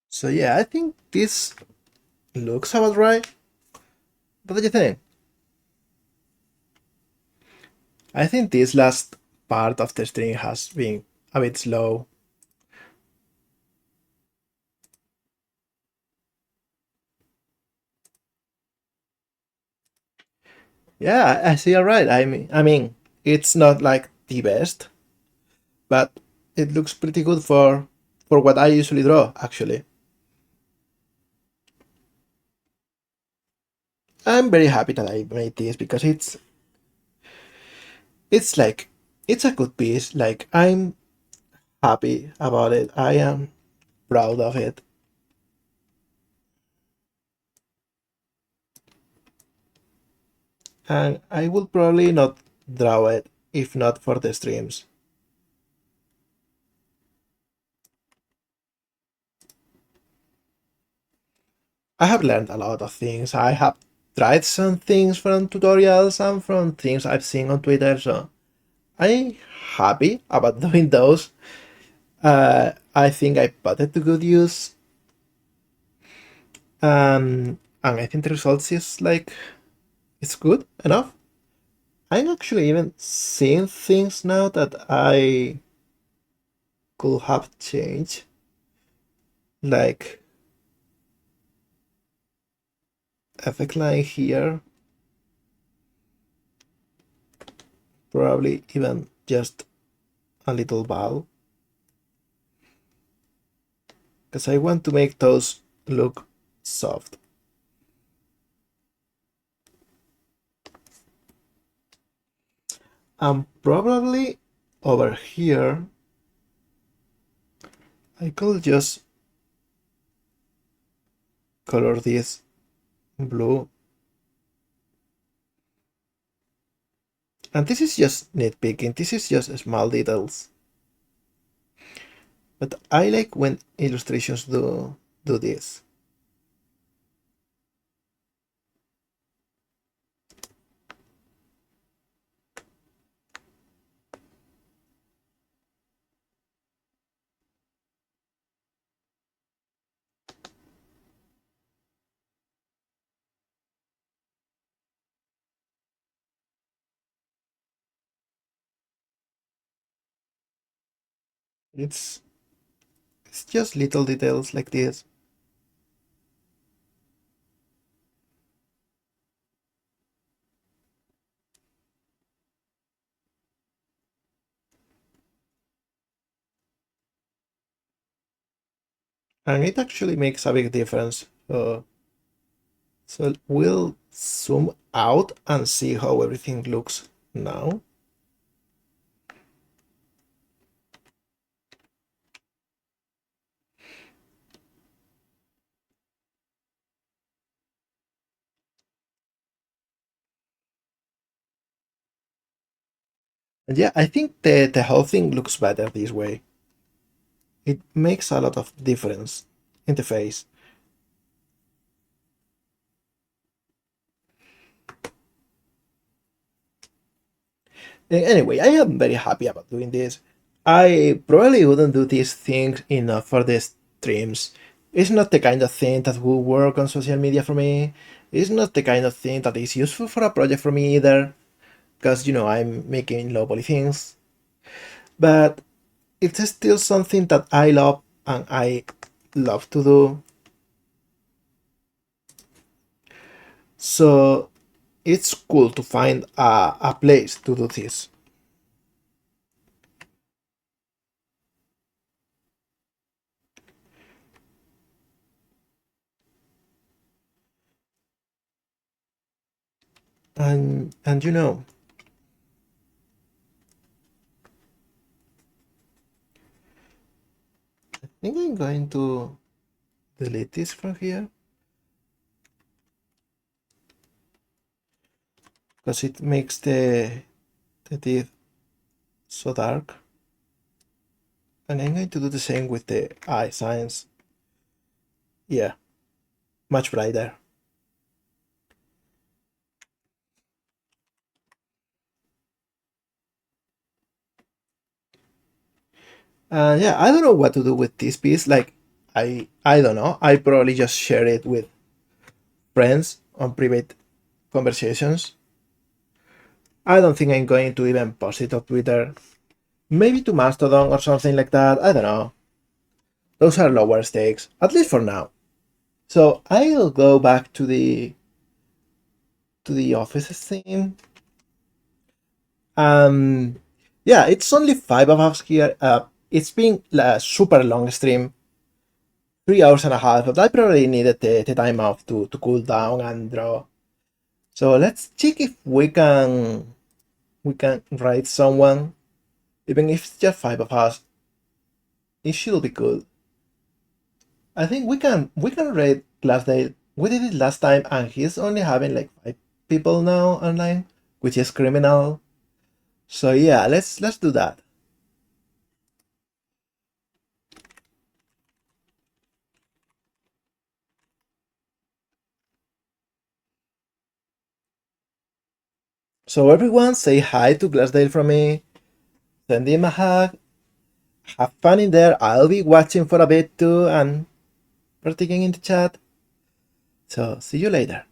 So yeah, I think this looks about right. What do you think? I think this last part of the string has been a bit slow. Yeah, I see you're right. I mean, it's not like the best, but it looks pretty good for what I usually draw, actually. I'm very happy that I made this because it's like it's a good piece. Like I'm happy about it. I am proud of it. And I would probably not draw it if not for the streams. I have learned a lot of things. I have tried some things from tutorials and from things I've seen on Twitter, so I'm happy about doing those. I think I put it to good use. And I think the results is like It's good enough. I'm actually even seeing things now that I could have changed. Like effect line here. Probably even just a little bow. Because I want to make those look soft. And probably over here, I could just color this blue. And this is just nitpicking, this is just small details. But I like when illustrations do this. It's it's just little details like this. And it actually makes a big difference. So we'll zoom out and see how everything looks now. And yeah, I think the whole thing looks better this way. It makes a lot of difference in the face. Anyway, I am very happy about doing this. I probably wouldn't do these things enough for the streams. It's not the kind of thing that will work on social media for me. It's not the kind of thing that is useful for a project for me either. Because, I'm making low poly things. But it's still something that I love and I love to do. So it's cool to find a place to do this. And I think I'm going to delete this from here because it makes the teeth so dark. And I'm going to do the same with the eye signs. Yeah, much brighter. And yeah, I don't know what to do with this piece. Like, I don't know. I probably just share it with friends on private conversations. I don't think I'm going to even post it on Twitter. Maybe to Mastodon or something like that. I don't know. Those are lower stakes, at least for now. So I'll go back to the office theme. Yeah, it's only 5 of us here. It's been a super long stream, 3 hours and a half, but I probably needed the time off to cool down and draw. So let's check if we can write someone, even if it's just 5 of us. It should be good. I think we can rate Glassdale. We did it last time, and he's only having like 5 people now online, which is criminal. So yeah, let's do that. So everyone, say hi to Glassdale from me. Send him a hug. Have fun in there. I'll be watching for a bit too and partaking in the chat. So see you later.